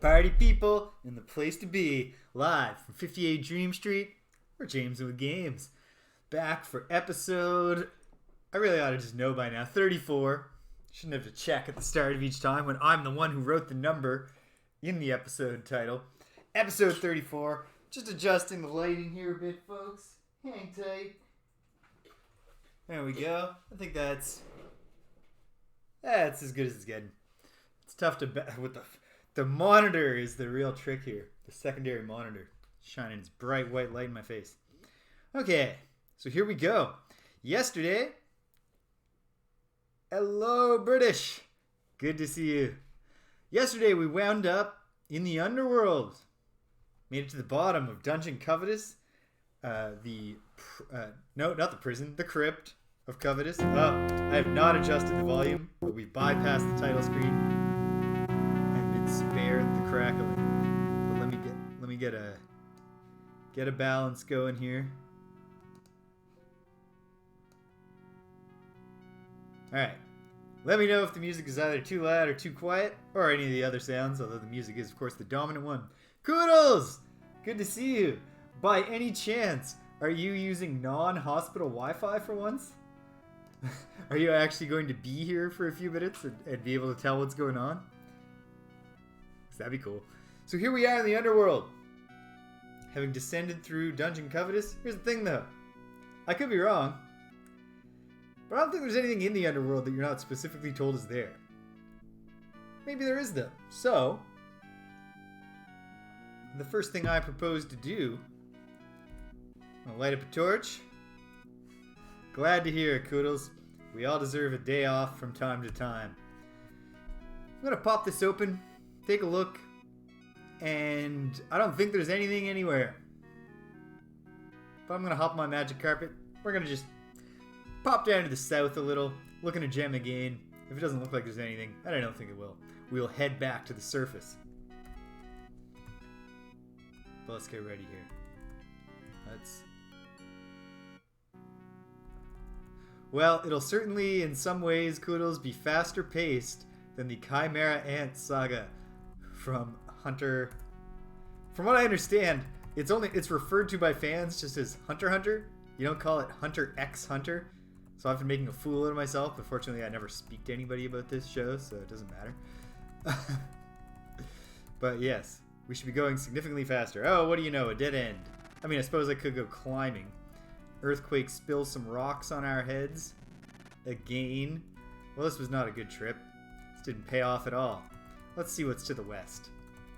Party people in the place to be, live from 58 Dream Street, or James with Games. Back for episode, I really ought to just know by now, 34. Shouldn't have to check at the start of each time when I'm the one who wrote the number in the episode title. Episode 34. Just adjusting the lighting here a bit, folks. Hang tight. There we go. I think that's as good as it's getting. It's tough to with the monitor is the real trick here. The secondary monitor shining its bright white light in my face. Okay, so here we go. Yesterday, hello British. Good to see you. Yesterday we wound up in the Underworld. Made it to the bottom of Dungeon Covetous. No, not the prison. The crypt of Covetous. Oh, I have not adjusted the volume, but we bypassed the title screen and been spared the crackling. But let me get a balance going here. All right. Let me know if the music is either too loud or too quiet, or any of the other sounds, although the music is, of course, the dominant one. Kudos! Good to see you. By any chance, are you using non-hospital Wi-Fi for once? Are you actually going to be here for a few minutes and be able to tell what's going on? That'd be cool. So here we are in the Underworld. Having descended through Dungeon Covetous. Here's the thing, though. I could be wrong, but I don't think there's anything in the Underworld that you're not specifically told is there. Maybe there is, though. So, the first thing I propose to do, I'll light up a torch. Glad to hear it, Koodles. We all deserve a day off from time to time. I'm going to pop this open, take a look, and I don't think there's anything anywhere. But I'm going to hop on my magic carpet. We're going to just pop down to the south a little, looking at gem again. If it doesn't look like there's anything, and I don't think it will, we'll head back to the surface. But let's get ready here. Well, it'll certainly, in some ways, Koodles, be faster paced than the Chimera Ant saga from Hunter. From what I understand, it's referred to by fans just as Hunter x Hunter. You don't call it Hunter x Hunter. So I've been making a fool out of myself. But fortunately, I never speak to anybody about this show, so it doesn't matter. But yes, we should be going significantly faster. Oh, what do you know? A dead end. I mean, I suppose I could go climbing. Earthquake spills some rocks on our heads. Again. Well, this was not a good trip. This didn't pay off at all. Let's see what's to the west.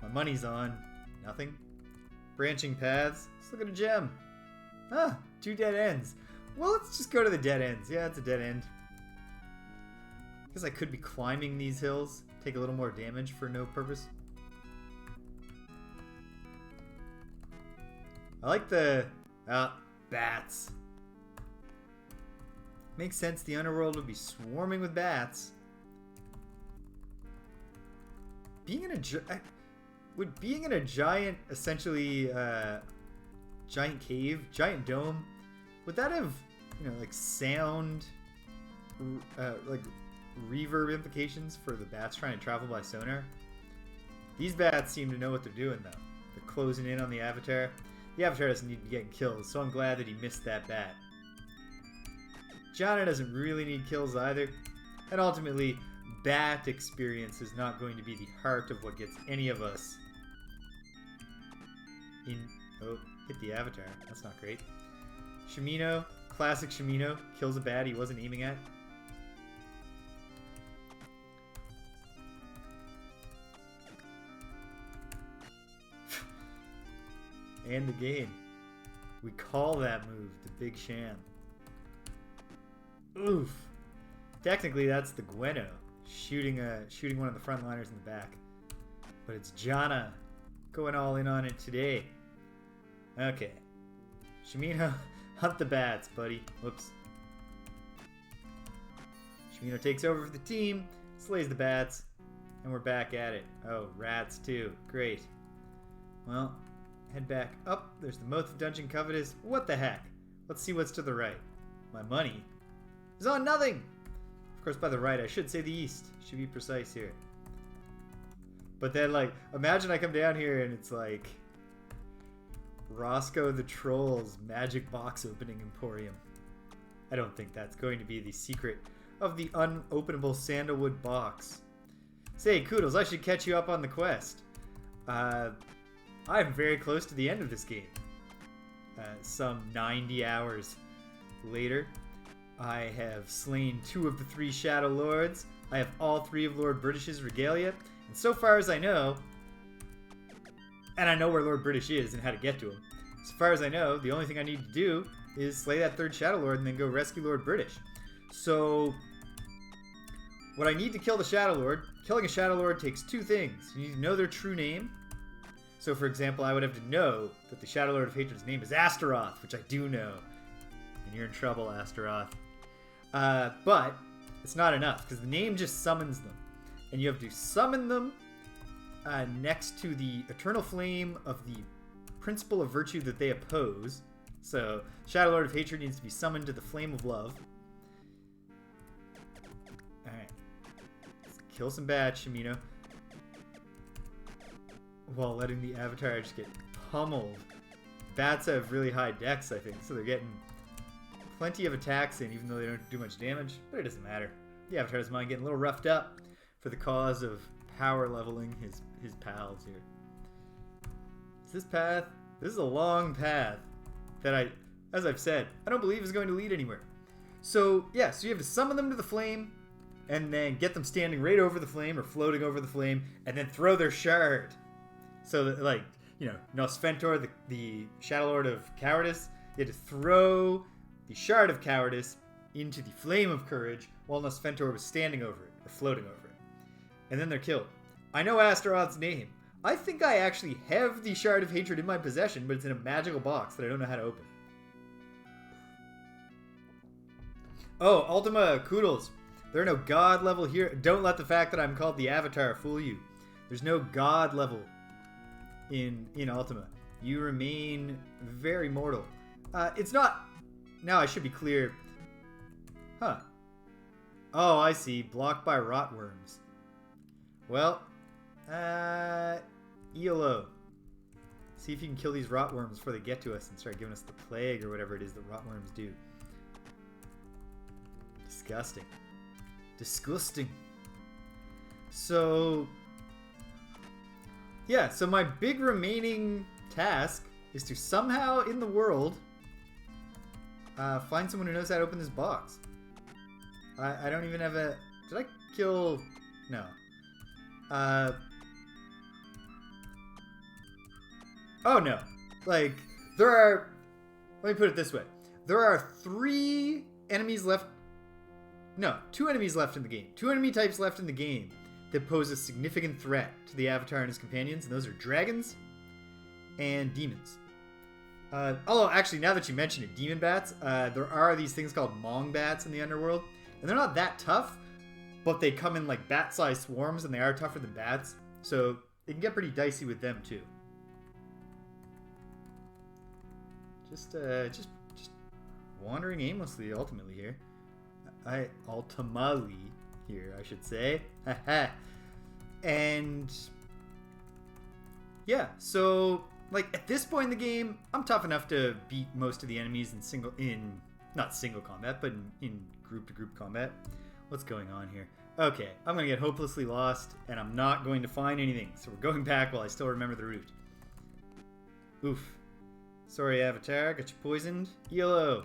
My money's on nothing. Branching paths. Let's look at a gem. Ah, 2 dead ends. Well, let's just go to the dead ends. Yeah, it's a dead end. Guess I could be climbing these hills. Take a little more damage for no purpose. I like the... bats. Makes sense the Underworld would be swarming with bats. Would being in a giant, essentially, giant cave, giant dome, would that have, like sound, like reverb implications for the bats trying to travel by sonar? These bats seem to know what they're doing, though. They're closing in on the Avatar. The Avatar doesn't need to be getting kills, so I'm glad that he missed that bat. Jana doesn't really need kills either, and ultimately, bat experience is not going to be the heart of what gets any of us in... Oh, hit the Avatar. That's not great. Shimino, classic Shimino, kills a bat he wasn't aiming at. And the game. We call that move the Big Sham. Oof. Technically, that's the Gweno shooting one of the frontliners in the back. But it's Jana going all in on it today. Okay. Shimino, hunt the bats, buddy. Whoops. Shimino takes over for the team, slays the bats, and we're back at it. Oh, rats too. Great. Well, head back up. There's the mouth of Dungeon Covetous. What the heck? Let's see what's to the right. My money is on nothing. Of course, by the right, I should say the east. Should be precise here. But then, like, imagine I come down here and it's like Roscoe the Troll's magic box opening emporium. I don't think that's going to be the secret of the unopenable sandalwood box. Say, Koodles, I should catch you up on the quest. I'm very close to the end of this game. Some 90 hours later, I have slain 2 of the 3 Shadowlords. I have all 3 of Lord British's regalia. And so far as I know, and I know where Lord British is and how to get to him, so far as I know, the only thing I need to do is slay that 3rd Shadowlord and then go rescue Lord British. So, what I need to kill the Shadowlord, killing a Shadowlord takes 2 things. You need to know their true name. So, for example, I would have to know that the Shadowlord of Hatred's name is Astaroth, which I do know. And you're in trouble, Astaroth. But it's not enough, because the name just summons them. And you have to summon them next to the eternal flame of the principle of virtue that they oppose. So, Shadowlord of Hatred needs to be summoned to the flame of love. Alright. Let's kill some bats, Shimino. While letting the Avatar just get pummeled. Bats have really high dex, I think, so they're getting plenty of attacks in, even though they don't do much damage. But it doesn't matter. The Avatar's mind getting a little roughed up for the cause of power leveling his pals here. Is this path? This is a long path that as I've said, I don't believe is going to lead anywhere. So, yeah, so you have to summon them to the flame, and then get them standing right over the flame, or floating over the flame, and then throw their shard. So that, like, you know, Nosfentor, the Shadowlord of Cowardice, you had to throw the shard of Cowardice into the flame of courage, while Nosfentor was standing over it, or floating over it. And then they're killed. I know Astaroth's name. I think I actually have the Shard of Hatred in my possession, but it's in a magical box that I don't know how to open. Oh, Ultima, Koodles. There are no god level here. Don't let the fact that I'm called the Avatar fool you. There's no god level in Ultima. You remain very mortal. It's not... Now I should be clear. Huh. Oh, I see. Blocked by rotworms. Well, ELO. See if you can kill these rotworms before they get to us and start giving us the plague or whatever it is that rotworms do. Disgusting. Disgusting. So, yeah, so my big remaining task is to somehow in the world find someone who knows how to open this box. I don't even have a... Did I kill... No. Oh no. Like, there are... Let me put it this way. There are 3 enemies left... No, 2 enemies left in the game. 2 enemy types left in the game that pose a significant threat to the Avatar and his companions, and those are dragons and demons. Although, actually, now that you mention it, demon bats, there are these things called Mong bats in the Underworld, and they're not that tough, but they come in like bat-sized swarms, and they are tougher than bats, so it can get pretty dicey with them too. Just wandering aimlessly, ultimately here. Ultimately here, I should say. And yeah, so like at this point in the game, I'm tough enough to beat most of the enemies not single combat, but in group-to-group combat. What's going on here? Okay, I'm gonna get hopelessly lost, and I'm not going to find anything. So we're going back while I still remember the route. Oof. Sorry, Avatar, got you poisoned. ELO.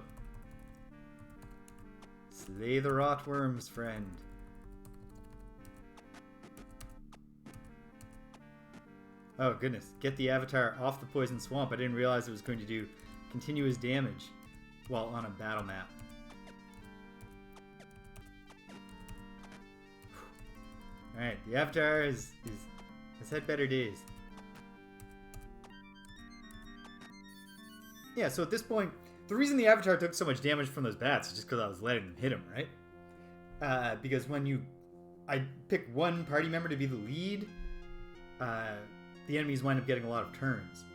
Slay the rotworms, friend. Oh, goodness. Get the Avatar off the poison swamp. I didn't realize it was going to do continuous damage while on a battle map. Alright, the Avatar has had better days. Yeah, so at this point, the reason the Avatar took so much damage from those bats is just because I was letting them hit him, right? Because when I pick one party member to be the lead, the enemies wind up getting a lot of turns.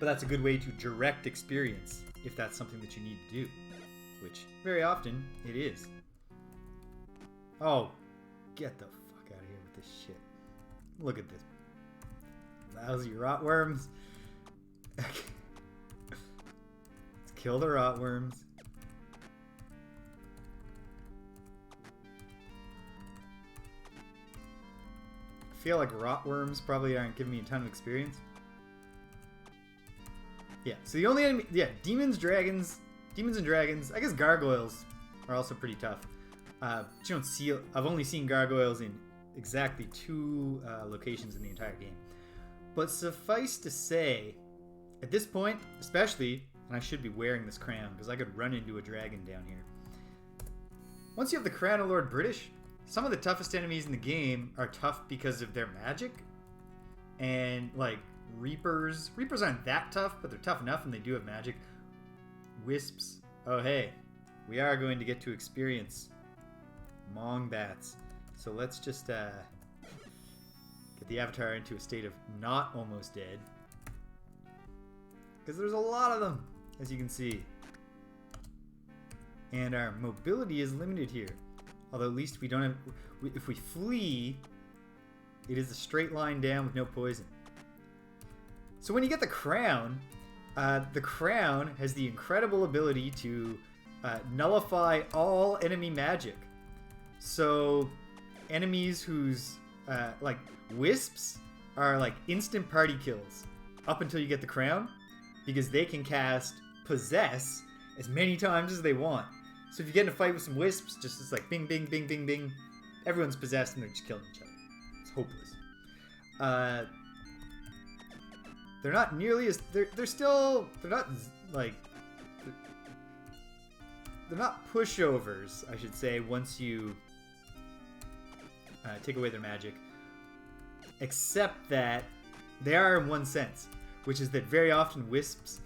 But that's a good way to direct experience, if that's something that you need to do. Which, very often, it is. Oh, get the fuck out of here with this shit. Look at this. Lousy rotworms. Let's kill the rotworms. I feel like rotworms probably aren't giving me a ton of experience. Yeah, so the only enemy... Yeah, demons, dragons... Demons and dragons. I guess gargoyles are also pretty tough. You don't see... I've only seen gargoyles in exactly 2 locations in the entire game. But suffice to say, at this point, especially, and I should be wearing this crown because I could run into a dragon down here. Once you have the crown of Lord British, some of the toughest enemies in the game are tough because of their magic. And, like, reapers. Reapers aren't that tough, but they're tough enough and they do have magic. Wisps. Oh, hey. We are going to get to experience Mongbats. So let's just get the avatar into a state of not almost dead. Because there's a lot of them, as you can see. And our mobility is limited here. Although at least we don't have... If we flee, it is a straight line down with no poison. So when you get the crown has the incredible ability to nullify all enemy magic. So enemies whose like wisps are like instant party kills up until you get the crown, because they can cast possess as many times as they want. So if you get in a fight with some wisps, just it's like bing, bing, bing, bing, bing, everyone's possessed and they're just killing each other. It's hopeless. They're not nearly as they're not like they're not pushovers, I should say, once you take away their magic. Except that they are in one sense, which is that very often wisps,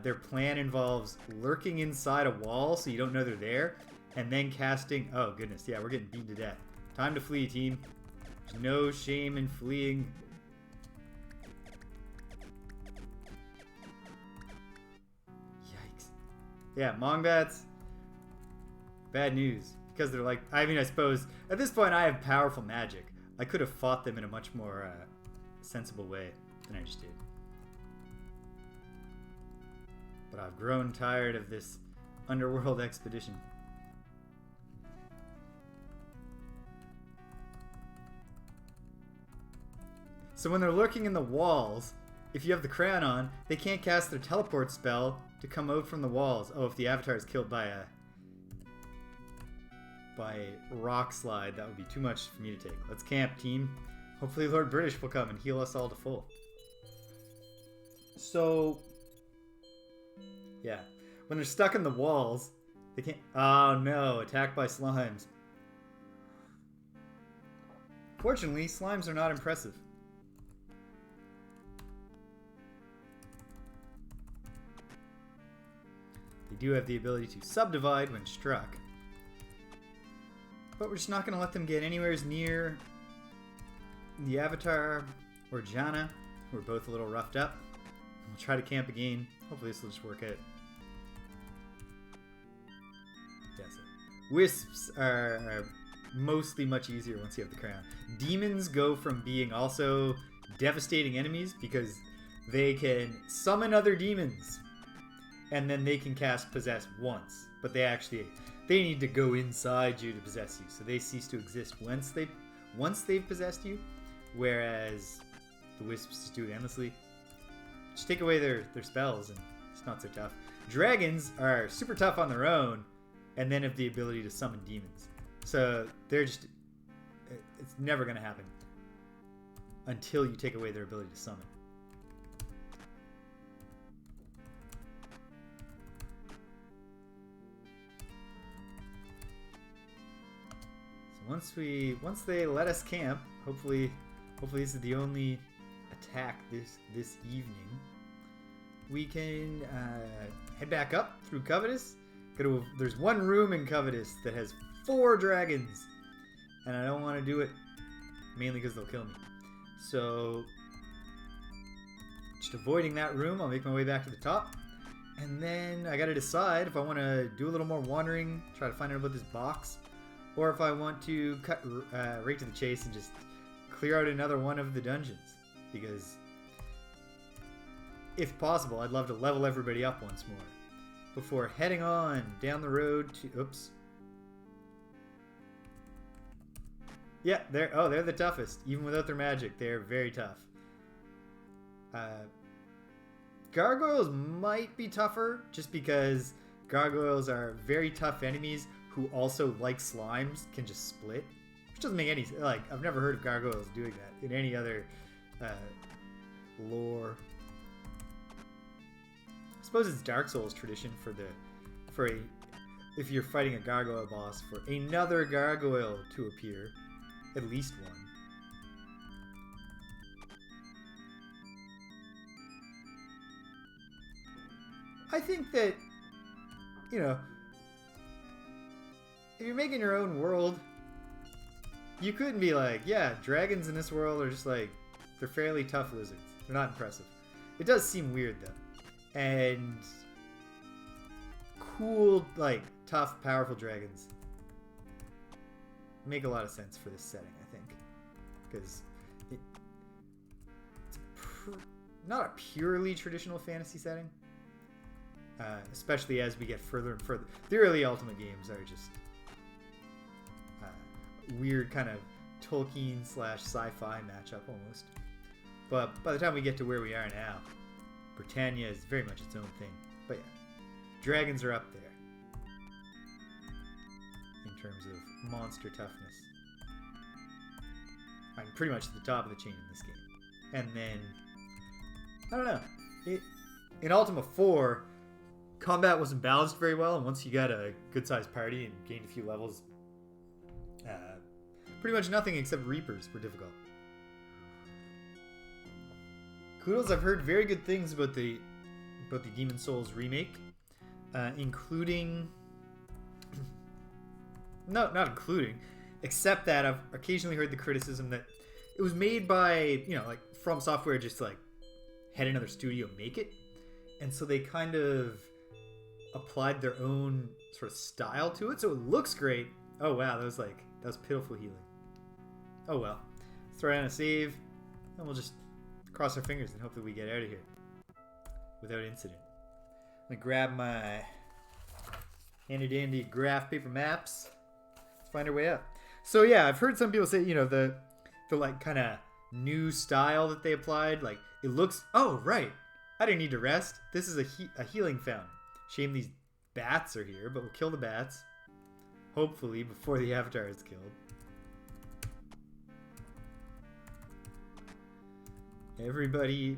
their plan involves lurking inside a wall so you don't know they're there, and then casting... Oh, goodness, yeah, we're getting beaten to death. Time to flee, team. There's no shame in fleeing. Yikes. Yeah, Mongbats, bad news. Because they're like... I mean, I suppose... At this point, I have powerful magic. I could have fought them in a much more sensible way than I just did. But I've grown tired of this underworld expedition. So when they're lurking in the walls, if you have the crown on, they can't cast their teleport spell to come out from the walls. Oh, if the avatar is killed by a rock slide, that would be too much for me to take. Let's camp, team. Hopefully Lord British will come and heal us all to full. So... yeah. When they're stuck in the walls, they can't... Oh no, attacked by slimes. Fortunately, slimes are not impressive. They do have the ability to subdivide when struck. But we're just not going to let them get anywhere near the Avatar or Jana, who are both a little roughed up. We'll try to camp again. Hopefully this will just work out. That's it. Wisps are mostly much easier once you have the crown. Demons go from being also devastating enemies because they can summon other demons. And then they can cast Possess once. But they need to go inside you to possess you. So they cease to exist once they've possessed you. Whereas the wisps just do it endlessly. Just take away their spells and it's not so tough. Dragons are super tough on their own and then have the ability to summon demons. So they're just... it's never going to happen until you take away their ability to summon. Once they let us camp, hopefully this is the only attack this evening. We can head back up through Covetous. There's one room in Covetous that has 4 dragons, and I don't want to do it mainly because they'll kill me. So just avoiding that room, I'll make my way back to the top, and then I got to decide if I want to do a little more wandering, try to find out about this box. Or if I want to cut right to the chase and just clear out another one of the dungeons. Because, if possible, I'd love to level everybody up once more. Before heading on down the road to... Oops. Yeah, they're the toughest. Even without their magic, they're very tough. Gargoyles might be tougher, just because gargoyles are very tough enemies who also, like slimes, can just split. Which doesn't make any sense. Like, I've never heard of gargoyles doing that in any other lore. I suppose it's Dark Souls tradition if you're fighting a gargoyle boss, for another gargoyle to appear. At least one. I think that, you know, if you're making your own world, you couldn't be like, yeah, dragons in this world are just like, they're fairly tough lizards. They're not impressive. It does seem weird, though. And cool, like, tough, powerful dragons make a lot of sense for this setting, I think. Because it's not a purely traditional fantasy setting. Especially as we get further and further. The early Ultima games are just weird kind of Tolkien / sci-fi matchup almost. But by the time we get to where we are now, Britannia is very much its own thing. But yeah, dragons are up there in terms of monster toughness. I'm pretty much at the top of the chain in this game. And then, I don't know, in Ultima 4, combat wasn't balanced very well, and once you got a good-sized party and gained a few levels, pretty much nothing except Reapers were difficult. Kudos, I've heard very good things about the Demon Souls remake, including... No, not including, except that I've occasionally heard the criticism that it was made by, you know, like, From Software just, like, had another studio make it, and so they kind of applied their own sort of style to it, so it looks great. Oh wow, that was pitiful healing. Oh well. Let's throw down a save, and we'll just cross our fingers and hope that we get out of here without incident. Let me grab my handy dandy graph paper maps. Let's find our way up. So yeah, I've heard some people say, you know, the like kind of new style that they applied, like it looks, oh right, I didn't need to rest. This is a healing fountain. Shame these bats are here, but we'll kill the bats. Hopefully before the avatar is killed. Everybody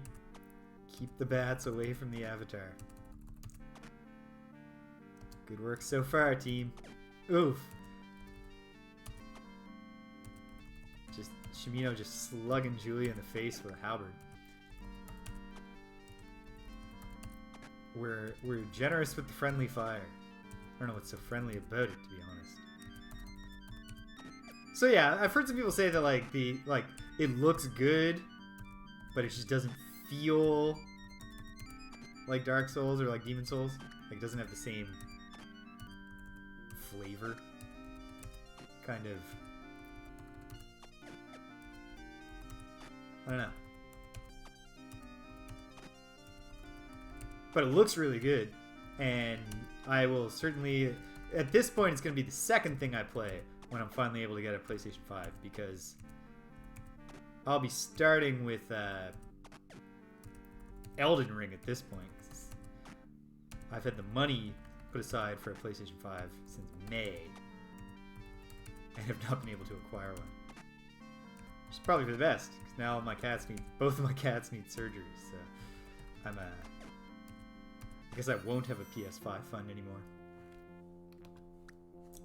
keep the bats away from the avatar. Good work so far, team. Oof. Just Shimino just slugging Julia in the face with a halberd. We're generous with the friendly fire. I don't know what's so friendly about it, to be honest. So yeah, I've heard some people say that like it looks good, but it just doesn't feel like Dark Souls or like Demon Souls. Like it doesn't have the same flavor. Kind of, I don't know. But it looks really good, and I will certainly, at this point, it's going to be the second thing I play when I'm finally able to get a PlayStation 5, because I'll be starting with Elden Ring at this point. I've had the money put aside for a PlayStation 5 since May, and have not been able to acquire one. Which is probably for the best, because now both of my cats need surgery, so I guess I won't have a PS5 fund anymore.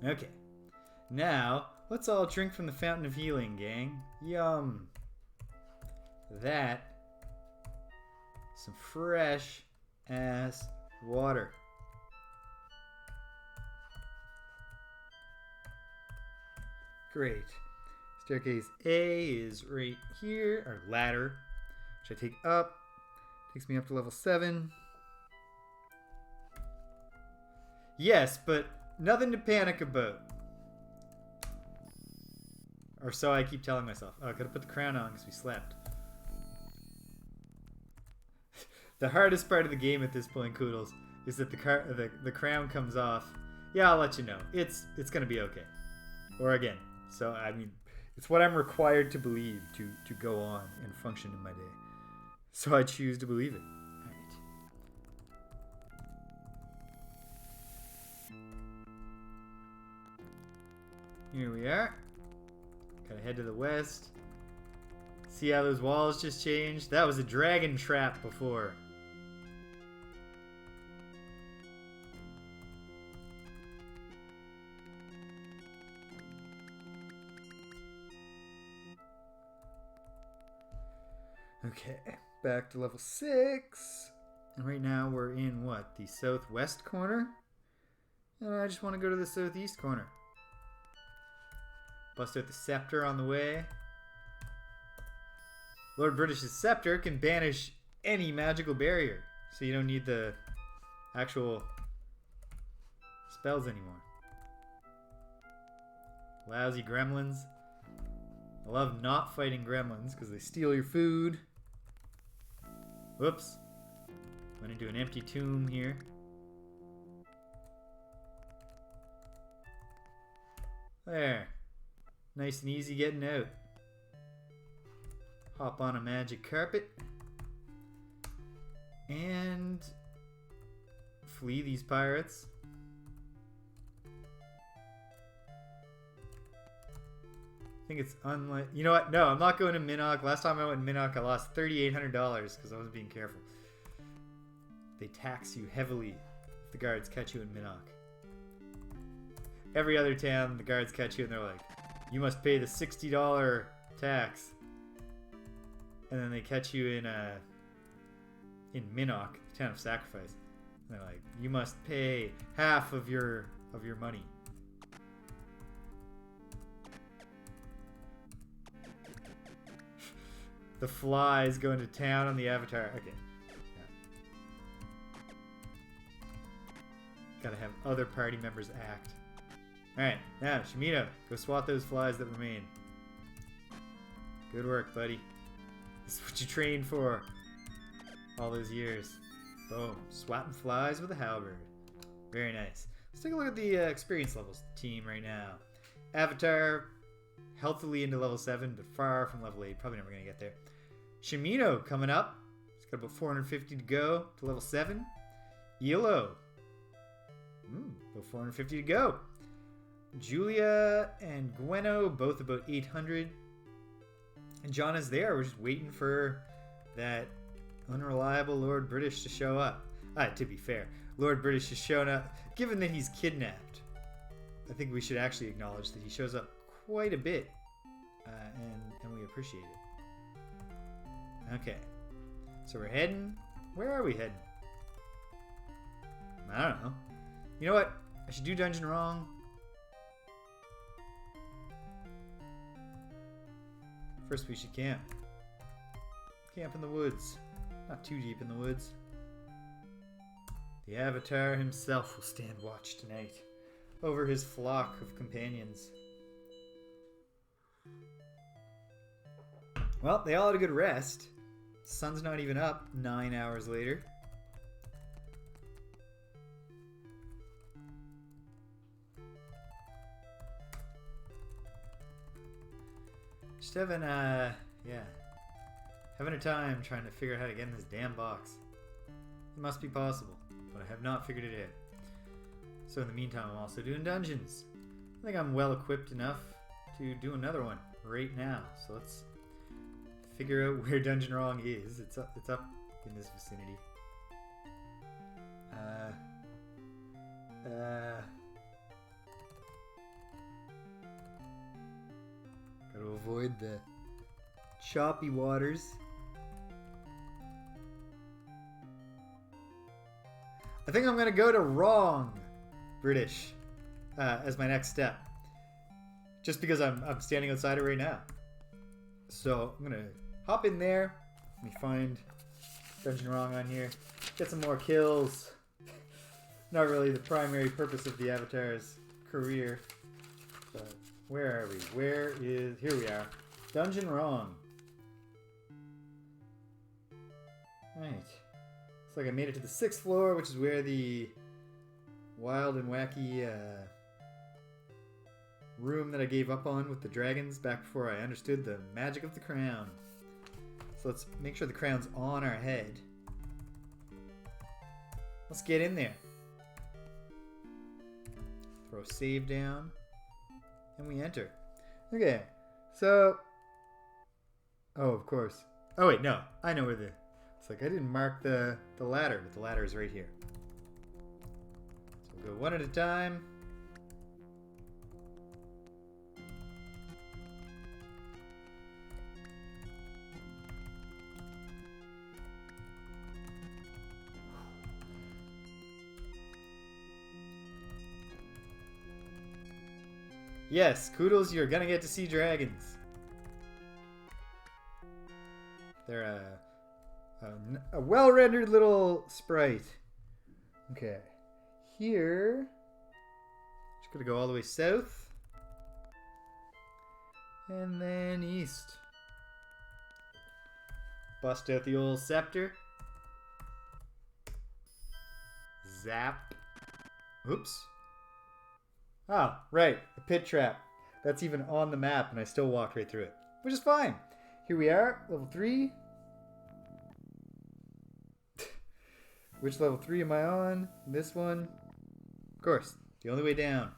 Okay. Now, let's all drink from the Fountain of Healing, gang. Yum. That. Some fresh ass water. Great. Staircase A is right here, or ladder, which I take up. Takes me up to level 7. Yes, but nothing to panic about. Or so I keep telling myself. Oh, I gotta put the crown on because we slept. The hardest part of the game at this point, Koodles, is that the crown comes off. Yeah, I'll let you know. It's gonna be okay. Or again. So, I mean, it's what I'm required to believe to go on and function in my day. So I choose to believe it. Alright. Here we are. Gotta head to the west. See how those walls just changed? That was a dragon trap before. Okay, back to level 6. And right now we're in what? The southwest corner? And I just want to go to the southeast corner. Bust out the scepter on the way. Lord British's scepter can banish any magical barrier. So you don't need the actual spells anymore. Lousy gremlins. I love not fighting gremlins because they steal your food. Whoops. Went into an empty tomb here. There. Nice and easy getting out. Hop on a magic carpet. And flee these pirates. I think it's unlike... You know what? No, I'm not going to Minnock. Last time I went to Minnock, I lost $3,800 because I wasn't being careful. They tax you heavily if the guards catch you in Minnock. Every other town, the guards catch you and they're like, you must pay the $60 tax. And then they catch you in Minnock, the town of sacrifice. And they're like, you must pay half of your money. The flies going to town on the avatar. Okay. Yeah. Gotta have other party members act. Alright, now, Shimino, go swat those flies that remain. Good work, buddy. This is what you trained for all those years. Boom. Swatting flies with a halberd. Very nice. Let's take a look at the experience levels team right now. Avatar, healthily into level 7, but far from level 8. Probably never going to get there. Shimino coming up. He's got about 450 to go to level 7. Elo. About 450 to go. Julia and Gweno, both about 800. And John is there. We're just waiting for that unreliable Lord British to show up. To be fair, Lord British has shown up. Given that he's kidnapped, I think we should actually acknowledge that he shows up quite a bit. And we appreciate it. Okay. So we're heading... Where are we heading? I don't know. You know what? I should do Dungeon Wrong. First we should camp. Camp in the woods. Not too deep in the woods. The Avatar himself will stand watch tonight over his flock of companions. Well, they all had a good rest. The sun's not even up 9 hours later. Just having having a time trying to figure out how to get in this damn box. It must be possible, but I have not figured it out. So in the meantime, I'm also doing dungeons. I think I'm well equipped enough to do another one right now. So let's figure out where Dungeon Wrong is. It's up in this vicinity. Gotta avoid the choppy waters. I think I'm gonna go to Wrong British as my next step. Just because I'm standing outside it right now. So I'm gonna hop in there. Let me find Dungeon Wrong on here. Get some more kills. Not really the primary purpose of the Avatar's career. But Where are we? Where is... Here we are. Dungeon wrong. Right. Looks like I made it to the 6th floor, which is where the wild and wacky room that I gave up on with the dragons back before I understood the magic of the crown. So let's make sure the crown's on our head. Let's get in there. Throw save down. And we enter. Okay, so... Oh, of course. Oh wait, no. I know where the... It's like I didn't mark the ladder, but the ladder is right here. So we'll go one at a time. Yes, Koodles, you're gonna get to see dragons. They're a well-rendered little sprite. Okay. Here... Just gonna go all the way south. And then east. Bust out the old scepter. Zap. Oops. Oh, right. A pit trap. That's even on the map, and I still walked right through it. Which is fine. Here we are, level 3. Which level 3 am I on? This one. Of course, the only way down.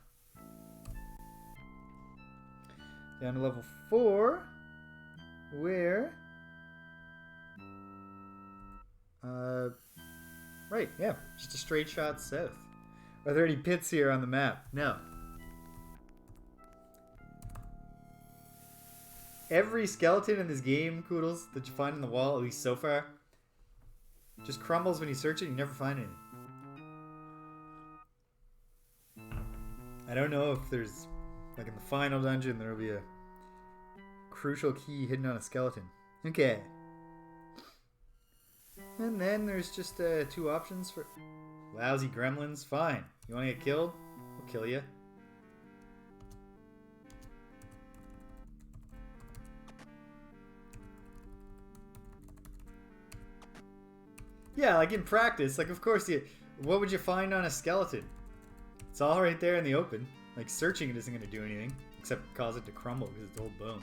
Down to level 4. Where... Right, yeah. Just a straight shot south. Are there any pits here on the map? No. Every skeleton in this game, Koodles, that you find in the wall, at least so far, just crumbles when you search it and you never find anything. I don't know if there's, like in the final dungeon, there will be a crucial key hidden on a skeleton. Okay. And then there's just 2 options for lousy gremlins. Fine. You want to get killed? We'll kill you. Yeah, like in practice, like of course what would you find on a skeleton? It's all right there in the open. Like searching it isn't going to do anything, except cause it to crumble because it's old bones.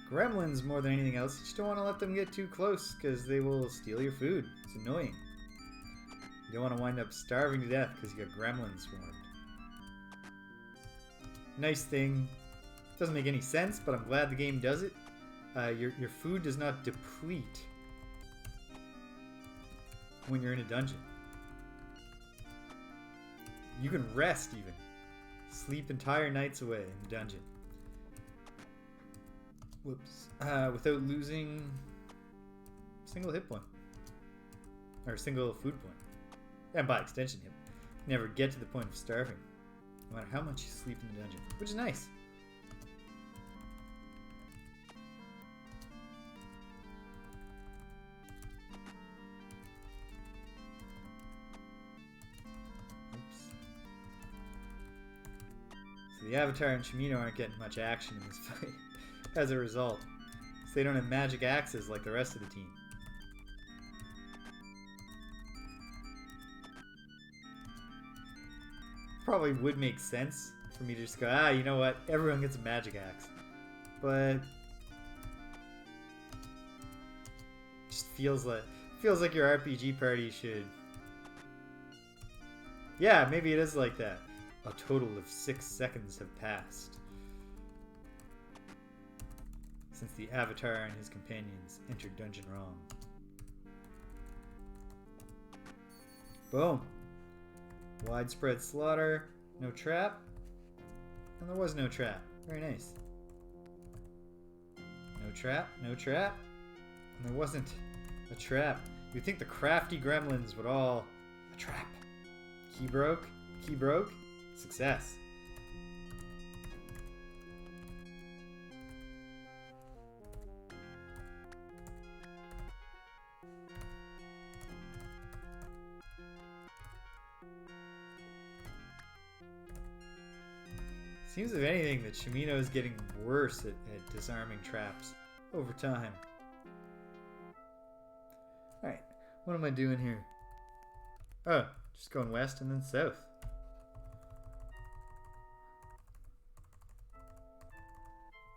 Gremlins, more than anything else, you just don't want to let them get too close because they will steal your food. It's annoying. You don't want to wind up starving to death because you got gremlins swarmed. Nice thing. Doesn't make any sense, but I'm glad the game does it. Your food does not deplete when you're in a dungeon. You can rest even. Sleep entire nights away in the dungeon. Whoops. Without losing a single hit point. Or a single food point. And by extension, you never get to the point of starving. No matter how much you sleep in the dungeon. Which is nice. Oops. So the Avatar and Shimino aren't getting much action in this fight. As a result. So they don't have magic axes like the rest of the team. Probably would make sense for me to just go, you know what, everyone gets a magic axe. But it just feels like your RPG party should. Yeah, maybe it is like that. A total of 6 seconds have passed since the Avatar and his companions entered Dungeon Wrong. Boom. Widespread slaughter. No trap. And there was no trap. Very nice. No trap. No trap. And there wasn't a trap. You'd think the crafty gremlins would all... A trap. Key broke. Key broke. Success. Seems, if anything, that Shimino is getting worse at disarming traps over time. Alright, what am I doing here? Oh, just going west and then south.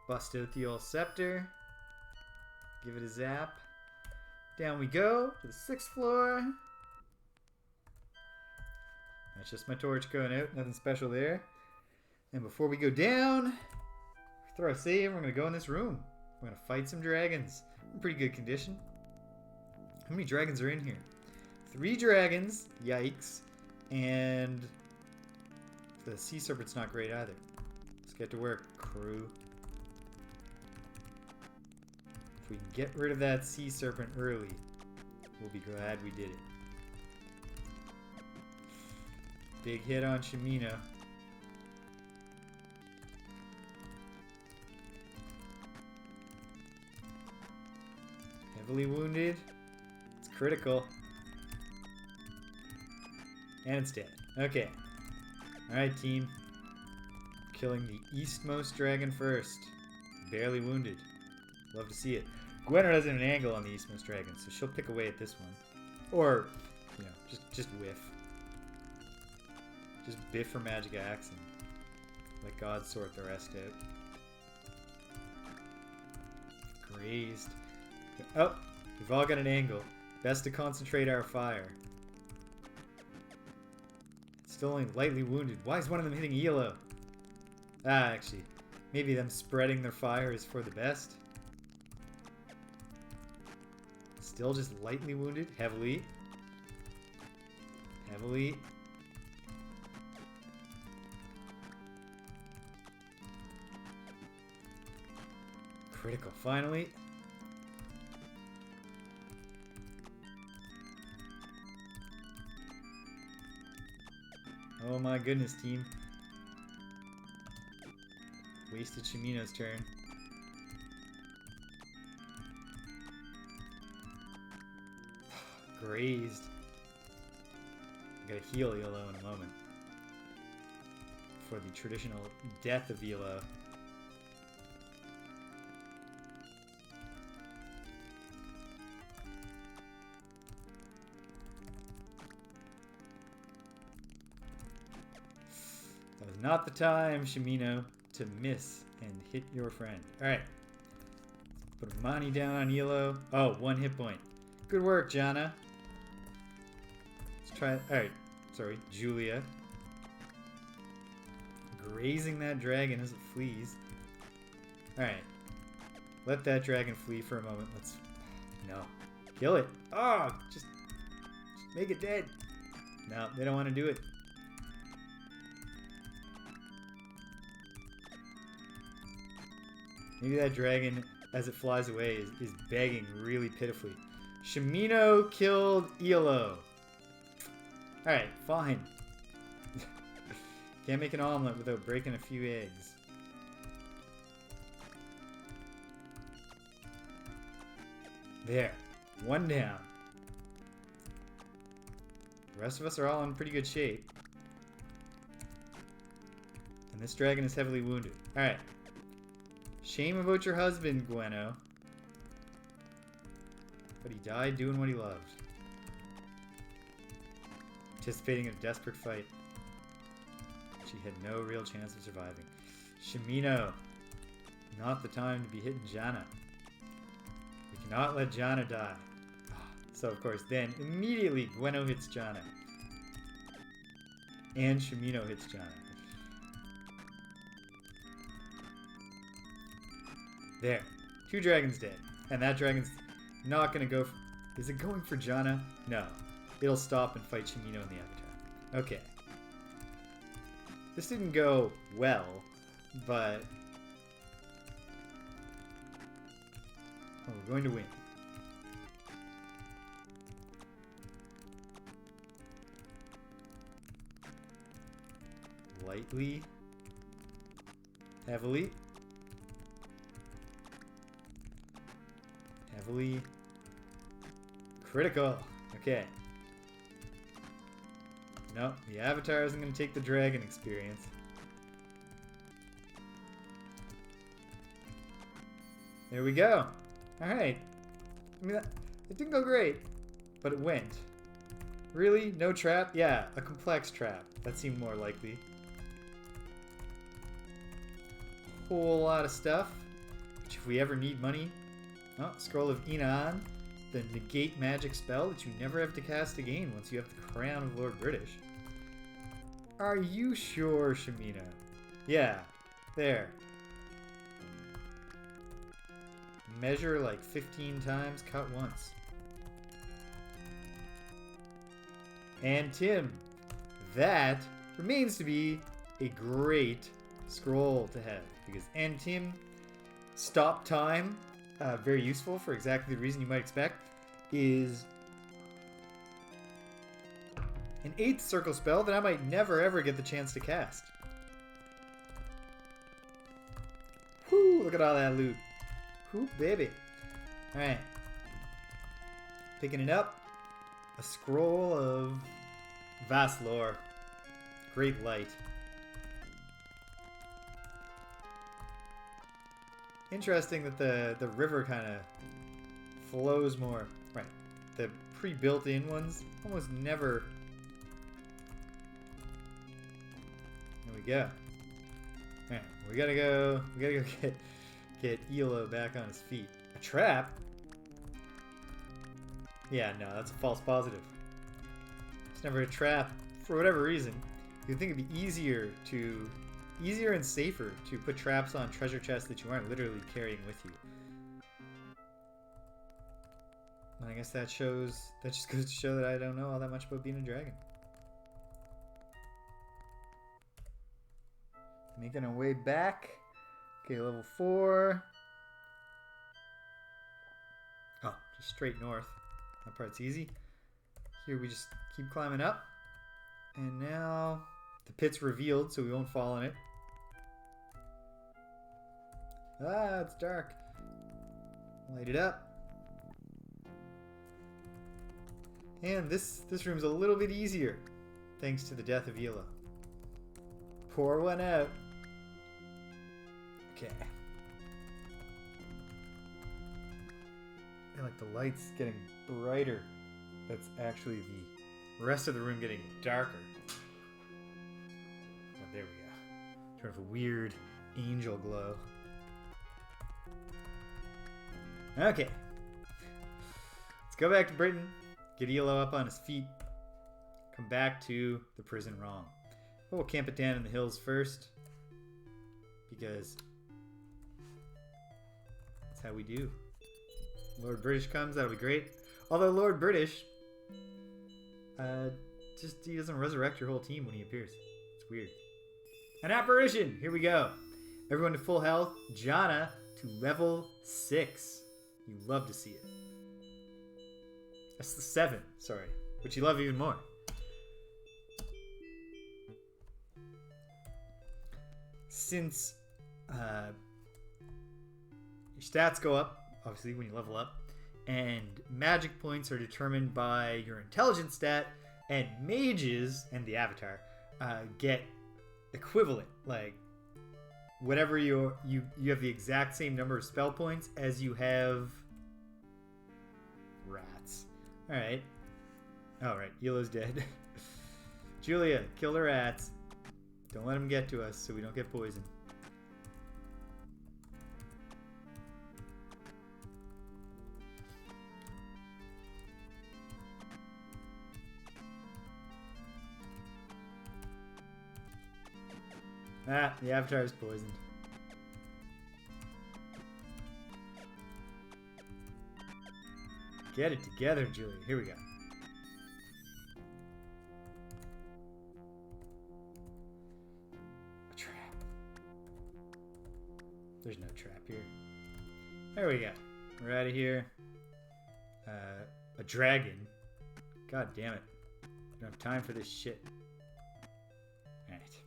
Bust out the old scepter. Give it a zap. Down we go to the 6th floor. That's just my torch going out. Nothing special there. And before we go down, throw a save. We're going to go in this room. We're going to fight some dragons. In pretty good condition. How many dragons are in here? 3 dragons. Yikes. And the sea serpent's not great either. Let's get to work, crew. If we can get rid of that sea serpent early, we'll be glad we did it. Big hit on Shimino. Heavily wounded. It's critical. And it's dead. Okay. Alright, team. Killing the eastmost dragon first. Barely wounded. Love to see it. Gwenna doesn't have an angle on the eastmost dragon, so she'll pick away at this one. Or, you know, just whiff. Just biff her magic axe and let God sort the rest out. Grazed. Oh, we've all got an angle. Best to concentrate our fire. It's still only lightly wounded. Why is one of them hitting Elo? Ah, actually, maybe them spreading their fire is for the best. Still just lightly wounded. Heavily. Heavily. Critical, finally. Oh my goodness, team. Wasted Shimino's turn. Grazed. I gotta heal Elo in a moment. For the traditional death of Elo. That was not the time, Shimino, to miss and hit your friend. Alright. Put Amani down on Elo. Oh, 1 hit point. Good work, Jana. Let's try it. Alright. Sorry, Julia. Grazing that dragon as it flees. Alright. Let that dragon flee for a moment. Let's... No. Kill it. Oh, just make it dead. No, they don't want to do it. Maybe that dragon, as it flies away, is begging really pitifully. Shimino killed Elo. Alright, fine. Can't make an omelet without breaking a few eggs. There. 1 down. The rest of us are all in pretty good shape. And this dragon is heavily wounded. Alright. Shame about your husband, Gweno. But he died doing what he loved. Participating in a desperate fight. She had no real chance of surviving. Shimino. Not the time to be hitting Jana. We cannot let Jana die. So, of course, then, immediately, Gweno hits Jana. And Shimino hits Jana. There. 2 dragons dead. And that dragon's not going to go... Is it going for Jana? No. It'll stop and fight Shimino in the Avatar. Okay. This didn't go well, but... Oh, we're going to win. Lightly. Heavily. Heavily. Critical. Okay. No, the Avatar isn't going to take the dragon experience. There we go. Alright. I mean, it didn't go great, but it went. Really? No trap? Yeah, a complex trap. That seemed more likely. Whole lot of stuff. Which if we ever need money... Oh, Scroll of Enon. The negate magic spell that you never have to cast again once you have the Crown of Lord British. Are you sure, Shamina? Yeah. There. Measure like 15 times, cut once. And Tim, that remains to be a great scroll to have. Because and Tim, stop time, very useful for exactly the reason you might expect, is an 8th circle spell that I might never ever get the chance to cast. Whoo, look at all that loot. Whoo, baby. Alright. Picking it up. A scroll of vast lore. Great light. Interesting that the river kind of flows more. Right. The pre-built in ones almost never. There we go. Alright, we gotta go get Elo back on his feet. A trap? Yeah, no, that's a false positive. It's never a trap for whatever reason. You'd think it'd be easier and safer to put traps on treasure chests that you aren't literally carrying with you. And I guess that just goes to show that I don't know all that much about being a dragon. Making our way back. Okay, level 4. Oh, just straight north. That part's easy. Here we just keep climbing up. And now the pit's revealed, so we won't fall in it. Ah, it's dark. Light it up. And this room's a little bit easier, thanks to the death of Ela. Pour one out. Okay. I like the lights getting brighter. That's actually the rest of the room getting darker. Oh, there we go. Sort of a weird angel glow. Okay. Let's go back to Britain. Get Elo up on his feet. Come back to the prison wrong. We'll camp it down in the hills first. Because that's how we do. Lord British comes, that'll be great. Although Lord British, he doesn't resurrect your whole team when he appears. It's weird. An apparition! Here we go. Everyone to full health. Jana to level 6. You love to see it. That's the 7, sorry. Which you love even more. Since your stats go up, obviously, when you level up, and magic points are determined by your intelligence stat, and mages and the avatar get equivalent, like whatever you have the exact same number of spell points as you have rats. All right. All right. Elo's dead. Julia, kill the rats. Don't let them get to us so we don't get poisoned. Ah, the avatar is poisoned. Get it together, Julia. Here we go. A trap. There's no trap here. There we go. We're out of here. A dragon. God damn it. I don't have time for this shit. Alright.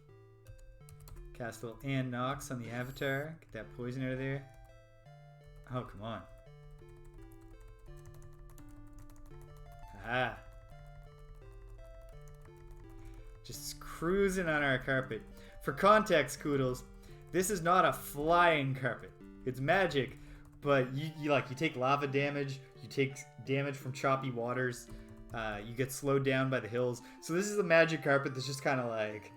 Cast a little and Nox on the avatar. Get that poison out of there. Oh, come on. Ah. Just cruising on our carpet. For context, Koodles, this is not a flying carpet. It's magic, But you take lava damage, you take damage from choppy waters, you get slowed down by the hills. So this is a magic carpet that's just kind of like,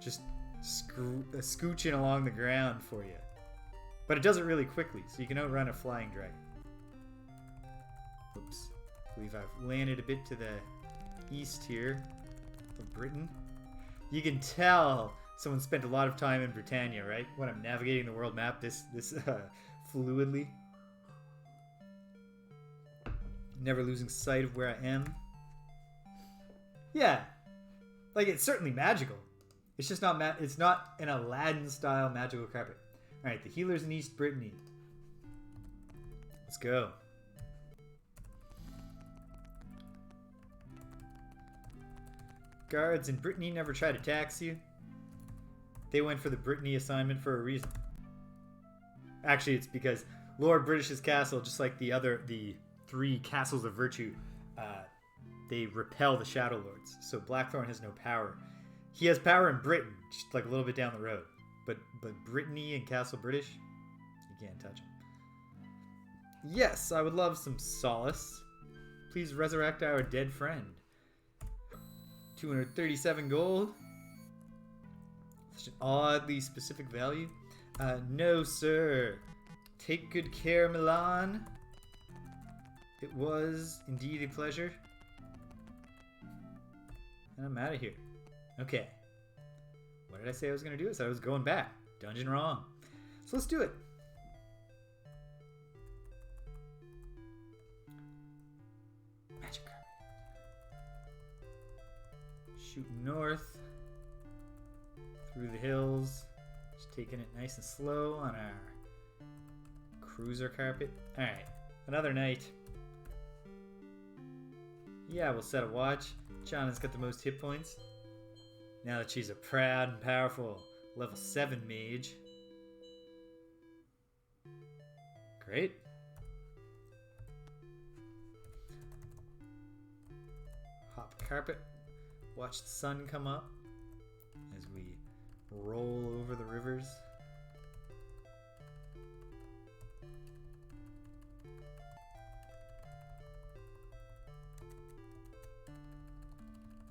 just scooching along the ground for you. But it does it really quickly, so you can outrun a flying dragon. Oops. I believe I've landed a bit to the east here of Britain. You can tell someone spent a lot of time in Britannia, right? When I'm navigating the world map this fluidly. Never losing sight of where I am. Yeah. Like, it's certainly magical. It's just not it's not an Aladdin-style magical carpet. Alright, the healers in East Brittany. Let's go. Guards in Brittany never try to tax you. They went for the Brittany assignment for a reason. Actually, it's because Lord British's castle, just like the 3 castles of virtue, they repel the Shadowlords. So Blackthorn has no power. He has power in Britain, just like a little bit down the road. But Brittany and Castle British, you can't touch them. Yes, I would love some solace. Please resurrect our dead friend. 237 gold. Such an oddly specific value. No, sir. Take good care, Milan. It was indeed a pleasure. And I'm out of here. Okay. What did I say I was going to do? So I was going back. Dungeon wrong. So let's do it. Magic carpet. Shooting north. Through the hills. Just taking it nice and slow on our cruiser carpet. Alright. Another night. Yeah, we'll set a watch. Chana's got the most hit points. Now that she's a proud and powerful level 7 mage. Great. Hop carpet. Watch the sun come up as we roll over the rivers.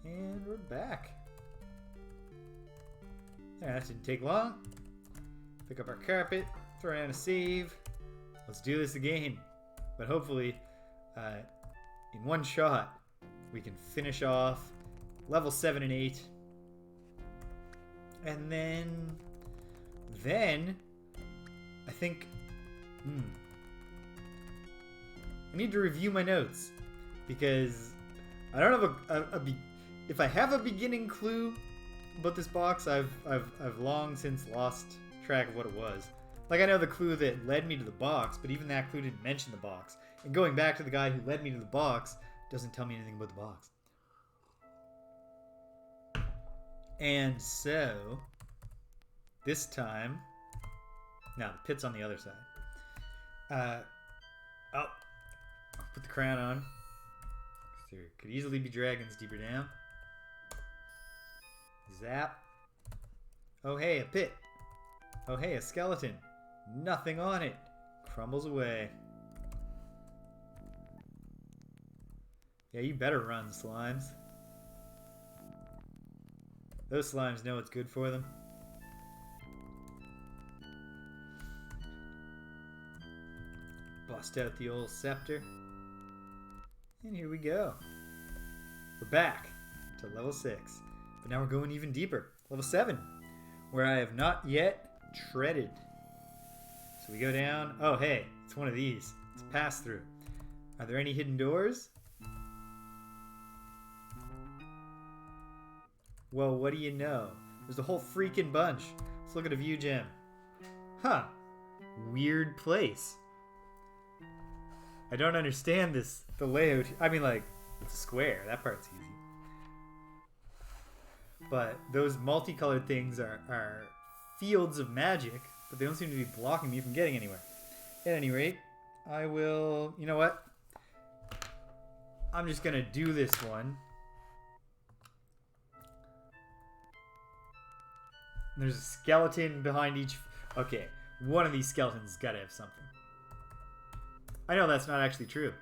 And we're back. Yeah, that didn't take long. Pick up our carpet, throw down a save. Let's do this again. But hopefully, in one shot, we can finish off level 7 and 8. And then I think, I need to review my notes because I don't have if I have a beginning clue about this box, I've long since lost track of what it was. Like, I know the clue that led me to the box, but even that clue didn't mention the box. And going back to the guy who led me to the box doesn't tell me anything about the box. And so, this time, now the pit's on the other side. I'll put the crown on. There could easily be dragons deeper down. Zap. Oh hey, a pit. Oh hey, a skeleton. Nothing on it. Crumbles away. Yeah, you better run, slimes. Those slimes know what's good for them. Bust out the old scepter. And here we go. We're back to level 6. But now we're going even deeper. Level 7. Where I have not yet treaded. So we go down. Oh, hey. It's one of these. It's a pass-through. Are there any hidden doors? Well, what do you know? There's a whole freaking bunch. Let's look at a view gem. Huh. Weird place. I don't understand the layout. I mean, like, it's a square. That part's easy. But those multicolored things are fields of magic, but they don't seem to be blocking me from getting anywhere. At any rate, I will... You know what? I'm just going to do this one. There's a skeleton behind each... Okay, one of these skeletons has got to have something. I know that's not actually true.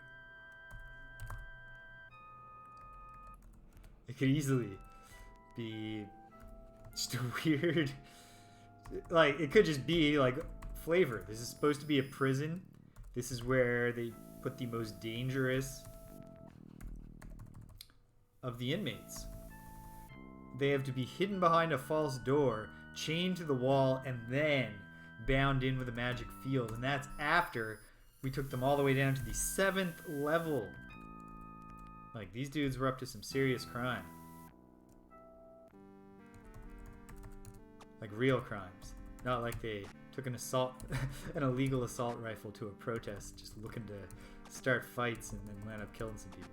It could easily be just a weird... Like, it could just be, like, flavor. This is supposed to be a prison. This is where they put the most dangerous of the inmates. They have to be hidden behind a false door, chained to the wall, and then bound in with a magic field. And that's after we took them all the way down to the 7th level. Like, these dudes were up to some serious crime. Like real crimes. Not like they took an assault, an illegal assault rifle to a protest, just looking to start fights and then land up killing some people.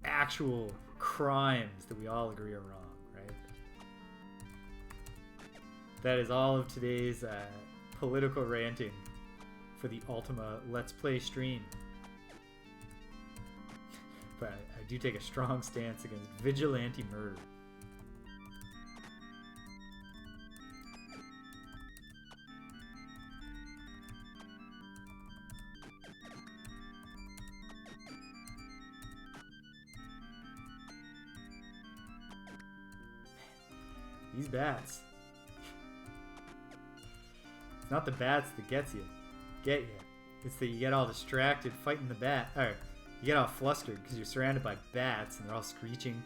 Actual crimes that we all agree are wrong, right? That is all of today's political ranting for the Ultima Let's Play stream. But I do take a strong stance against vigilante murder. These bats. It's not the bats that get you. It's that you get all distracted fighting the bat. Or you get all flustered because you're surrounded by bats and they're all screeching.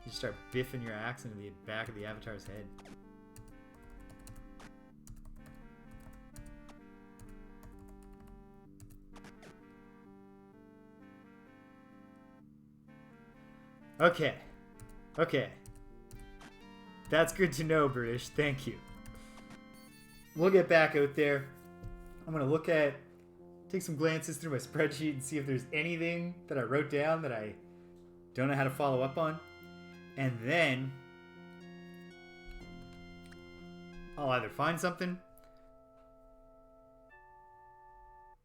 You start biffing your axe into the back of the avatar's head. Okay. Okay. That's good to know, British. Thank you. We'll get back out there. I'm going to take some glances through my spreadsheet and see if there's anything that I wrote down that I don't know how to follow up on. And then I'll either find something.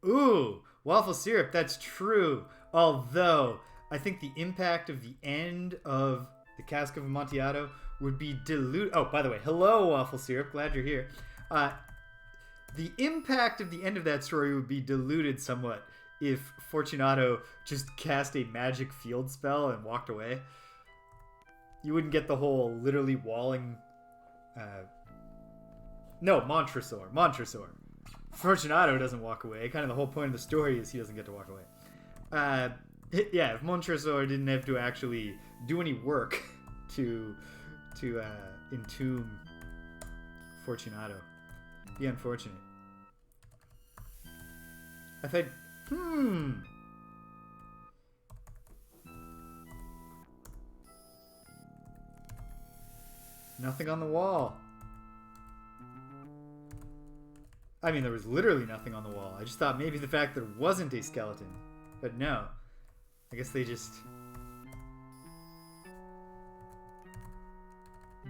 Ooh, waffle syrup. That's true. Although I think the impact of the end of the Cask of Amontillado would be dilute. Oh, by the way, hello, waffle syrup. Glad you're here. The impact of the end of that story would be diluted somewhat if Fortunato just cast a magic field spell and walked away. You wouldn't get the whole literally walling... No, Montresor. Fortunato doesn't walk away. Kind of the whole point of the story is he doesn't get to walk away. Yeah, if Montresor didn't have to actually do any work to entomb Fortunato. Be unfortunate. I thought, nothing on the wall. I mean, there was literally nothing on the wall. I just thought maybe the fact there wasn't a skeleton. But no. I guess they just...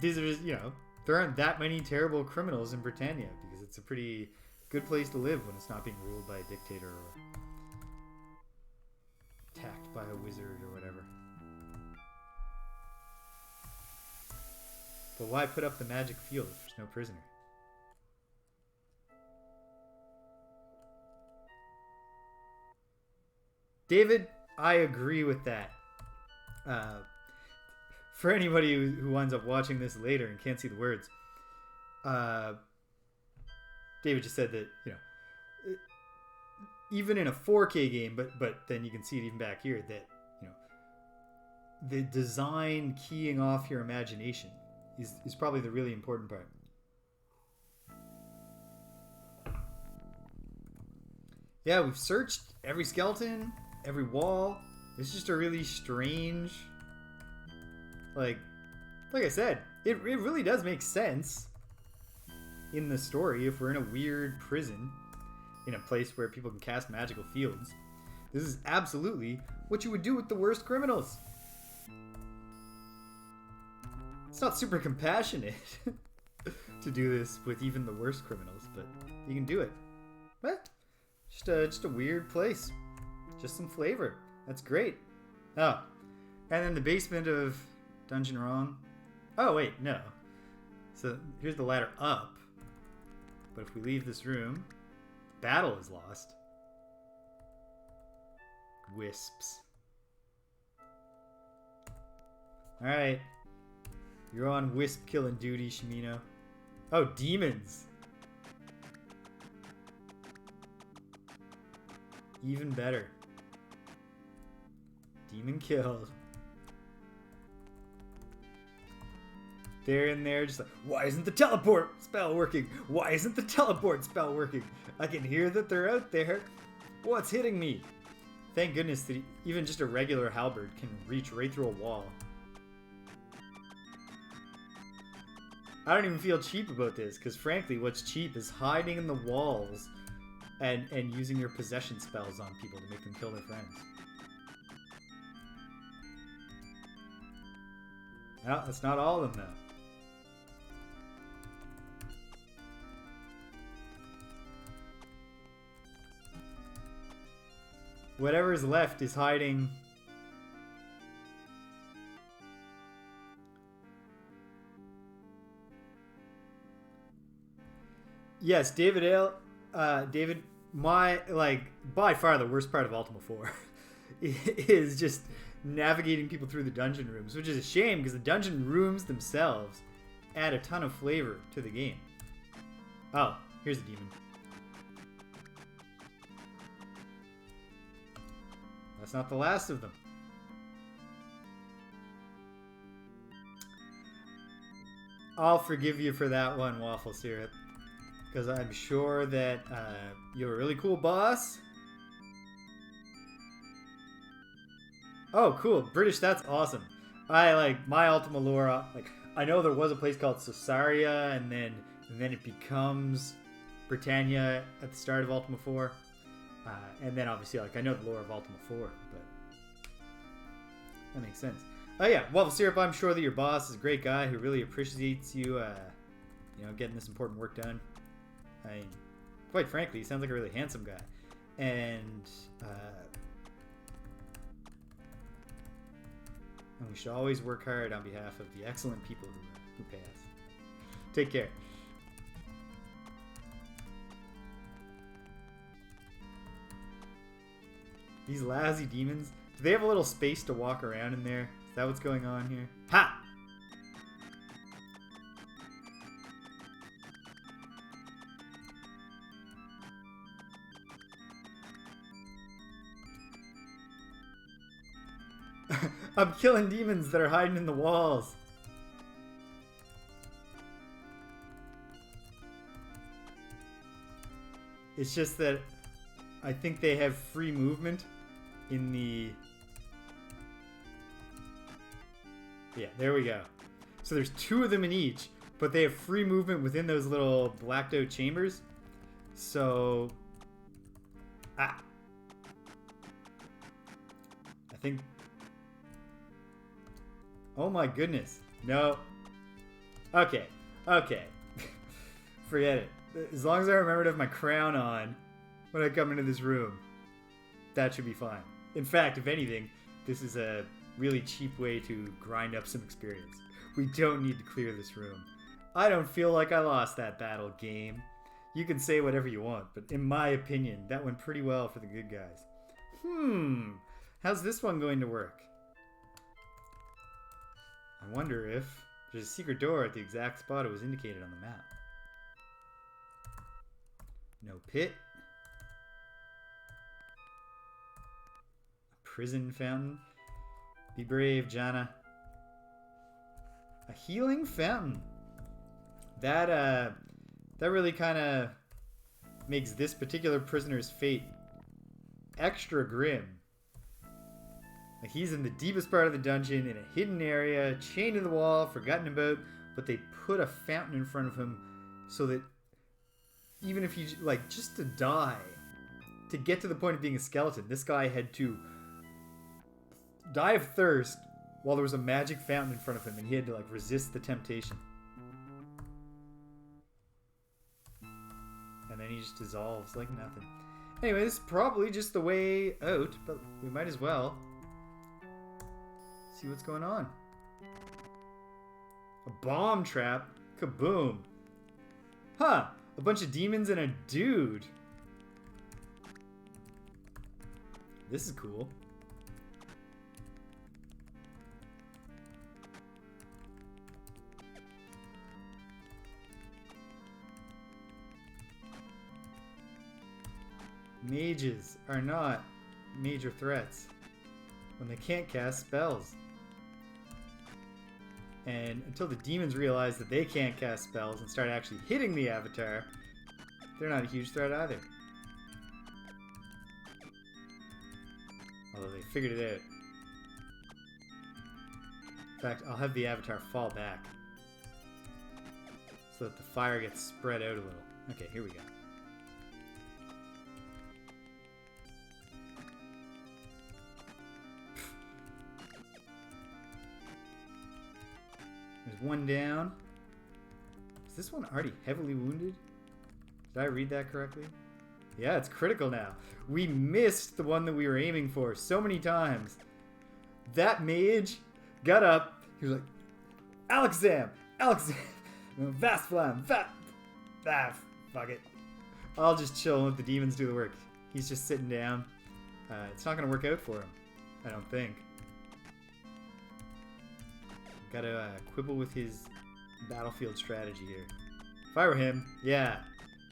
These are just, there aren't that many terrible criminals in Britannia because it's a pretty good place to live when it's not being ruled by a dictator or attacked by a wizard or whatever. But why put up the magic field if there's no prisoner? David, I agree with that. For anybody who winds up watching this later and can't see the words, David just said that, even in a 4K game, but then you can see it even back here, that, the design keying off your imagination is probably the really important part. Yeah, we've searched every skeleton, every wall. It's just a really strange... Like I said, it really does make sense in the story if we're in a weird prison in a place where people can cast magical fields. This is absolutely what you would do with the worst criminals. It's not super compassionate to do this with even the worst criminals, but you can do it. What? Just a weird place. Just some flavor. That's great. Oh, and then the basement of Dungeon Wrong. Oh, wait, no. So here's the ladder up. But if we leave this room, battle is lost. wisps. Alright. You're on wisp killing duty, Shimino. Oh, demons. Even better. Demon killed. They're in there just like, why isn't the teleport spell working? Why isn't the teleport spell working? I can hear that they're out there. What's hitting me? Thank goodness that even just a regular halberd can reach right through a wall. I don't even feel cheap about this, because frankly, what's cheap is hiding in the walls and using your possession spells on people to make them kill their friends. No, that's not all of them, though. Whatever is left is hiding. Yes, David, my, like, by far the worst part of Ultima 4 is just navigating people through the dungeon rooms, which is a shame because the dungeon rooms themselves add a ton of flavor to the game. Oh, here's a demon. That's not the last of them. I'll forgive you for that one, Waffle Syrup. Because I'm sure that you're a really cool boss. Oh, cool. British, that's awesome. I like my Ultima lore. Like, I know there was a place called Cesaria, and then it becomes Britannia at the start of Ultima 4. And then obviously, like, I know the lore of Ultima 4, but that makes sense. Oh yeah, Waffle Syrup, I'm sure that your boss is a great guy who really appreciates you, you know, getting this important work done. I mean, quite frankly, he sounds like a really handsome guy. And we should always work hard on behalf of the excellent people who pay us. Take care. These lousy demons, do they have a little space to walk around in there? Is that what's going on here? Ha! I'm killing demons that are hiding in the walls. It's just that I think they have free movement in the... Yeah, there we go. So there's 2 of them in each, but they have free movement within those little blacked out chambers. So... I think... Oh my goodness. No. Okay. Okay. Forget it. As long as I remember to have my crown on when I come into this room, that should be fine. In fact, if anything, this is a really cheap way to grind up some experience. We don't need to clear this room. I don't feel like I lost that battle, game. You can say whatever you want, but in my opinion, that went pretty well for the good guys. How's this one going to work? I wonder if there's a secret door at the exact spot it was indicated on the map. No pit. A prison fountain. Be brave, Jana. A healing fountain. That really kind of makes this particular prisoner's fate extra grim. Like, he's in the deepest part of the dungeon, in a hidden area, chained to the wall, forgotten about, but they put a fountain in front of him so that even if he, like, just to die, to get to the point of being a skeleton, this guy had to die of thirst while there was a magic fountain in front of him, and he had to, like, resist the temptation. And then he just dissolves like nothing. Anyway, this is probably just the way out, but we might as well see what's going on. A bomb trap? Kaboom. Huh. A bunch of demons and a dude. This is cool. Mages are not major threats when they can't cast spells. And until the demons realize that they can't cast spells and start actually hitting the avatar, they're not a huge threat either. Although they figured it out. In fact, I'll have the avatar fall back so that the fire gets spread out a little. Okay, here we go. There's one down. Is this one already heavily wounded? Did I read that correctly? Yeah, it's critical now. We missed the one that we were aiming for so many times. That mage got up. He was like, Alexam! Vastflam! Fuck it. I'll just chill and let the demons do the work. He's just sitting down. It's not going to work out for him. I don't think. Gotta quibble with his battlefield strategy here. If I were him, yeah.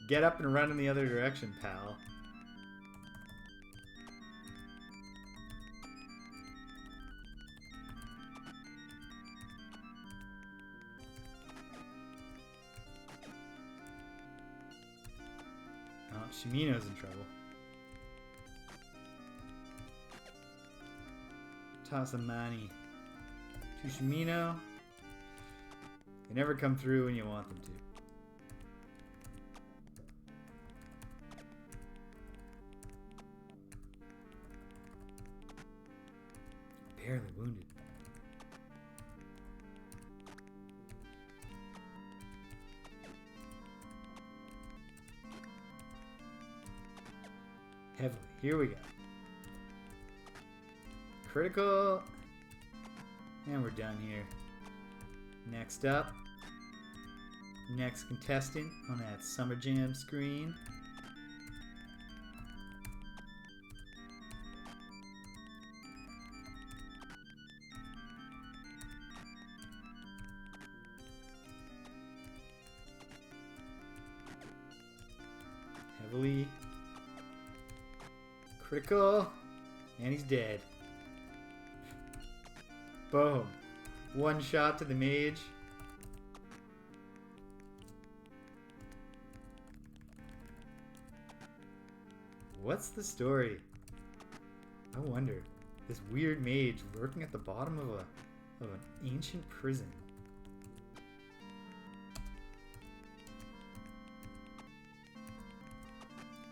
Get up and run in the other direction, pal. Oh, Shimino's in trouble. Toss of money to Shimino. They never come through when you want them to. Barely wounded. Heavily. Here we go. Critical. And we're done here. Next up. Next contestant on that Summer Jam screen. Heavily. Critical. And he's dead. Boom. One shot to the mage. What's the story? I wonder. This weird mage lurking at the bottom of an ancient prison.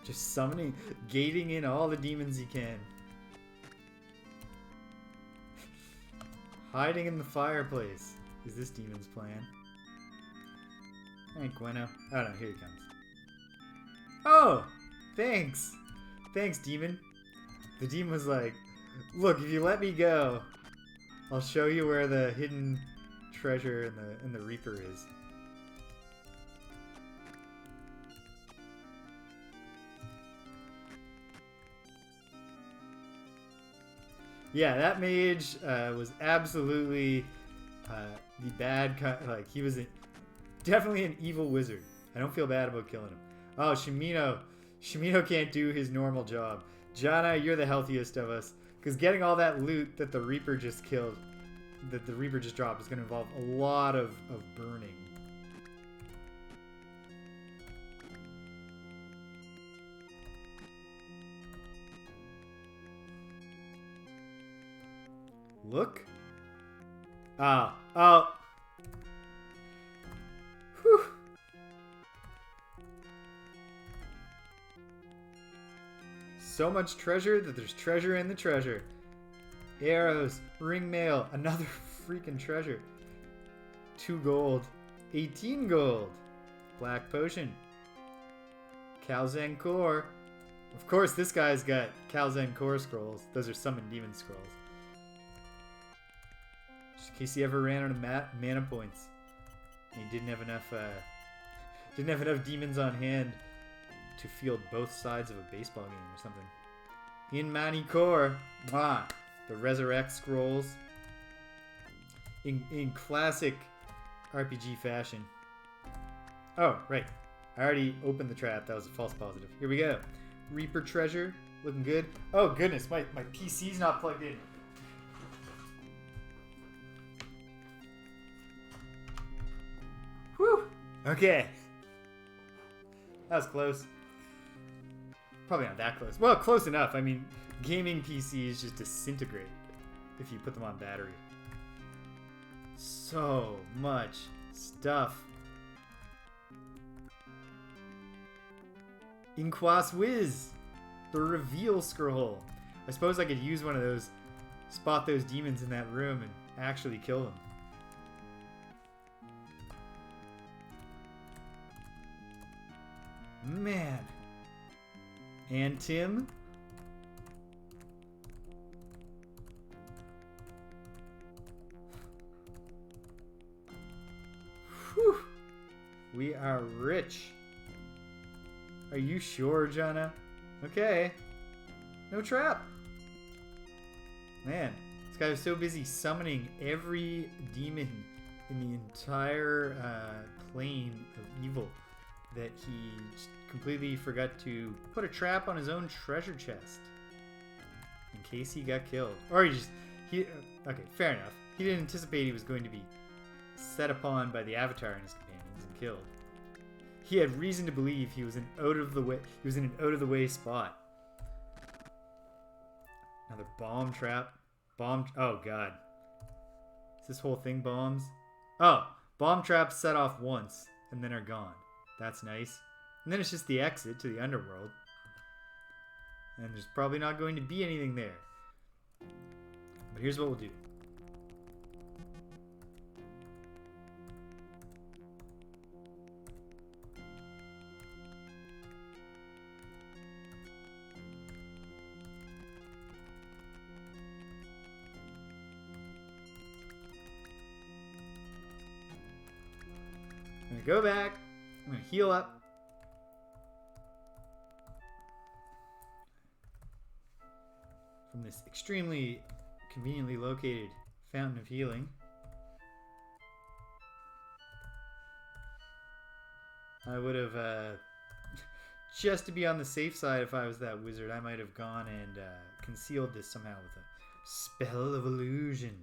Just summoning, gating in all the demons he can. Hiding in the fireplace is this demon's plan. Alright, Gweno. Oh no, here he comes. Oh! Thanks! Thanks, demon. The demon was like, look, if you let me go, I'll show you where the hidden treasure in the Reaper is. Yeah, that mage was absolutely the bad kind. Like, he was definitely an evil wizard. I don't feel bad about killing him. Oh, Shimino. Shimino can't do his normal job. Jana, you're the healthiest of us. Because getting all that loot that the Reaper just killed, that the Reaper just dropped, is going to involve a lot of burning. Look. Oh. Whew. So much treasure that there's treasure in the treasure. Arrows, ring mail, another freaking treasure. 2 gold, 18 gold. Black potion. Kalzan core. Of course, this guy's got Kalzan core scrolls. Those are summon demon scrolls. Just in case he ever ran out of mana points. And he didn't have enough demons on hand to field both sides of a baseball game or something. In Mani Core. Mwah. The Resurrect Scrolls. In classic RPG fashion. Oh, right. I already opened the trap. That was a false positive. Here we go. Reaper Treasure. Looking good. Oh, goodness. My PC's not plugged in. Whew. Okay. That was close. Probably not that close. Well, close enough. I mean, gaming PCs just disintegrate if you put them on battery. So much stuff. Inquas Wiz. The Reveal Scroll. I suppose I could use one of those, spot those demons in that room and actually kill them. Man. And Tim. Whew. We are rich. Are you sure, Jana? Okay. No trap. Man, this guy was so busy summoning every demon in the entire plane of evil that he completely forgot to put a trap on his own treasure chest in case he got killed. Or okay, fair enough. He didn't anticipate he was going to be set upon by the Avatar and his companions and killed. He had reason to believe he was in an out of the way spot. Another bomb trap. Oh god. Is this whole thing bombs? Oh, bomb traps set off once and then are gone. That's nice. And then it's just the exit to the Underworld. And there's probably not going to be anything there. But here's what we'll do. I'm going to go back. I'm going to heal up. From this extremely conveniently located fountain of healing. I would have, just to be on the safe side if I was that wizard, I might have gone and concealed this somehow with a spell of illusion.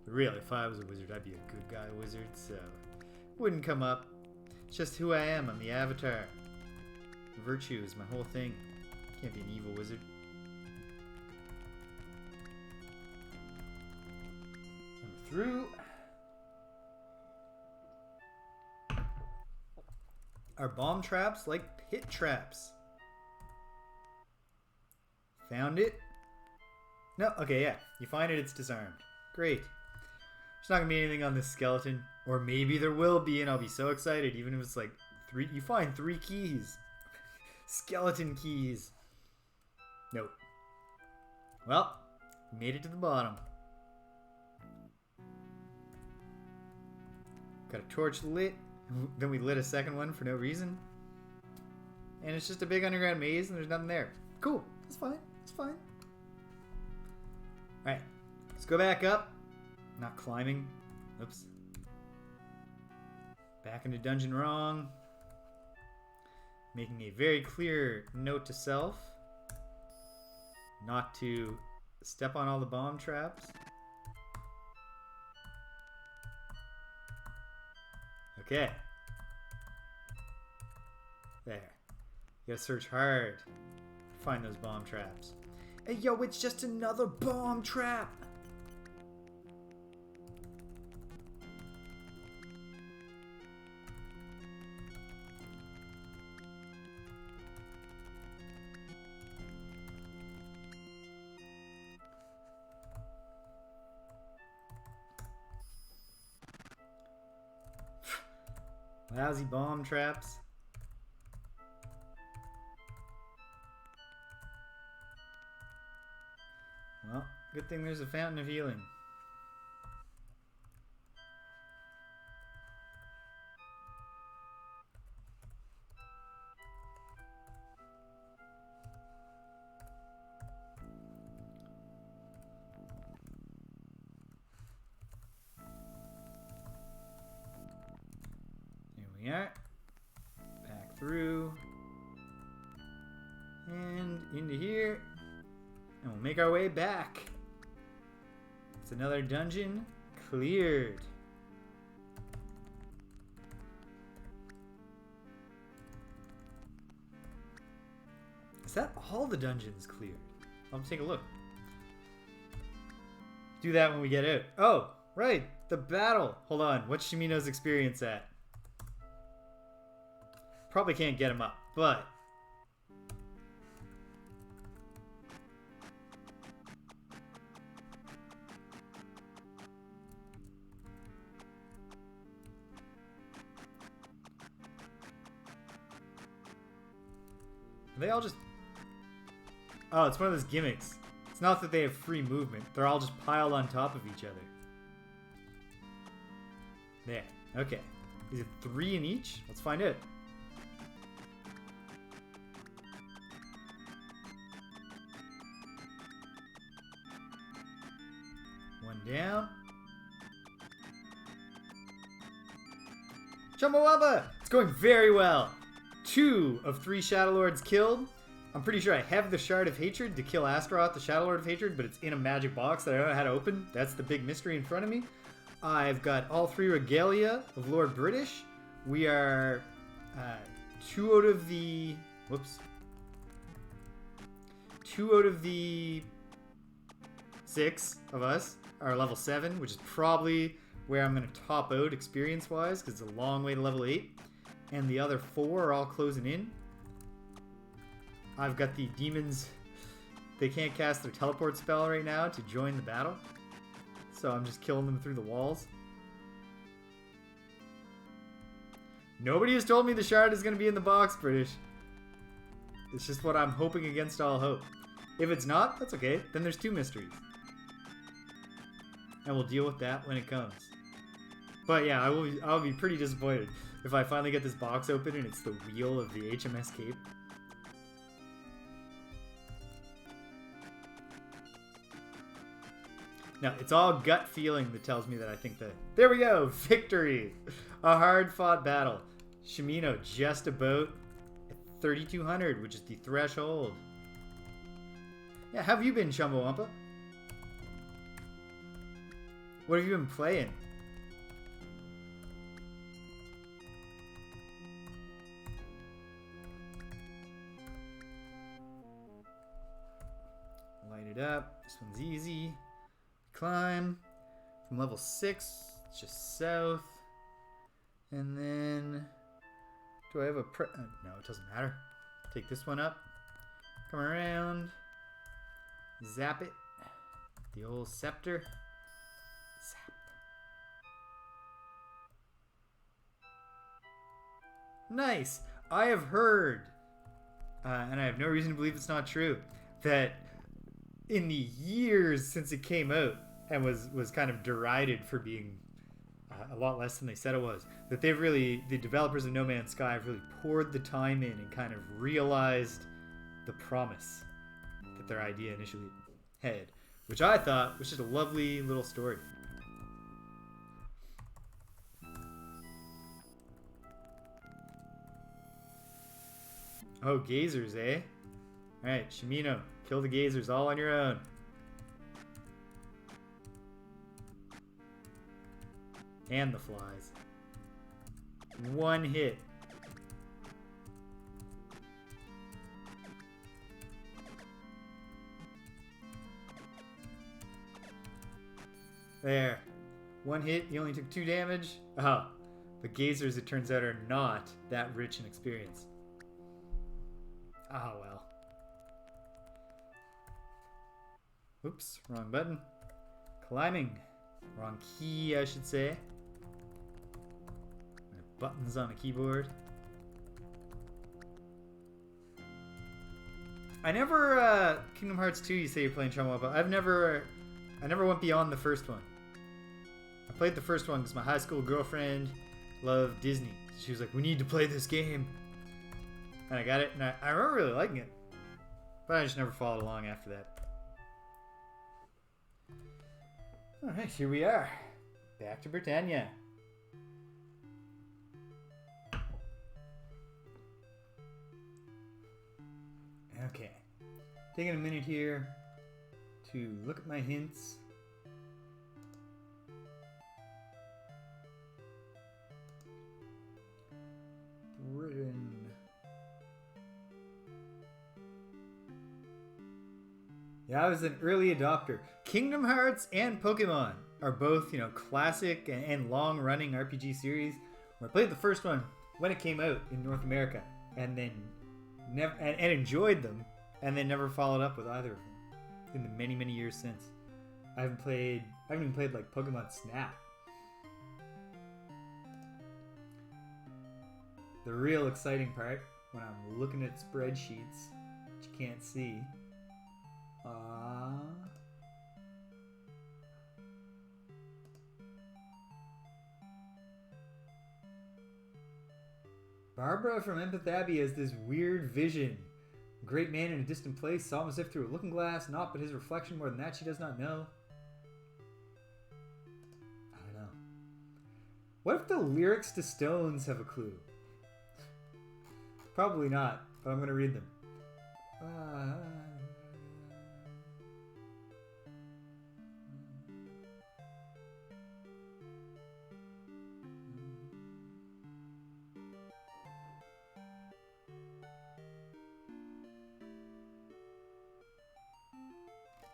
But really, if I was a wizard, I'd be a good guy wizard, so wouldn't come up. It's just who I am. I'm the Avatar. Virtue is my whole thing. Can't be an evil wizard. I'm through. Are bomb traps like pit traps? Found it? No? Okay, yeah. You find it, it's disarmed. Great. There's not gonna be anything on this skeleton. Or maybe there will be, and I'll be so excited, even if it's like you find 3 keys. Skeleton keys. Nope. Well, we made it to the bottom. Got a torch lit. Then we lit a second one for no reason. And it's just a big underground maze and there's nothing there. Cool. It's fine. It's fine. Alright. Let's go back up. Not climbing. Oops. Back into dungeon wrong. Making a very clear note to self. Not to step on all the bomb traps. Okay. There. You gotta search hard to find those bomb traps. Hey yo, it's just another bomb trap! Lousy bomb traps. Well, good thing there's a fountain of healing. we are. Back through. And into here. And we'll make our way back. It's another dungeon cleared. Is that all the dungeons cleared? I'll take a look. Do that when we get out. Oh, right. The battle. Hold on. What's Shimino's experience at? Probably can't get him up, but... Are they all just... Oh, it's one of those gimmicks. It's not that they have free movement. They're all just piled on top of each other. There. Okay. Is it 3 in each? Let's find out. One down. Chumbawamba! It's going very well. 2 of 3 Shadowlords killed. I'm pretty sure I have the Shard of Hatred to kill Astaroth, the Shadowlord of Hatred, but it's in a magic box that I don't know how to open. That's the big mystery in front of me. I've got all 3 Regalia of Lord British. We are 2 out of the... Whoops. 2 out of the 6 of us are level 7, which is probably where I'm going to top out experience-wise, because it's a long way to level 8. And the other 4 are all closing in. I've got the demons. They can't cast their teleport spell right now to join the battle. So I'm just killing them through the walls. Nobody has told me the shard is going to be in the box, British. It's just what I'm hoping against all hope. If it's not, that's okay. Then there's 2 mysteries. And we'll deal with that when it comes. But yeah, I'll be pretty disappointed if I finally get this box open and it's the wheel of the HMS Cape. No, it's all gut feeling that tells me that I think that... There we go! Victory! A hard-fought battle. Shimino just about at 3,200, which is the threshold. Yeah, how have you been, Chumbawamba? What have you been playing? Light it up. This one's easy. Climb from level 6, it's just south, and then do I have a no, it doesn't matter. Take this one up, come around, zap it, the old scepter, zap. Nice. I have heard, and I have no reason to believe it's not true, that in the years since it came out, and was kind of derided for being a lot less than they said it was, that they've really, the developers of No Man's Sky have really poured the time in and kind of realized the promise that their idea initially had, which I thought was just a lovely little story. Oh, gazers, eh? Alright, Shimino, kill the gazers all on your own. And the flies. 1 hit. There. 1 hit, you only took 2 damage. Oh, the gazers, it turns out, are not that rich in experience. Ah, well. Oops, wrong button. Climbing. Wrong key, I should say. Buttons on a keyboard. I never, Kingdom Hearts 2, you say you're playing Chumbawamba. I never went beyond the first one. I played the first one because my high school girlfriend loved Disney. She was like, we need to play this game. And I got it, and I remember really liking it. But I just never followed along after that. Alright, here we are. Back to Britannia. Okay. Taking a minute here to look at my hints. Britain. Yeah, I was an early adopter. Kingdom Hearts and Pokemon are both, classic and long-running RPG series. I played the first one when it came out in North America, and then and enjoyed them, and then never followed up with either of them in the many, many years since. I haven't even played like Pokemon Snap. The real exciting part when I'm looking at spreadsheets, which you can't see. Barbara from Empath Abbey has this weird vision. A great man in a distant place saw him as if through a looking glass, naught but his reflection, more than that she does not know. I don't know. What if the lyrics to Stones have a clue? Probably not, but I'm going to read them.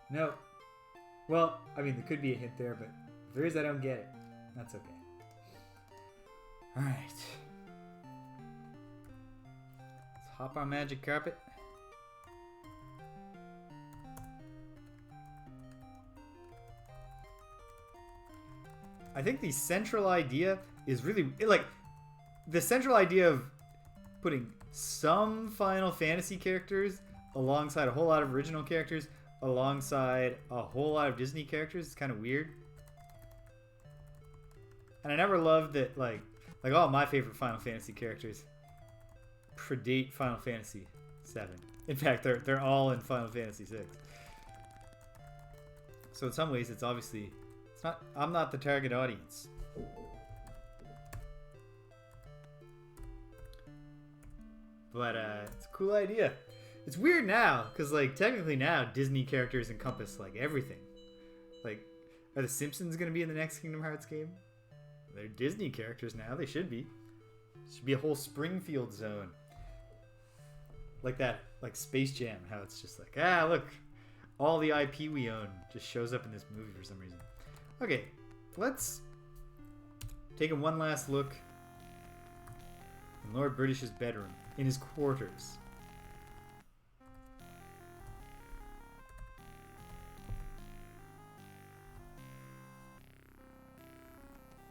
No. Well, I mean, there could be a hint there, but if there is, I don't get it. That's okay. Alright. Let's hop on magic carpet. I think the central idea is really, the central idea of putting some Final Fantasy characters alongside a whole lot of original characters alongside a whole lot of Disney characters is kind of weird. And I never loved that, like all my favorite Final Fantasy characters predate Final Fantasy 7. In fact, they're all in Final Fantasy 6. So in some ways, it's obviously, I'm not the target audience. But it's a cool idea. It's weird now, because, technically now, Disney characters encompass, everything. Are the Simpsons going to be in the next Kingdom Hearts game? They're Disney characters now. They should be. Should be a whole Springfield zone. Like that, Space Jam, how it's just look, all the IP we own just shows up in this movie for some reason. Okay, let's take one last look in Lord British's bedroom, in his quarters.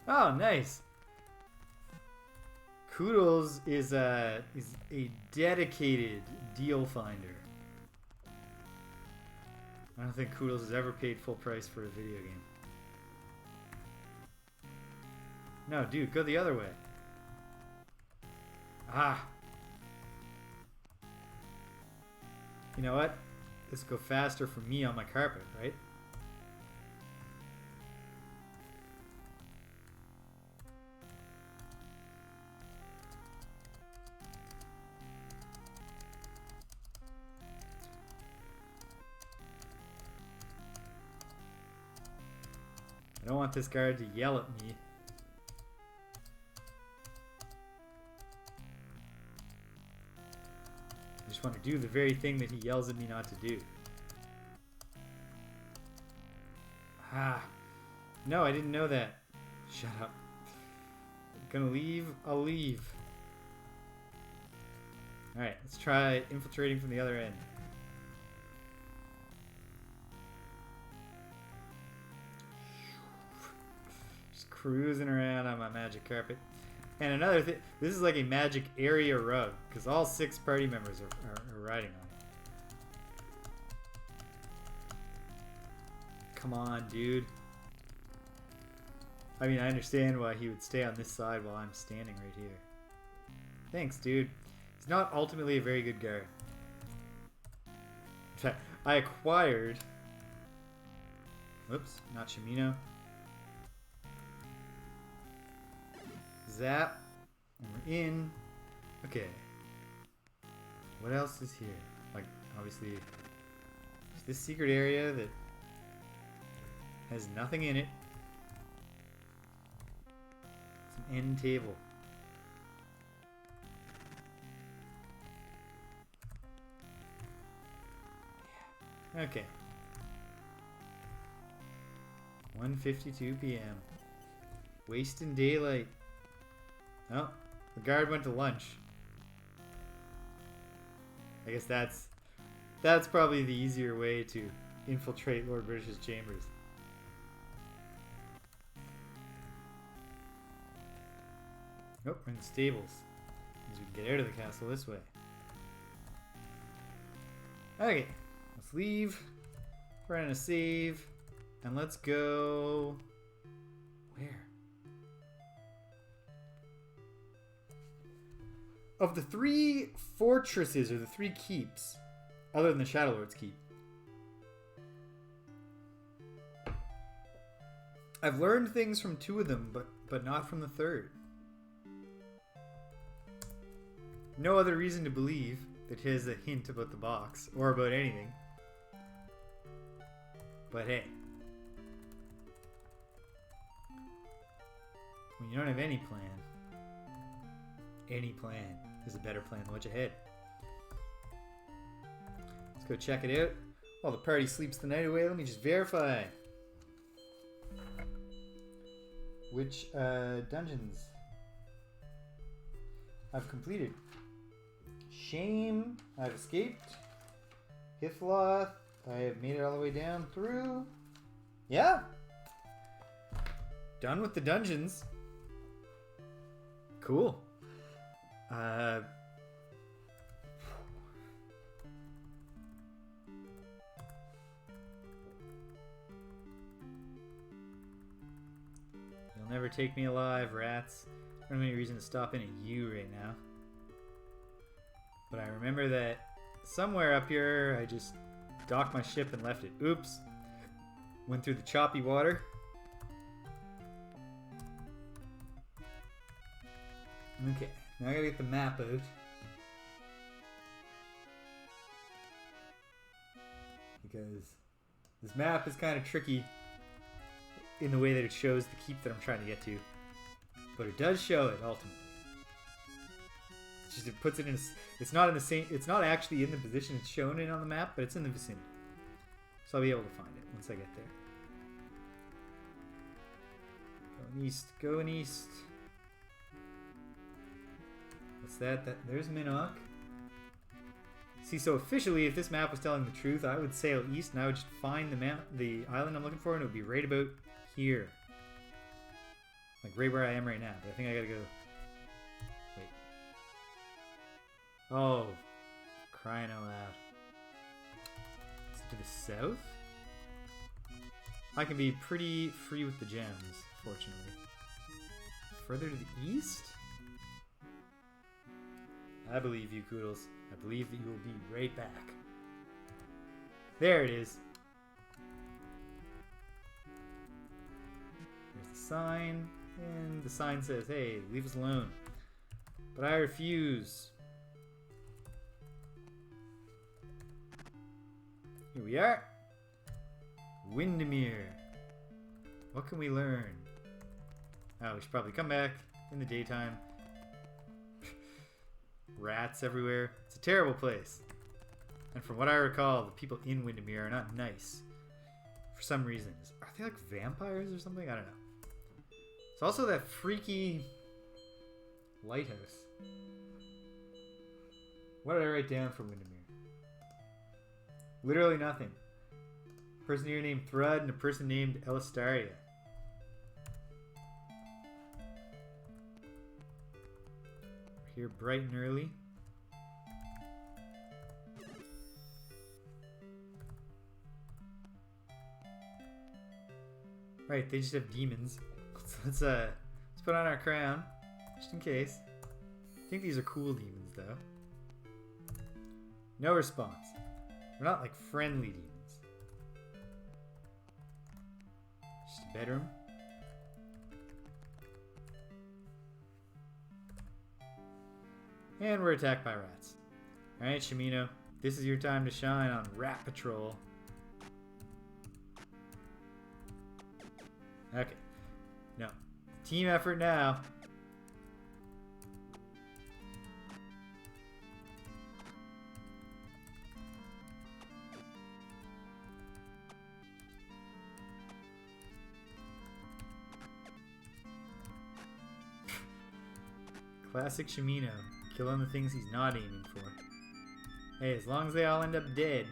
Oh, nice. Koodles is a dedicated deal finder. I don't think Koodles has ever paid full price for a video game. No, dude, go the other way. Ah. You know what? This will go faster for me on my carpet, right? I don't want this guard to yell at me. I just want to do the very thing that he yells at me not to do. Ah. No, I didn't know that. Shut up. I'm gonna leave, I'll leave. Alright, let's try infiltrating from the other end. Cruising around on my magic carpet. And another thing, this is like a magic area rug, because all 6 party members are riding on it. Come on, dude. I mean, I understand why he would stay on this side while I'm standing right here. Thanks, dude. He's not ultimately a very good guard. In fact, I acquired... Whoops, not Shimino. Zap. And we're in. Okay. What else is here? Obviously, there's this secret area that has nothing in it. It's an end table. Yeah. Okay. 1:52 p.m. Wasting daylight. Oh, the guard went to lunch. I guess that's probably the easier way to infiltrate Lord British's chambers. Oh, we're in the stables. Means we can get out of the castle this way. Okay, let's leave. We're gonna save. And let's go... Where? Of the 3 fortresses, or the 3 keeps, other than the Shadowlord's keep, I've learned things from 2 of them, but not from the 3rd. No other reason to believe that he has a hint about the box, or about anything. But hey. When you don't have any plan is a better plan than what's ahead. Let's go check it out. While the party sleeps the night away, let me just verify. Which dungeons I've completed. Shame, I've escaped. Hithloth, I have made it all the way down through. Yeah. Done with the dungeons. Cool. You'll never take me alive, rats. I don't have any reason to stop in at you right now. But I remember that somewhere up here I just docked my ship and left it. Oops. Went through the choppy water. Okay, now I gotta get the map out. Because this map is kind of tricky in the way that it shows the keep that I'm trying to get to. But it does show it ultimately. It's just it puts it in a, it's not in the same, it's not actually in the position it's shown in on the map, but it's in the vicinity. So I'll be able to find it once I get there. Going east, going east. What's that? There's Minnock. See, so officially, if this map was telling the truth, I would sail east and I would just find the island I'm looking for, and it would be right about here. Like right where I am right now. But I think I gotta go... Wait. Oh. Crying out loud. Is it to the south? I can be pretty free with the gems, fortunately. Further to the east? I believe you, Koodles. I believe that you will be right back. There it is. There's the sign. And the sign says, hey, leave us alone. But I refuse. Here we are. Windermere. What can we learn? Oh, we should probably come back in the daytime. Rats everywhere. It's a terrible place. And from what I recall, the people in Windermere are not nice. For some reasons. Are they like vampires or something? I don't know. It's also that freaky lighthouse. What did I write down for Windermere? Literally nothing. A person here named Thrud and a person named Elistaria. We're here bright and early. Right, they just have demons. Let's put on our crown, just in case. I think these are cool demons, though. No response. They're not like friendly demons. Just a bedroom. And we're attacked by rats. Alright, Shimino. This is your time to shine on Rat Patrol. Okay. No. Team effort now. Classic Shimino. Killing the things he's not aiming for. Hey, as long as they all end up dead.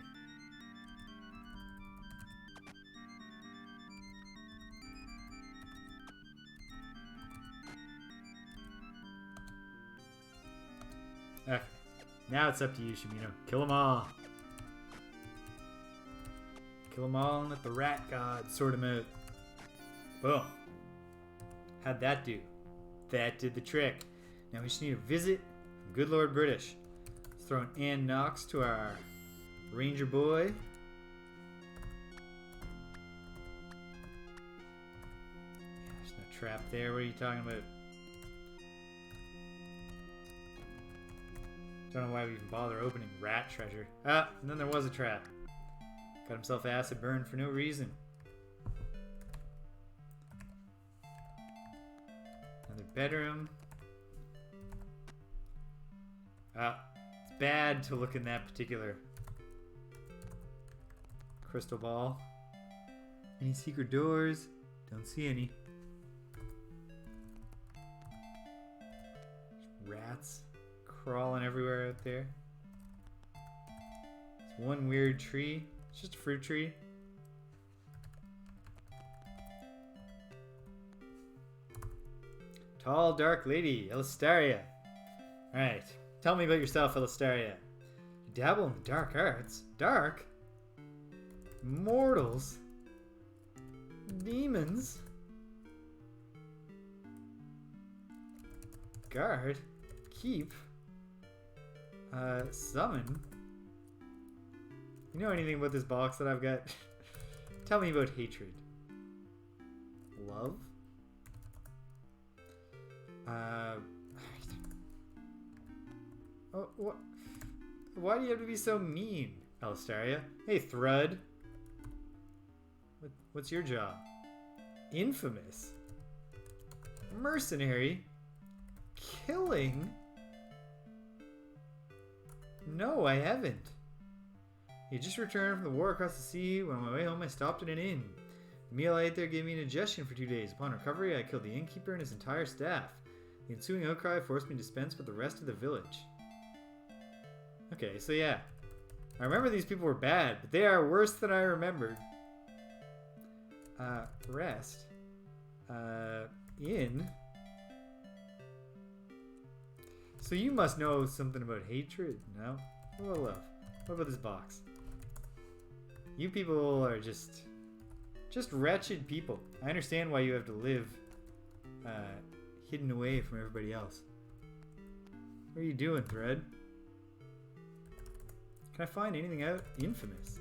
Okay. Now it's up to you, Shimino. Kill them all. Kill them all and let the rat god sort them out. Boom. How'd that do? That did the trick. Now we just need a visit from good Lord British. Let's throw an Ann Knox to our ranger boy. Yeah, there's no trap there. What are you talking about? Don't know why we even bother opening rat treasure. Ah, and then there was a trap. Got himself acid burned for no reason. Another bedroom. Ah, it's bad to look in that particular crystal ball. Any secret doors? Don't see any. Rats crawling everywhere out there. It's one weird tree. It's just a fruit tree. Tall, dark lady, Elastaria. Alright. Tell me about yourself, Elastaria. You dabble in the dark arts. Dark? Mortals? Demons? Guard? Keep? Summon? You know anything about this box that I've got? Tell me about hatred. Love? Oh, what? Why do you have to be so mean, Elastaria? Hey, Thrud. What's your job? Infamous? Mercenary? Killing? No, I haven't. You just returned from the war across the sea. When on my way home, I stopped at an inn. The meal I ate there gave me indigestion for 2 days. Upon recovery, I killed the innkeeper and his entire staff. The ensuing outcry forced me to dispense with the rest of the village. Okay, so yeah. I remember these people were bad, but they are worse than I remembered. Rest. Inn. So you must know something about hatred, no? What about love? What about this box? You people are just wretched people. I understand why you have to live hidden away from everybody else. What are you doing, Thread? Can I find anything out? Infamous.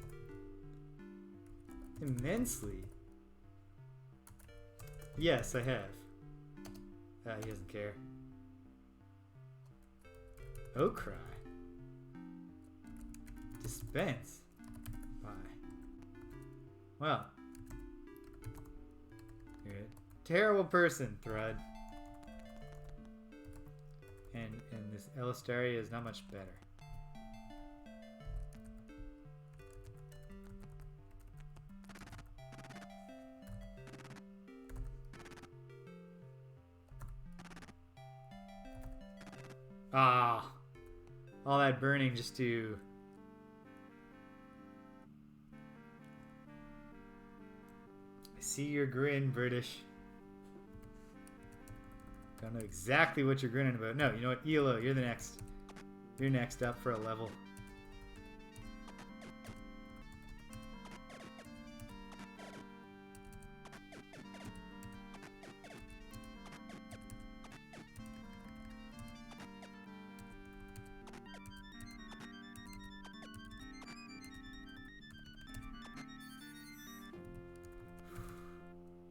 Immensely. Yes, I have. He doesn't care. Outcry. Dispense. Bye. Well. You're a terrible person, Thrud. And this Elastaria is not much better. Ah, all that burning just to... I see your grin, British. Don't know exactly what you're grinning about. No, you know what? ELO, you're the next. You're next up for a level.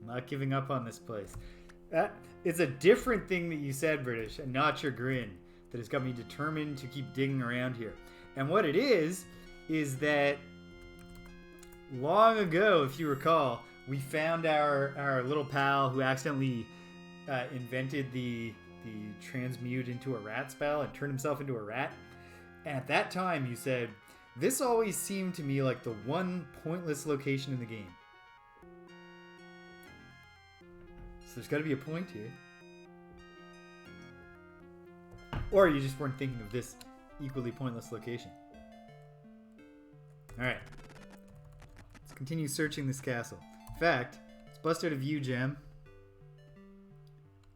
Not giving up on this place. It's a different thing that you said, British, and not your grin, that has got me determined to keep digging around here. And what it is that long ago, if you recall, we found our little pal who accidentally invented the transmute into a rat spell and turned himself into a rat. And at that time, you said, this always seemed to me like the one pointless location in the game. So there's got to be a point here. Or you just weren't thinking of this equally pointless location. Alright. Let's continue searching this castle. In fact, let's bust out a view gem.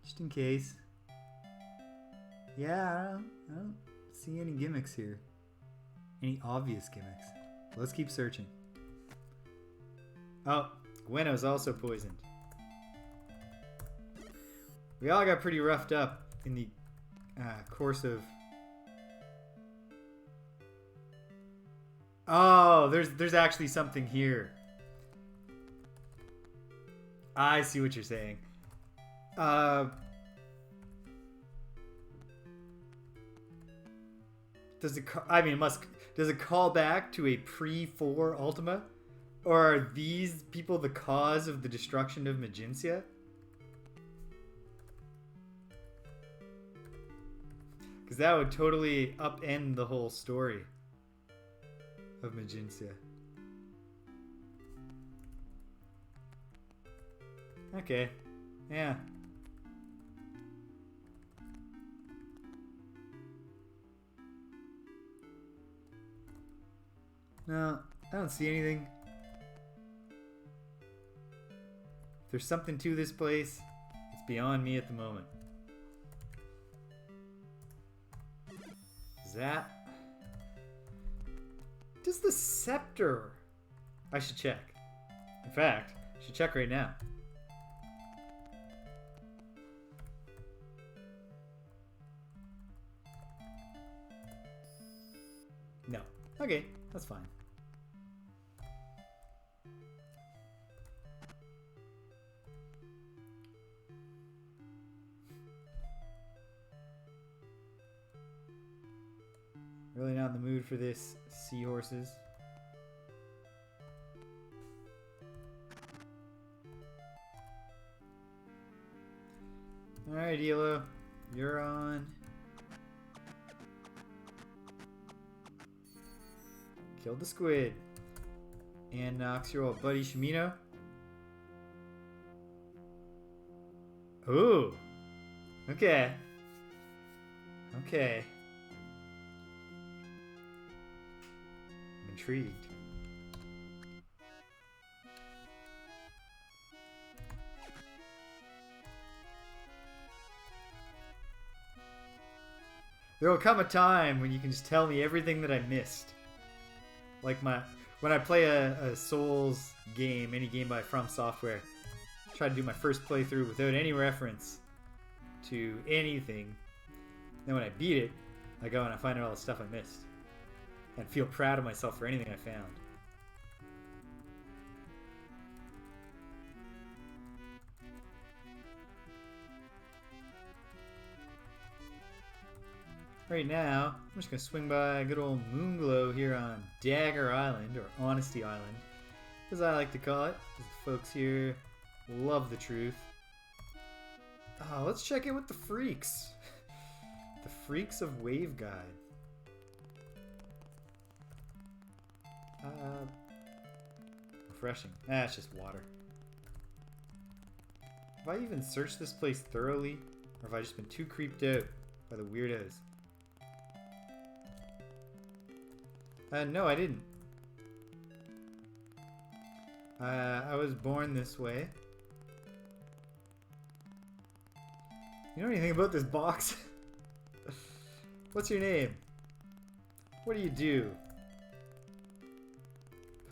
Just in case. Yeah, I don't see any gimmicks here. Any obvious gimmicks. Let's keep searching. Oh, Gwenno's also poisoned. We all got pretty roughed up in the course of... Oh, there's actually something here. I see what you're saying. Does it call back to a pre-4 Ultima? Or are these people the cause of the destruction of Magincia? Because that would totally upend the whole story of Magincia. Okay. Yeah. No, I don't see anything. If there's something to this place, it's beyond me at the moment. Is that... Does the scepter... I should check. In fact, I should check right now. No. Okay, that's fine. Really not in the mood for this, seahorses. Alright, Elo. You're on. Killed the squid. And knocks your old buddy Shimino. Ooh. Okay. Okay. I'm intrigued. There will come a time when you can just tell me everything that I missed. Like when I play a Souls game, any game by From Software, I try to do my first playthrough without any reference to anything. Then when I beat it, I go and I find out all the stuff I missed. And feel proud of myself for anything I found. Right now, I'm just going to swing by good old Moonglow here on Dagger Island, or Honesty Island, as I like to call it, because the folks here love the truth. Oh, let's check in with the freaks. The freaks of Wave Guide. Refreshing. Ah, it's just water. Have I even searched this place thoroughly, or have I just been too creeped out by the weirdos? No, I didn't. I was born this way. You know anything about this box? What's your name? What do you do?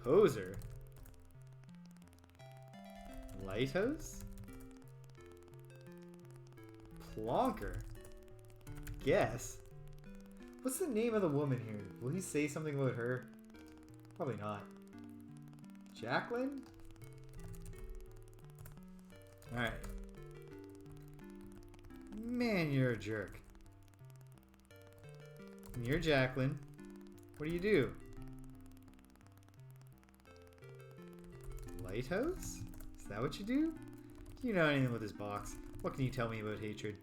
Poser? Lighthouse? Plonker? Guess. What's the name of the woman here? Will he say something about her? Probably not. Jacqueline? Alright. Man, you're a jerk. And you're Jacqueline. What do you do? Lighthouse? Is that what you do? Do you know anything with this box? What can you tell me about hatred?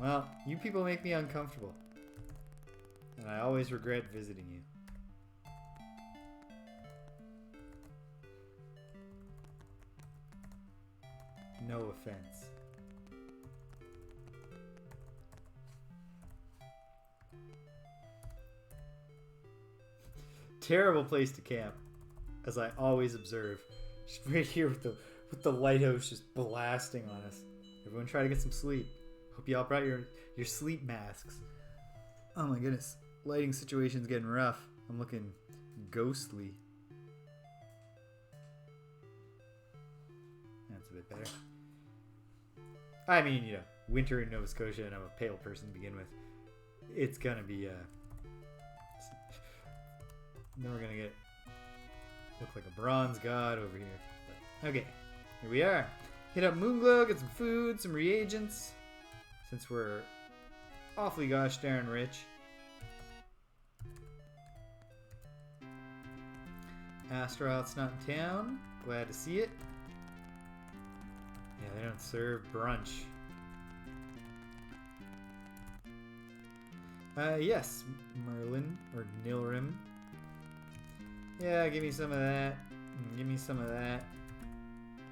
Well, you people make me uncomfortable. And I always regret visiting you. No offense. Terrible place to camp, as I always observe. Just right here with the lighthouse just blasting on us. Everyone try to get some sleep. Hope you all brought your sleep masks. Oh my goodness. Lighting situation's getting rough. I'm looking ghostly. That's a bit better. I mean, you know, winter in Nova Scotia, and I'm a pale person to begin with. It's gonna be, then we're gonna look like a bronze god over here. But, okay, here we are. Hit up Moonglow, get some food, some reagents, since we're awfully gosh darn rich. Astronaut's not in town. Glad to see it. Yeah, they don't serve brunch. Yes, Merlin, or Nilrim. Yeah, give me some of that. Give me some of that.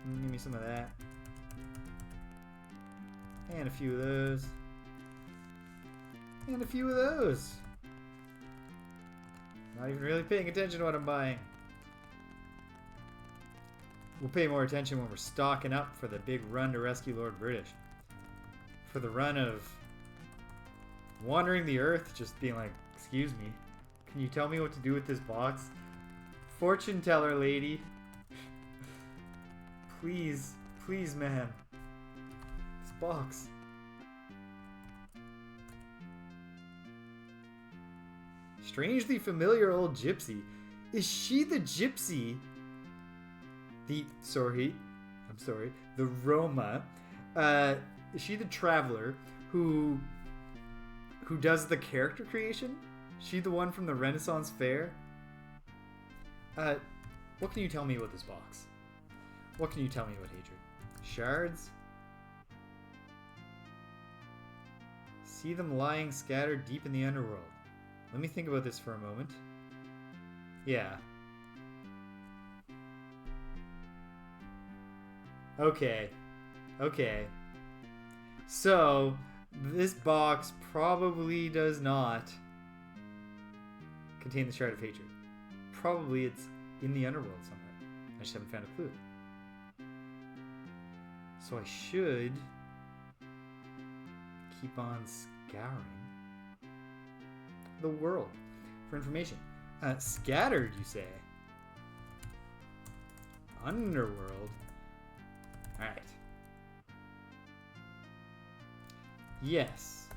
Give me some of that. And a few of those. And a few of those. Not even really paying attention to what I'm buying. We'll pay more attention when we're stocking up for the big run to rescue Lord British. For the run of wandering the earth, just being like, excuse me, can you tell me what to do with this box? Fortune teller lady. Please, please, ma'am. This box. Strangely familiar old gypsy. Is she the gypsy? The Roma. Is she the traveler who does the character creation? She the one from the Renaissance Fair? What can you tell me about this box? What can you tell me about hatred? Shards? See them lying scattered deep in the underworld. Let me think about this for a moment. Yeah. Okay. Okay. So, this box probably does not contain the Shard of Hatred. Probably it's in the underworld somewhere. I just haven't found a clue. So I should keep on scouring the world for information. Scattered, you say? Underworld? Alright. Yes.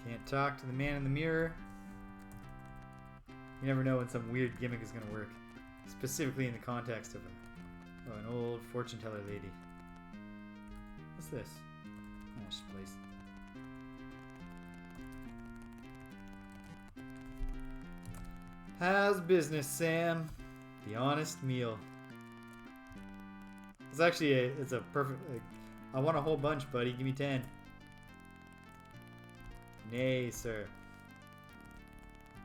Can't talk to the man in the mirror. You never know when some weird gimmick is going to work. Specifically in the context of an old fortune teller lady. What's this? Oh, just a place. How's business, Sam? The honest meal. It's actually it's a perfect. I want a whole bunch, buddy. Give me 10. Nay, sir.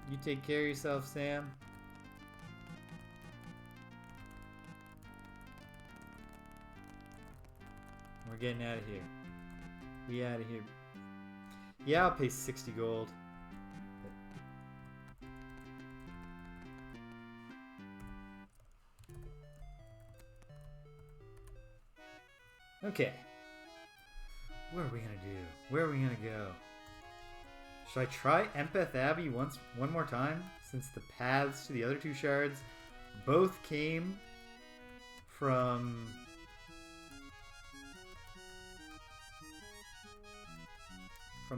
You take care of yourself, Sam. We're getting out of here. We out of here. Yeah, I'll pay 60 gold. Okay. What are we gonna do? Where are we gonna go? Should I try Empath Abbey one more time? Since the paths to the other two shards both came from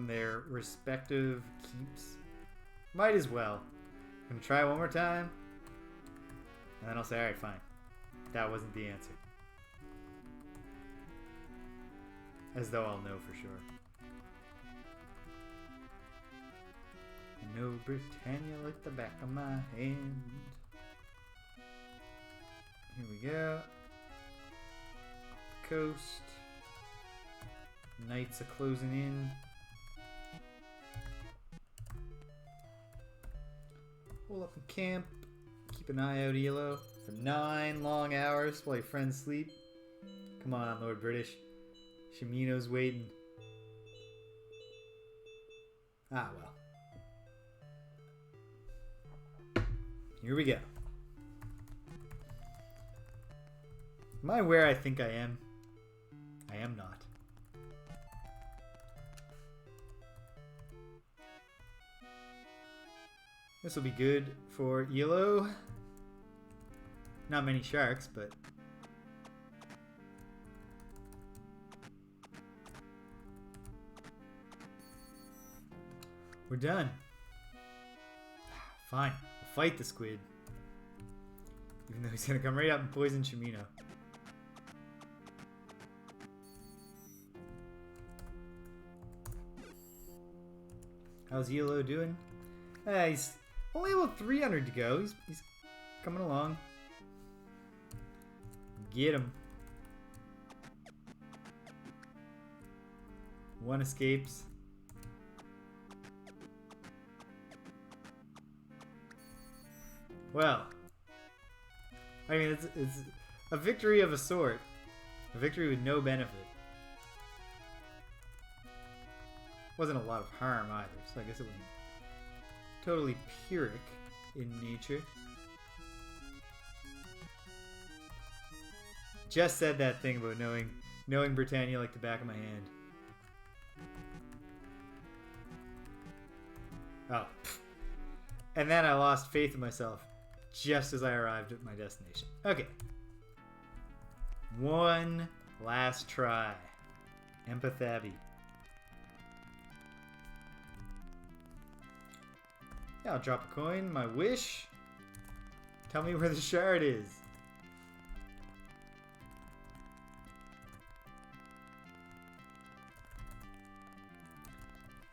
their respective keeps. Might as well. I'm gonna try one more time. And then I'll say, alright, fine. That wasn't the answer. As though I'll know for sure. I know Britannia like the back of my hand. Here we go. Coast. Nights are closing in. Pull up and camp. Keep an eye out, Elo, for 9 long hours while your friends sleep. Come on, Lord British. Shimino's waiting. Ah, well. Here we go. Am I where I think I am? I am not. This will be good for Elo. Not many sharks, but... we're done. Fine. We'll fight the squid. Even though he's gonna come right up and poison Shimino. How's Elo doing? He's only about 300 to go. He's coming along. Get him. One escapes. Well, I mean, it's a victory of a sort. A victory with no benefit. Wasn't a lot of harm either, so I guess it wasn't totally Pyrrhic in nature. Just said that thing about knowing Britannia like the back of my hand. Oh. And then I lost faith in myself just as I arrived at my destination. Okay. One last try. Empathabi. Yeah, I'll drop a coin. My wish. Tell me where the shard is.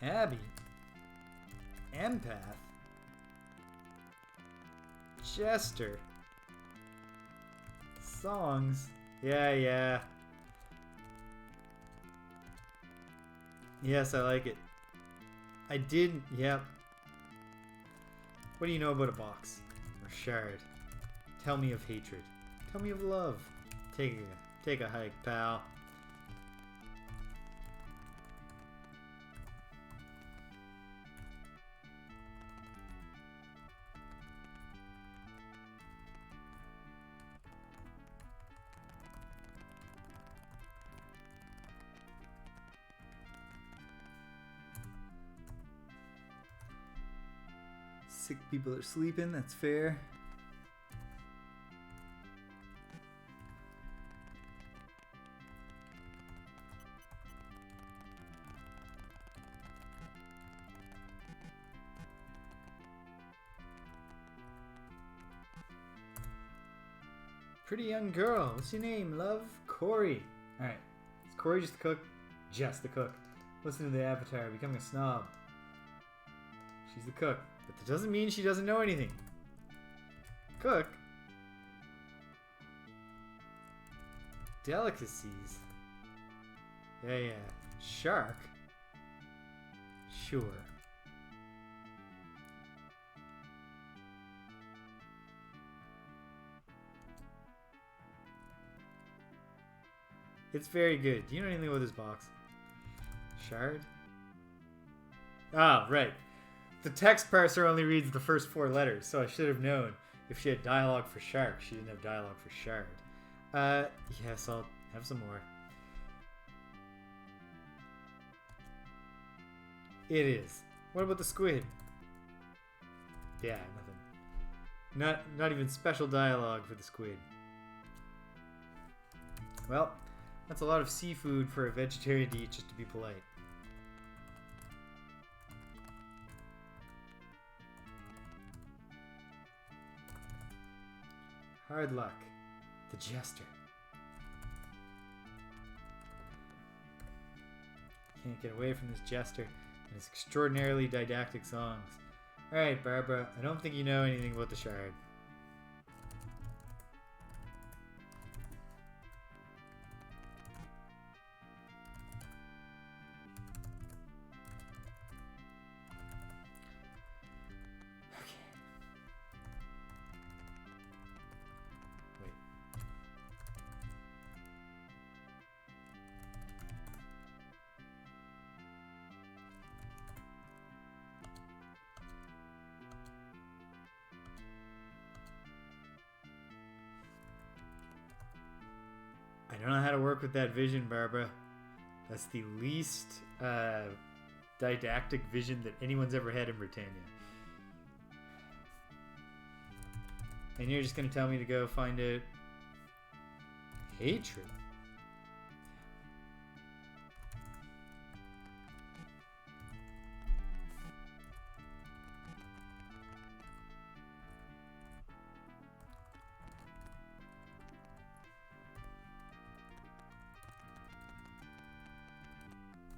Abby. Empath. Jester. Songs. Yeah. Yes, I like it. I did, yep. What do you know about a box? Or shard? Tell me of hatred. Tell me of love. Take a hike, pal. Sick people are sleeping, that's fair. Pretty young girl. What's your name, love? Corey. Alright. Is Corey just the cook? Just the cook. Listen to the avatar, becoming a snob. She's the cook. But that doesn't mean she doesn't know anything. Cook. Delicacies. Yeah. Shark. Sure. It's very good. Do you know anything about this box? Shard? Ah, right. The text parser only reads the first 4 letters, so I should have known. If she had dialogue for shark, she didn't have dialogue for shard. Yes, I'll have some more. It is. What about the squid? Yeah, nothing. Not even special dialogue for the squid. Well, that's a lot of seafood for a vegetarian to eat just to be polite. Hard luck. The Jester. Can't get away from this jester and his extraordinarily didactic songs. Alright, Barbara, I don't think you know anything about the shard. I don't know how to work with that vision, Barbara. That's the least didactic vision that anyone's ever had in Britannia. And you're just going to tell me to go find out hatred?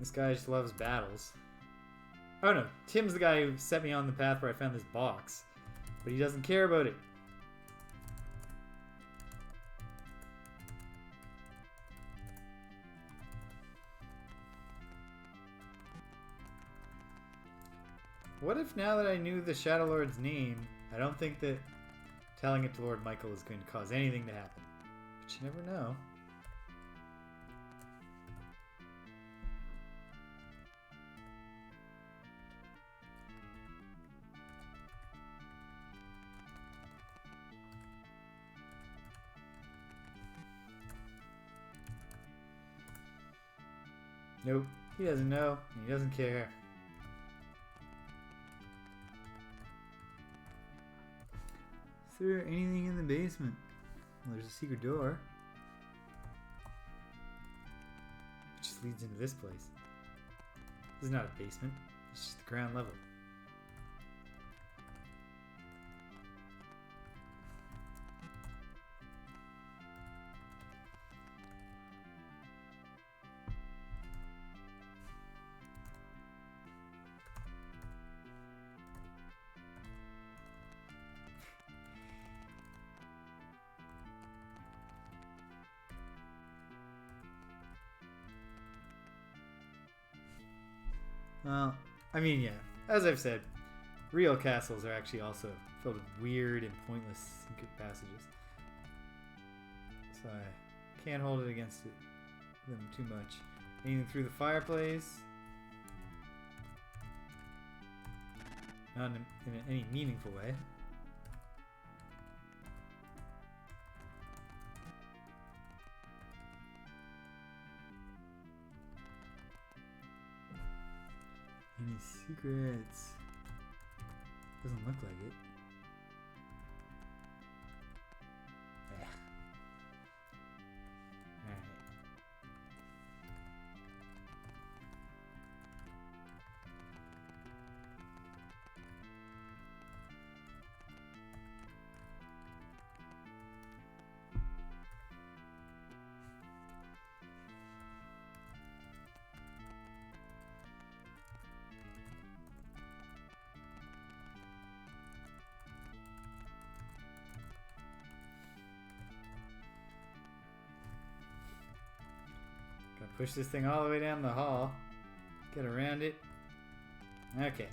This guy just loves battles. Oh no, Tim's the guy who set me on the path where I found this box. But he doesn't care about it. What if now that I knew the Shadowlord's name, I don't think that telling it to Lord Michael is going to cause anything to happen. But you never know. Nope, he doesn't know, and he doesn't care. Is there anything in the basement? Well, there's a secret door. Which just leads into this place. This is not a basement, it's just the ground level. Well, I mean, yeah, as I've said, real castles are actually also filled with weird and pointless secret passages. So I can't hold it against them too much. Anything through the fireplace? Not in any meaningful way. Any secrets? Doesn't look like it. Yeah. Alright. Gotta push this thing all the way down the hall. Get around it. Okay.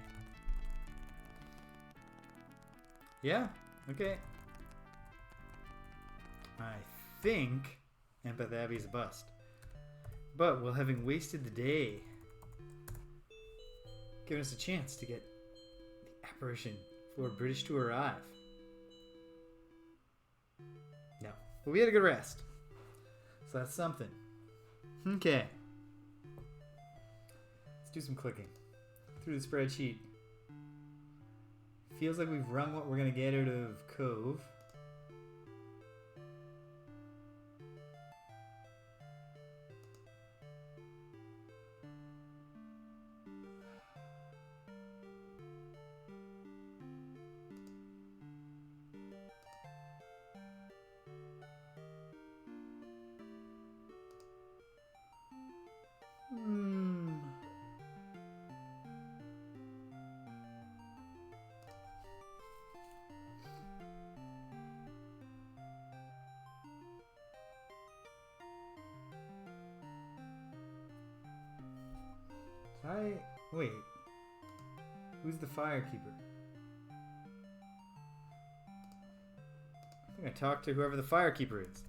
Yeah, okay. I think Empath Abbey's a bust. But while having wasted the day, giving us a chance to get the apparition for British to arrive. No. But we had a good rest. So that's something. Okay. Let's do some clicking through the spreadsheet. Feels like we've rung what we're going to get out of Cove. Why? Wait. Who's the firekeeper? I think I talked to whoever the firekeeper is.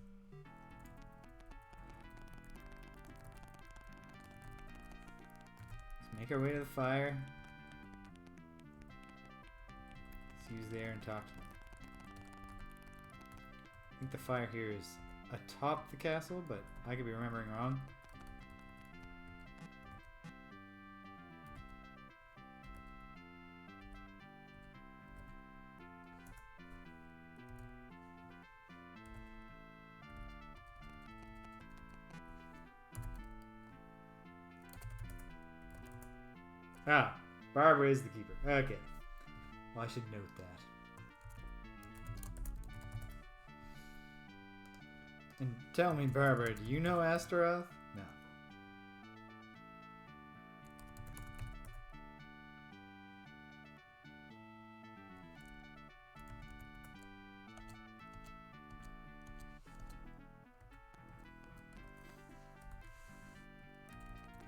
Let's make our way to the fire. Let's use the air and talk to them. I think the fire here is atop the castle, but I could be remembering wrong. Ah, Barbara is the keeper. Okay. Well, I should note that. And tell me, Barbara, do you know Astaroth? No.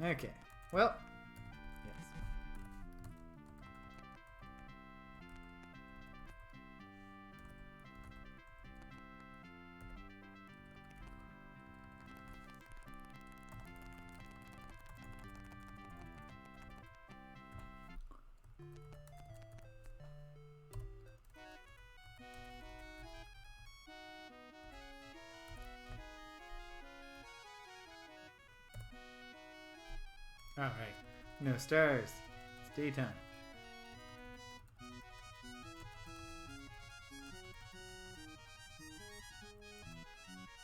Okay. Well, yes. Alright. No stars. It's daytime.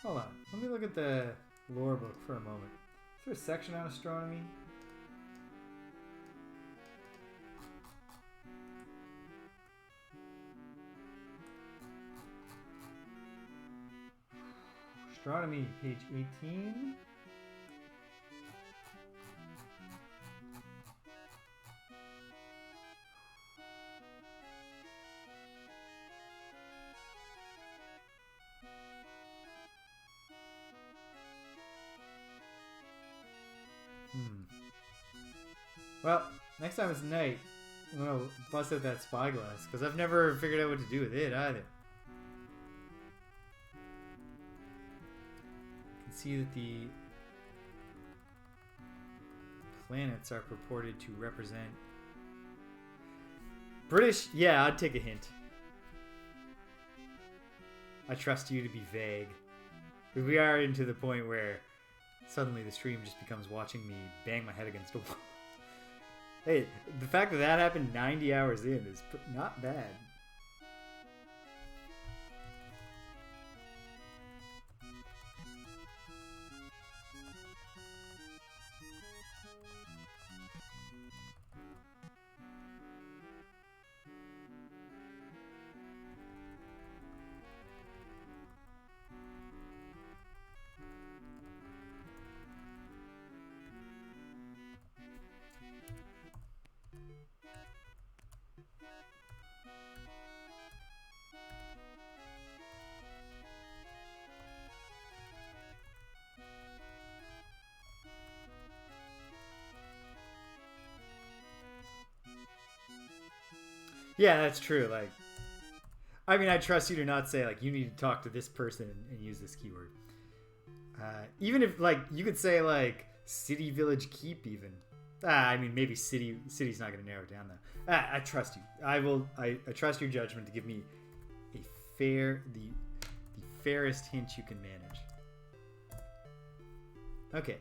Hold on. Let me look at the lore book for a moment. Is there a section on astronomy? Astronomy, page 18. Well, next time it's night, I'm gonna bust out that spyglass, because I've never figured out what to do with it either. You can see that the planets are purported to represent British. Yeah, I'd take a hint. I trust you to be vague. Because we are into the point where suddenly the stream just becomes watching me bang my head against a wall. Hey, the fact that that happened 90 hours in is not bad. Yeah, that's true. Like, I mean, I trust you to not say, like, you need to talk to this person and use this keyword. Even if, like, you could say, like, city, village, keep, even. I mean, maybe city's not going to narrow it down, though. I trust you. I trust your judgment to give me a the fairest hint you can manage. Okay.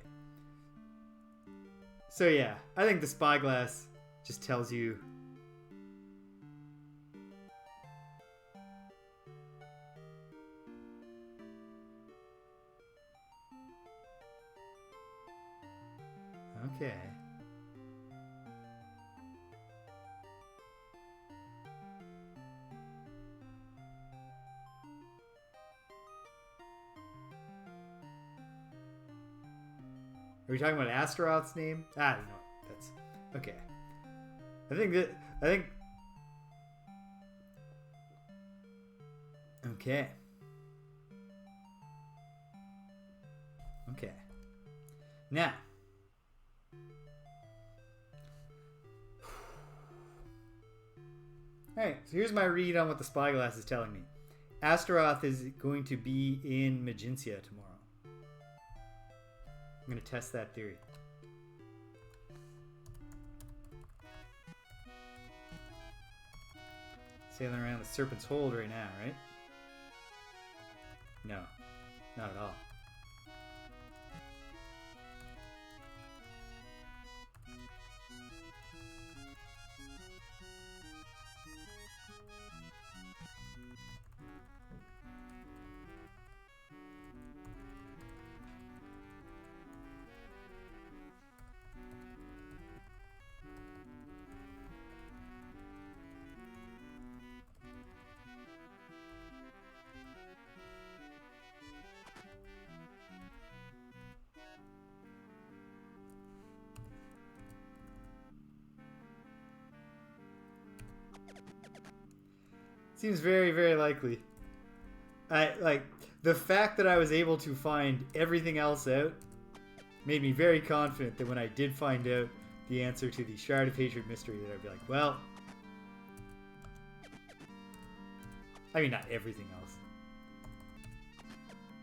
So, yeah, I think the spyglass just tells you... Okay. Are we talking about Astaroth's name? I don't know. That's okay. I think. Okay. Okay. Now. Alright, so here's my read on what the spyglass is telling me. Astaroth is going to be in Magincia tomorrow. I'm going to test that theory. Sailing around the Serpent's Hold right now, right? No, not at all. Seems very, very likely. The fact that I was able to find everything else out made me very confident that when I did find out the answer to the Shard of Hatred mystery, that I'd be like, well, I mean, not everything else,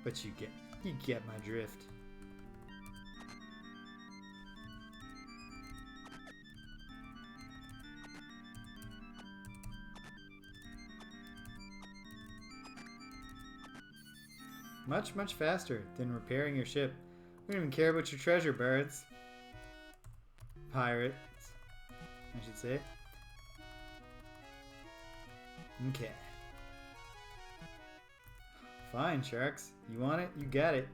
but you get my drift. Much, much faster than repairing your ship. We don't even care about your treasure, birds. Pirates, I should say. Okay. Fine, sharks. You want it? You got it.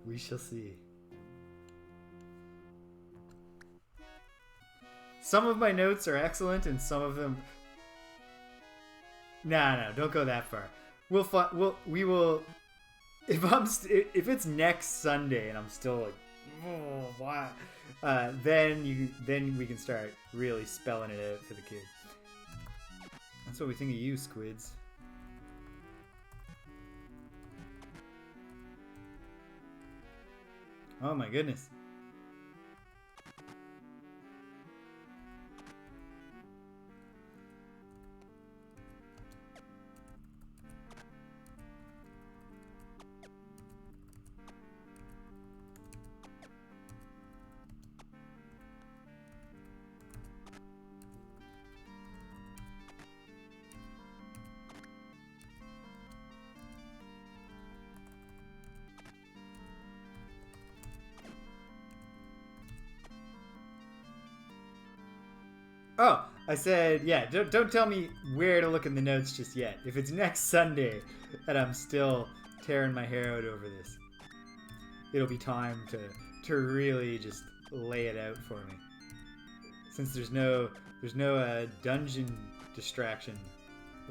We shall see. Some of my notes are excellent, and some of them. No, don't go that far. We will. If it's next Sunday and I'm still like, oh, why? Then we can start really spelling it out for the kid. That's what we think of you, squids. Oh my goodness. Oh, I said, yeah, don't tell me where to look in the notes just yet. If it's next Sunday and I'm still tearing my hair out over this, it'll be time to really just lay it out for me. Since there's no dungeon distraction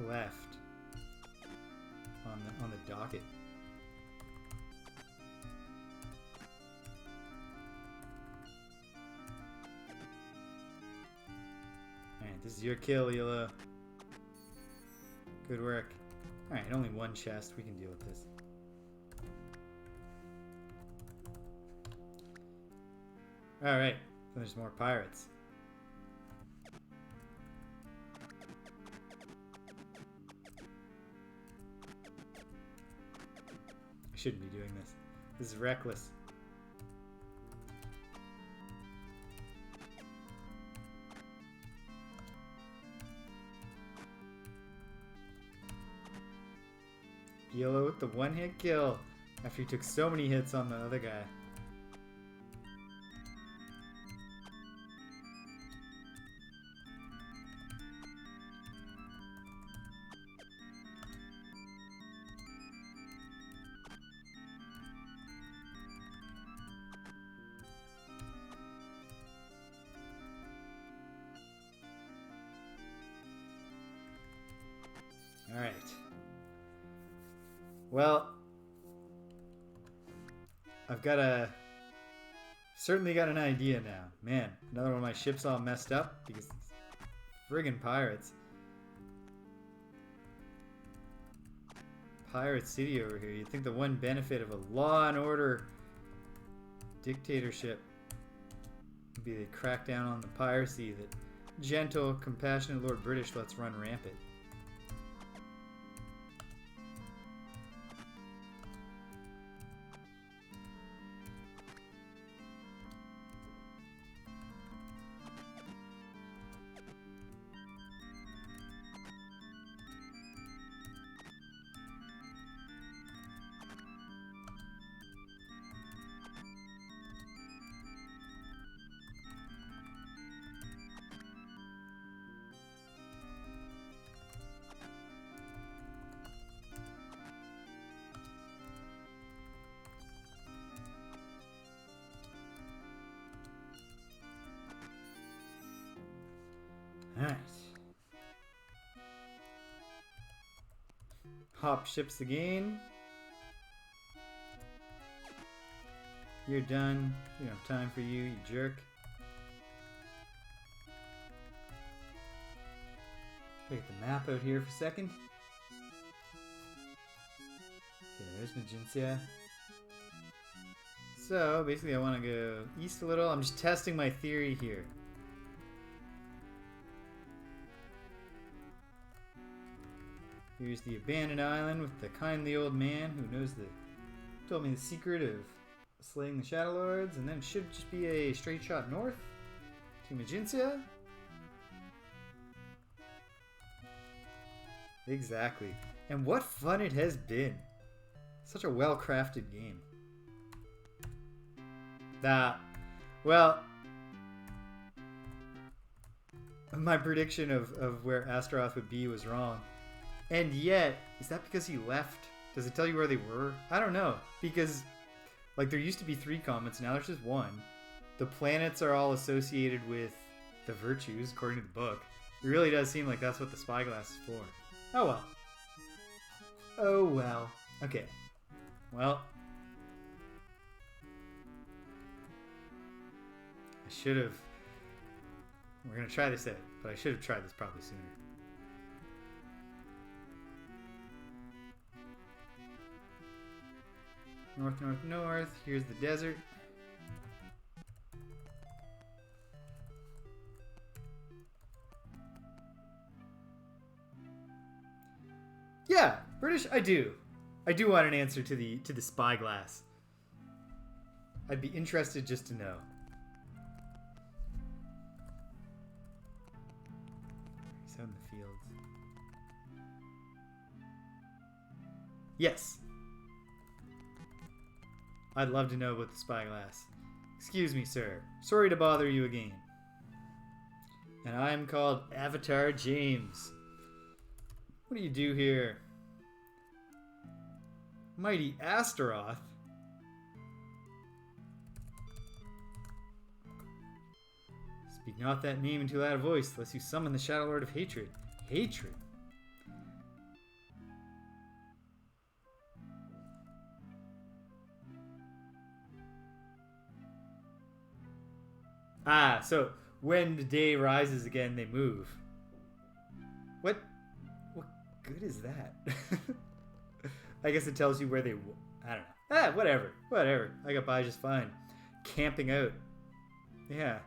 left on the docket. This is your kill, Yellow. Good work. Alright, only one chest. We can deal with this. Alright, there's more pirates. I shouldn't be doing this. This is reckless. Yellow with the one-hit kill after he took so many hits on the other guy. Well, I've got certainly got an idea now. Man, another one of my ships all messed up because these friggin' pirates. Pirate City over here. You'd think the one benefit of a law and order dictatorship would be they crack down on the piracy that gentle, compassionate Lord British lets run rampant. Alright. Hop ships again. You're done. We don't have time for you, you jerk. Get the map out here for a second. Okay, there's Magentia. So, basically I want to go east a little. I'm just testing my theory here. Here's the abandoned island with the kindly old man who told me the secret of slaying the Shadowlords, and then it should just be a straight shot north to Magentia. Exactly. And what fun it has been. Such a well-crafted game. Well, my prediction of where Astaroth would be was wrong. And yet, is that because he left? Does it tell you where they were? I don't know. Because, like, there used to be 3 comets, now there's just 1. The planets are all associated with the virtues, according to the book. It really does seem like that's what the spyglass is for. Oh well. Oh well. Okay. Well. I should have... We're going to try this out, but I should have tried this probably sooner. North, north, north. Here's the desert. Yeah, British. I do want an answer to the spyglass. I'd be interested just to know. He's out in the fields. Yes. I'd love to know about the spyglass. Excuse me, sir. Sorry to bother you again. And I'm called Avatar James. What do you do here? Mighty Astaroth? Speak not that name in too loud a voice, lest you summon the Shadowlord of Hatred. Hatred? Ah, so when the day rises again, they move. What good is that? I guess it tells you where they... I don't know. Ah, whatever. I got by just fine. Camping out. Yeah.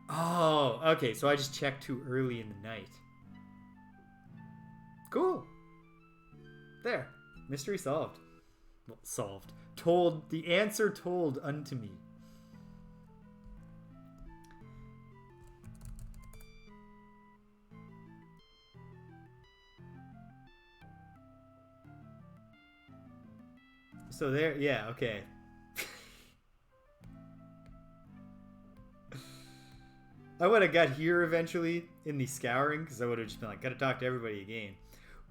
Oh, okay. So I just checked too early in the night. Cool. There. Mystery solved. Well, solved. Told. The answer told unto me. So there, yeah, okay. I would have got here eventually in the scouring, because I would have just been like, gotta talk to everybody again.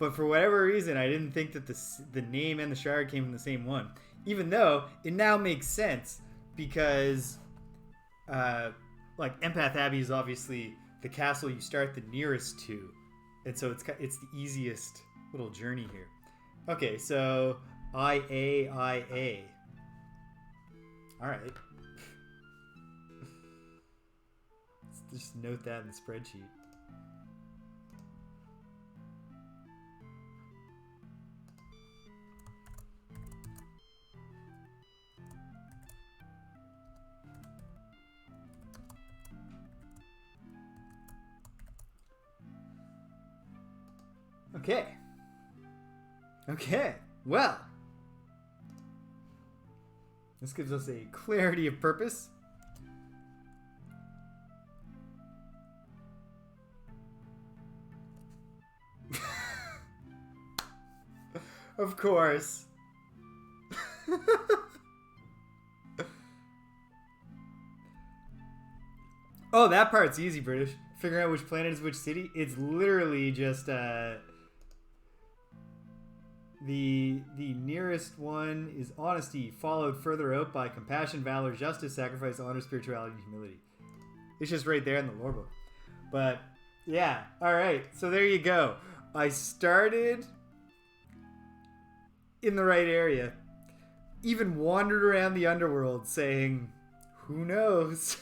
But for whatever reason, I didn't think that the name and the shard came from the same one. Even though it now makes sense, because like Empath Abbey is obviously the castle you start the nearest to, and so it's the easiest little journey here. Okay, so IA. All right. Let's just note that in the spreadsheet. Okay. Okay. Well, this gives us a clarity of purpose. Of course. Oh, that part's easy, British. Figuring out which planet is which city. It's literally just the nearest one is honesty, followed further out by compassion, valor, justice, sacrifice, honor, spirituality, and humility. It's just right there in the lore book. But yeah, all right. So there you go. I started in the right area. Even wandered around the underworld saying, who knows?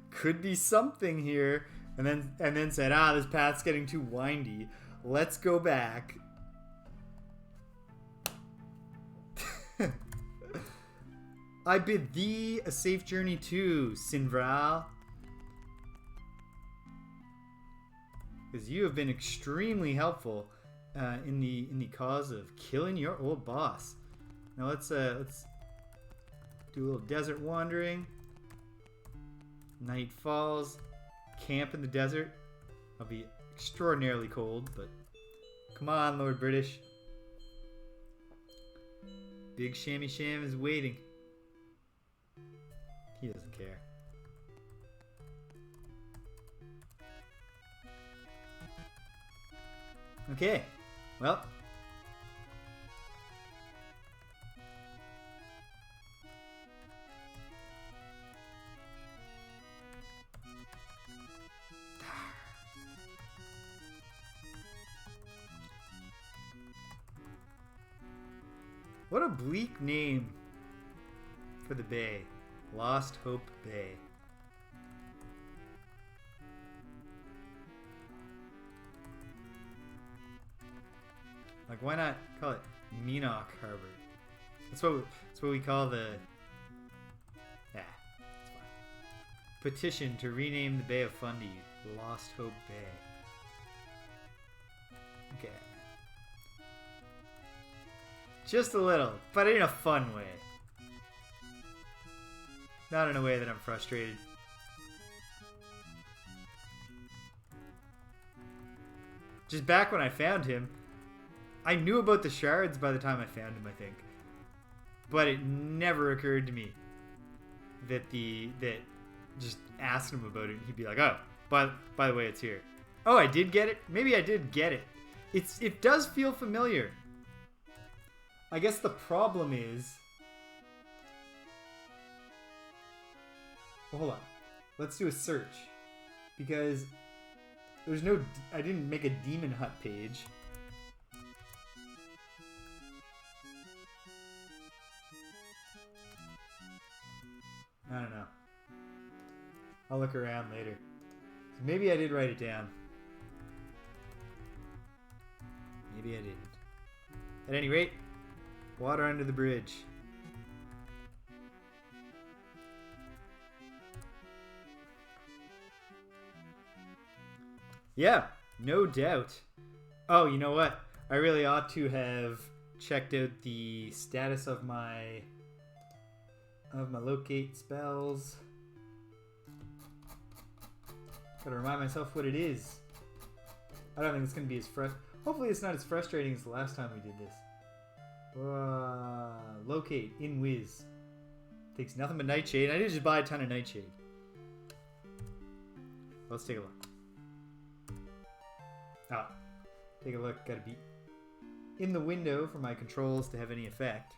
Could be something here. And then said, this path's getting too windy. Let's go back. I bid thee a safe journey too, Sinvral. Because you have been extremely helpful in the cause of killing your old boss. Now let's do a little desert wandering. Night falls. Camp in the desert. I'll be extraordinarily cold, but come on, Lord British. Big Shammy Sham is waiting. He doesn't care. Okay, well. What a bleak name for the bay. Lost Hope Bay. Like, why not call it Meenock Harbor? That's what we call the... Yeah, that's fine. Petition to rename the Bay of Fundy Lost Hope Bay. Okay. Just a little, but in a fun way. Not in a way that I'm frustrated. Just back when I found him, I knew about the shards by the time I found him, I think. But it never occurred to me that just asking him about it, he'd be like, oh, by the way, it's here. Oh, I did get it? Maybe I did get it. It does feel familiar. I guess the problem is... Well, hold on. Let's do a search. Because there's no... I didn't make a Demon Hut page. I don't know. I'll look around later. So maybe I did write it down. Maybe I didn't. At any rate, water under the bridge. Yeah, no doubt. Oh, you know what? I really ought to have checked out the status of my locate spells. Gotta remind myself what it is. I don't think it's gonna be as hopefully it's not as frustrating as the last time we did this. Locate in Whiz. Takes nothing but Nightshade. I did just buy a ton of Nightshade. Let's take a look. Take a look. Gotta be in the window for my controls to have any effect.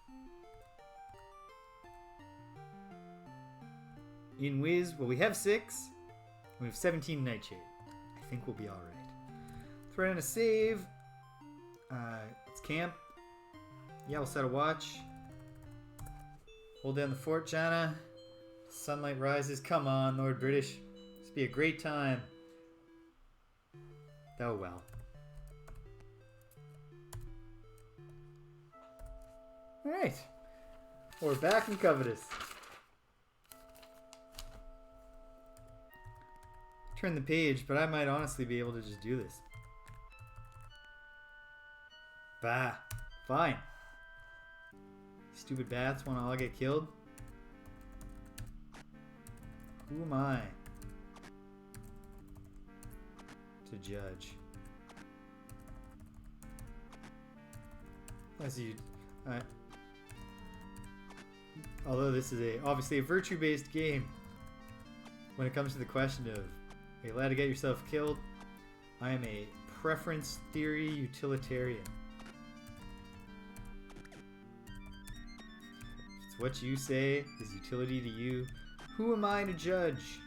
In Whiz, well, we have 6. We have 17 Nightshade. I think we'll be alright. Throw in a save. It's camp. Yeah, we'll set a watch. Hold down the fort, Jana. Sunlight rises. Come on, Lord British. This will be a great time. Oh well. Alright. We're back in Covetous. Turn the page, but I might honestly be able to just do this. Bah. Fine. Stupid bats want to all get killed. Who am I to judge? As you, although this is obviously a virtue-based game, when it comes to the question of, are you allowed to get yourself killed? I am a preference theory utilitarian. It's what you say is utility to you. Who am I to judge?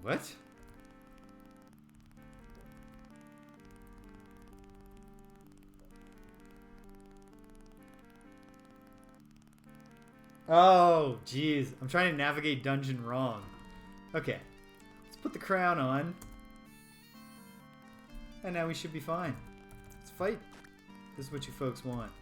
What? Oh, jeez. I'm trying to navigate dungeon wrong. Okay. Let's put the crown on. And now we should be fine. Let's fight. This is what you folks want.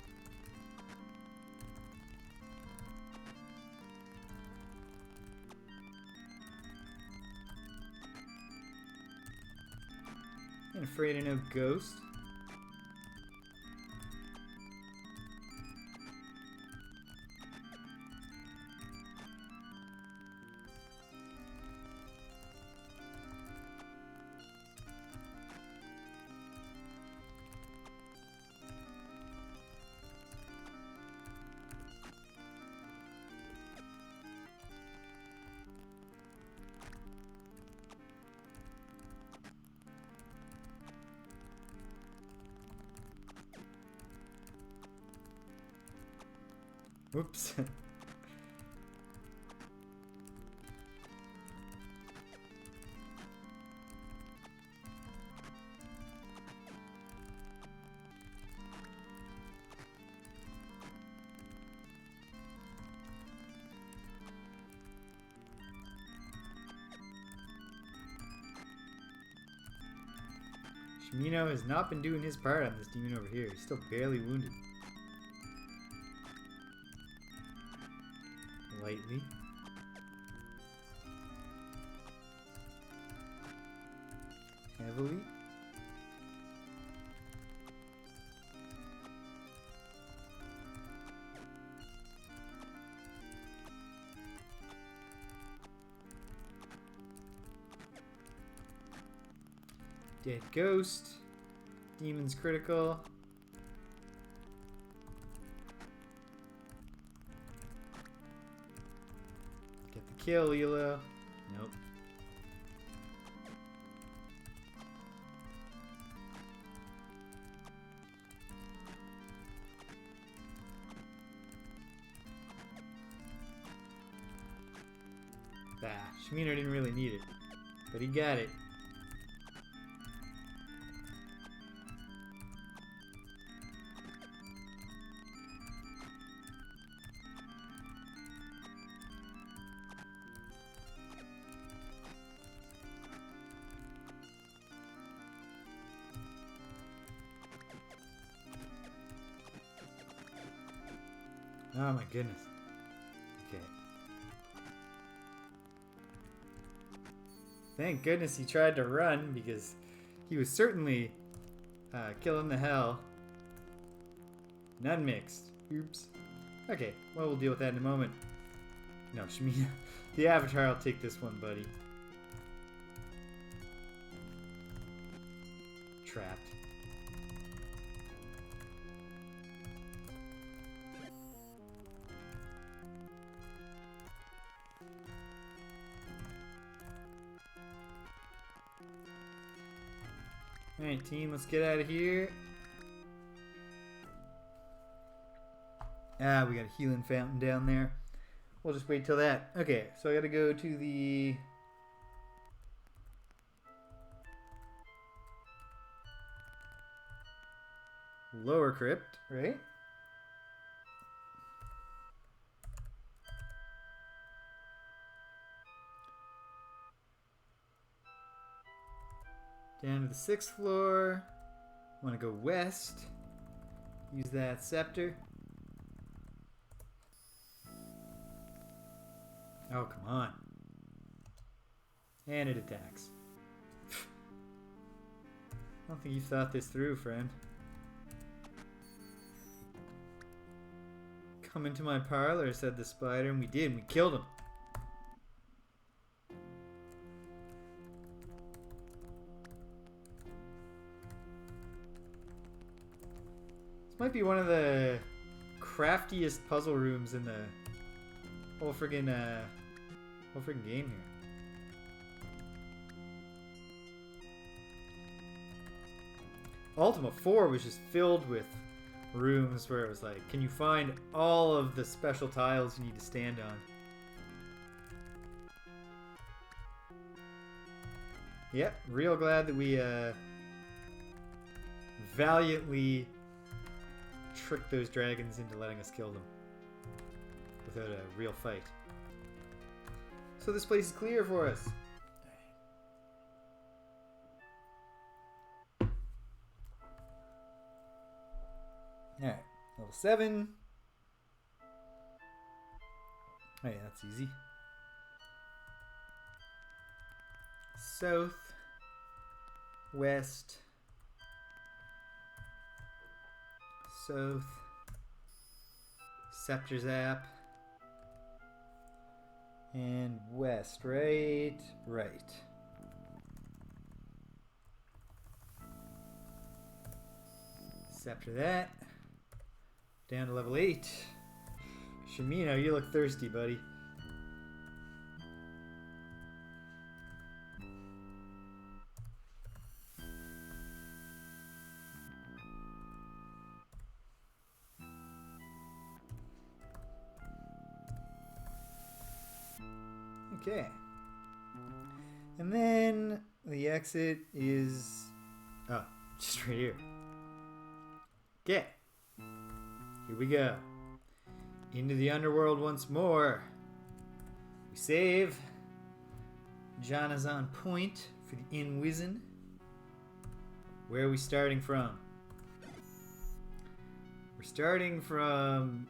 Ain't afraid of no ghost. Oops. Shimino has not been doing his part on this demon over here. He's still barely wounded. Lightly. Heavily. Dead ghost. Demon's critical. Kill, Elo. Nope. Bah, Shimino didn't really need it, but he got it. Oh my goodness. Okay. Thank goodness he tried to run, because he was certainly killing the hell. None mixed. Oops. Okay, well, we'll deal with that in a moment. No, Shimino. The Avatar will take this one, buddy. Trapped. Alright, team, let's get out of here. Ah, we got a healing fountain down there. We'll just wait till that. Okay, so I gotta go to the... lower crypt, right? Down to the 6th floor. Want to go west. Use that scepter. Oh, come on. And it attacks. I don't think you thought this through, friend. Come into my parlor, said the spider, and we did. We killed him. This might be one of the craftiest puzzle rooms in the whole friggin' game here. Ultima 4 was just filled with rooms where it was like, can you find all of the special tiles you need to stand on? Yep, real glad that we valiantly tricked those dragons into letting us kill them without a real fight. So this place is clear for us. Alright, level 7. Oh yeah, that's easy. South, west, south, scepter zap, and west, right. Scepter that. Down to level 8. Shimino, you look thirsty, buddy. Okay. And then the exit is... oh, just right here. Okay. Here we go. Into the underworld once more. We save. John is on point for the in-wizen. Where are we starting from? We're starting from...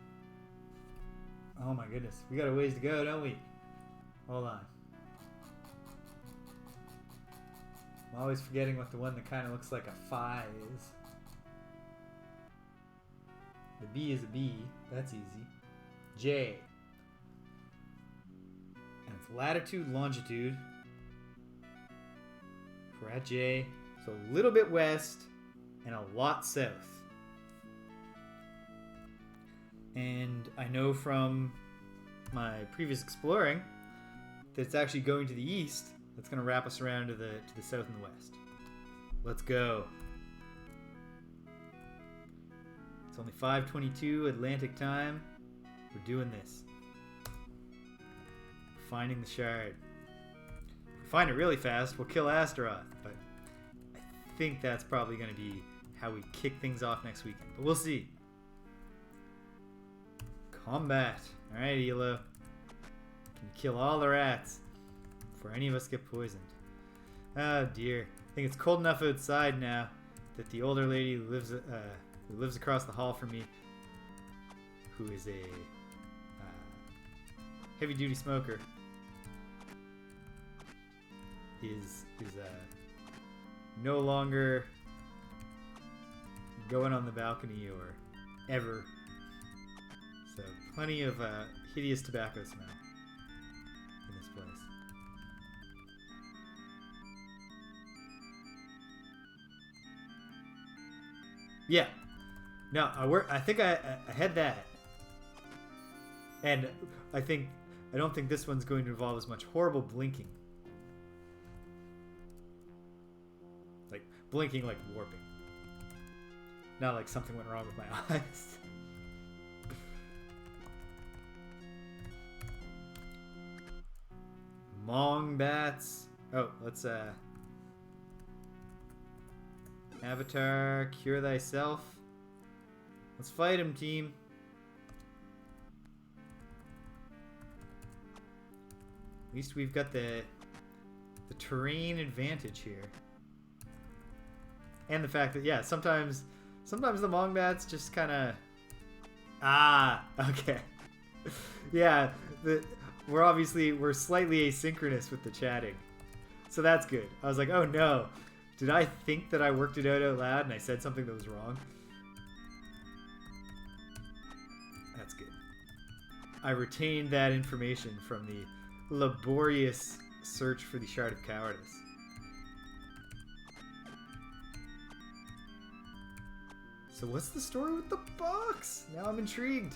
oh my goodness. We got a ways to go, don't we? Hold on. I'm always forgetting what the one that kind of looks like a phi is. The B is a B. That's easy. J. And it's latitude, longitude. We're at J. So a little bit west and a lot south. And I know from my previous exploring that it's actually going to the east. That's going to wrap us around to the south and the west. Let's go. It's only 5:22 Atlantic time. We're doing this. Finding the shard. If we find it really fast, we'll kill Astaroth, but I think that's probably going to be how we kick things off next weekend. But we'll see. Combat. Alright, Elo. Can you kill all the rats before any of us get poisoned? Oh dear. I think it's cold enough outside now that the older lady who lives across the hall from me, who is a heavy-duty smoker, is no longer going on the balcony or ever. So plenty of hideous tobacco smell in this place. Yeah. No, I think I had that. And I don't think this one's going to involve as much horrible blinking. Like, blinking like warping. Not like something went wrong with my eyes. Mong bats. Oh, let's Avatar, cure thyself. Let's fight him, team. At least we've got the terrain advantage here. And the fact that, yeah, sometimes the Mong bats just kind of... Ah, okay. Yeah, we're slightly asynchronous with the chatting. So that's good. I was like, oh no. Did I think that I worked it out loud and I said something that was wrong? That's good. I retained that information from the laborious search for the Shard of Cowardice. So what's the story with the box? Now I'm intrigued.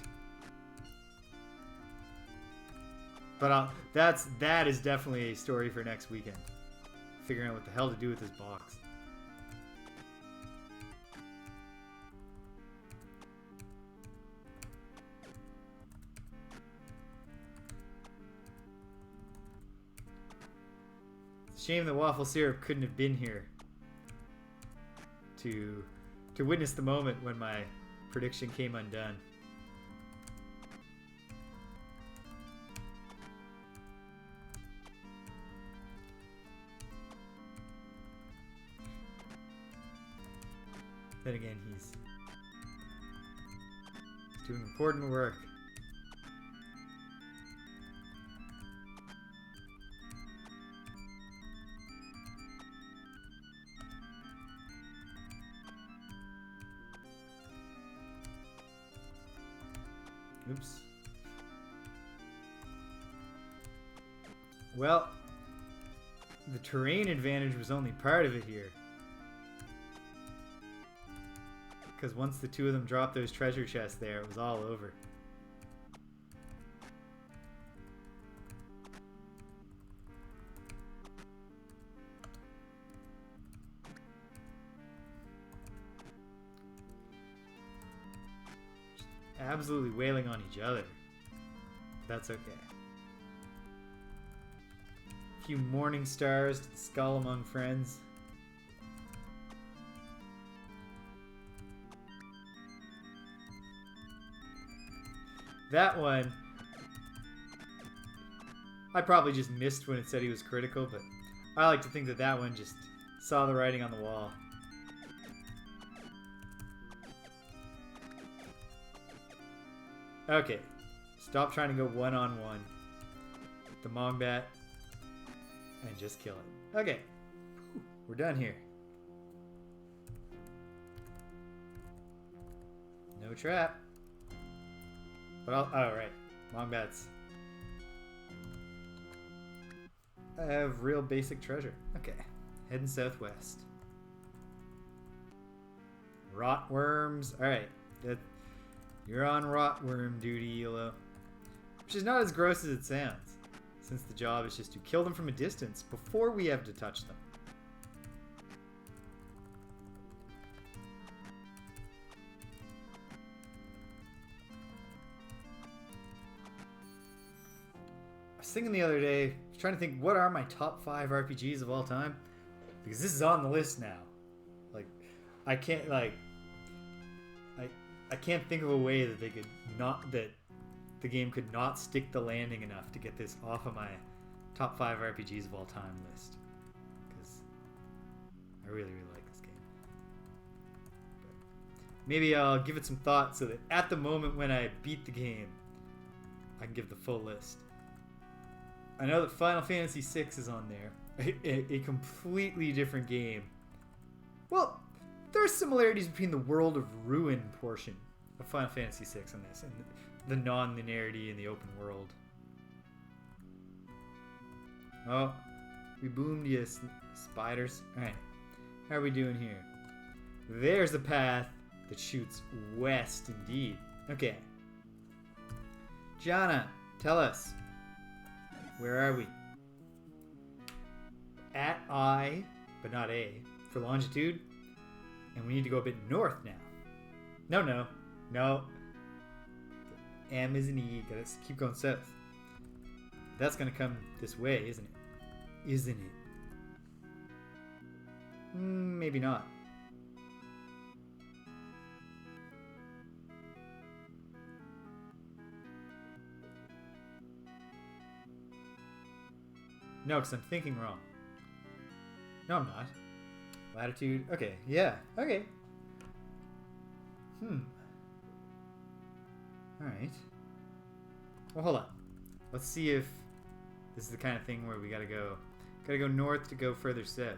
But that is definitely a story for next weekend. Figuring out what the hell to do with this box. It's a shame that Waffle Syrup couldn't have been here to witness the moment when my prediction came undone. Then again, he's doing important work. Oops. Well, the terrain advantage was only part of it here. Because once the two of them dropped those treasure chests there, it was all over. Just absolutely wailing on each other. That's okay. A few morning stars to the skull among friends. That one, I probably just missed when it said he was critical, but I like to think that that one just saw the writing on the wall. Okay, stop trying to go one-on-one with the Mongbat and just kill it. Okay, we're done here. No trap. But right, Mongbats. I have real basic treasure. Okay, heading southwest. Rotworms. Alright, you're on rotworm duty, Elo. Which is not as gross as it sounds, since the job is just to kill them from a distance before we have to touch them. Thinking the other day, trying to think what are my top 5 RPGs of all time, because this is on the list now. Like, I can't think of a way that the game could not stick the landing enough to get this off of my top 5 RPGs of all time list, because I really like this game. But maybe I'll give it some thought so that at the moment when I beat the game, I can give the full list. I know that Final Fantasy VI is on there. A completely different game. Well, there are similarities between the World of Ruin portion of Final Fantasy VI and this, and the non-linearity in the open world. Oh, we boomed you, spiders. Alright, how are we doing here? There's a path that shoots west indeed. Okay. Jana, tell us. Where are we? At I, but not A, for longitude. And we need to go a bit north now. No. M is an E. Gotta keep going south. That's gonna come this way, isn't it? Isn't it? Maybe not. No, because I'm thinking wrong. No, I'm not. Latitude. Okay, yeah. Okay. Alright. Well, hold on. Let's see if this is the kind of thing where we gotta go north to go further south.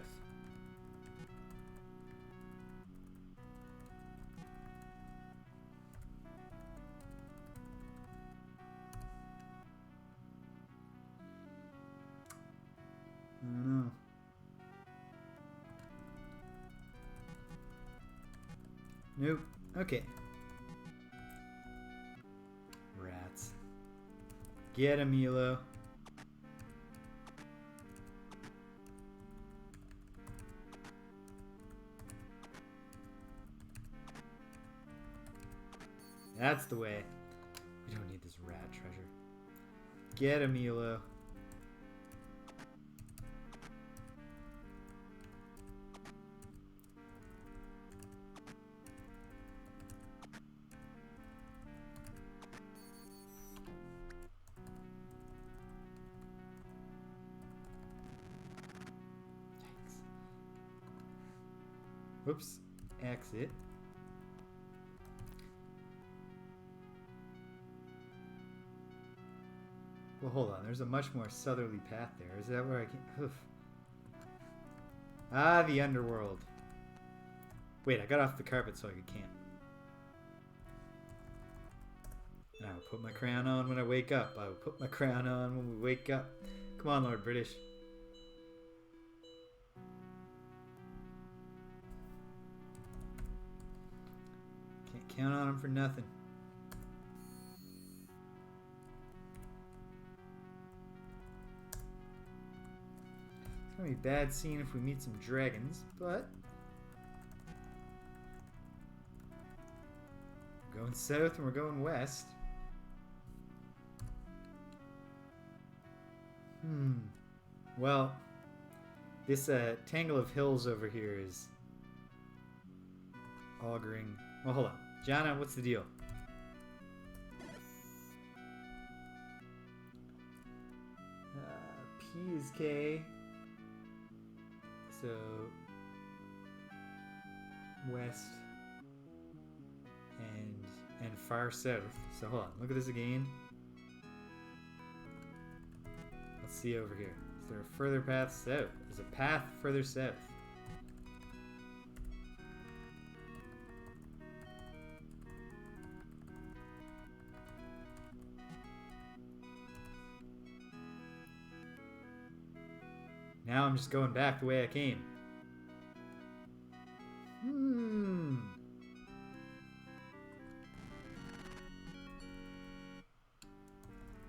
I don't know. Nope. Okay. Rats. Get 'em, Milo. That's the way. We don't need this rat treasure. Get 'em, Milo. Whoops. Exit. Well, hold on. There's a much more southerly path there. Is that where I can... Oof. Ah, the Underworld. Wait, I got off the carpet so I could camp. And I will put my crown on when I wake up. I will put my crown on when we wake up. Come on, Lord British. Can't count on him for nothing. It's gonna be a bad scene if we meet some dragons, but we're going south and we're going west. Well, this tangle of hills over here is auguring. Well, hold on. Jana, what's the deal? P is K. So, west and far south. So hold on, look at this again. Let's see over here. Is there a further path south? There's a path further south. Now I'm just going back the way I came.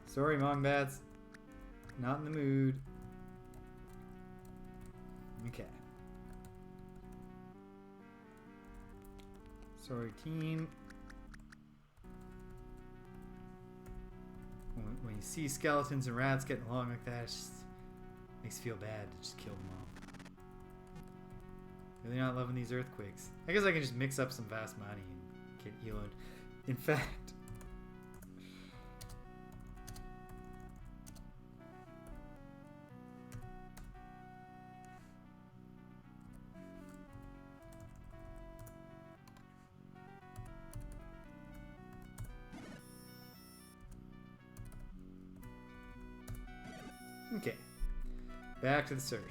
Sorry, Mongbats. Not in the mood. Okay. Sorry, team. When you see skeletons and rats getting along like that, it just makes you feel bad to just kill them all. Really not loving these earthquakes. I guess I can just mix up some vast money and get Eloed. In fact, okay, back to the search.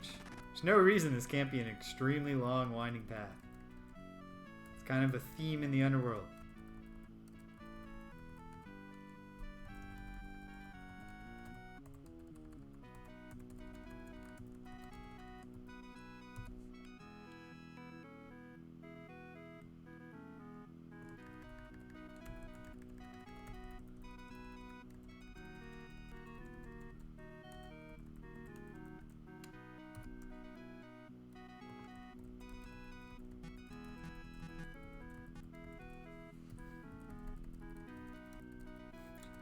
There's no reason this can't be an extremely long, winding path. It's kind of a theme in the Underworld.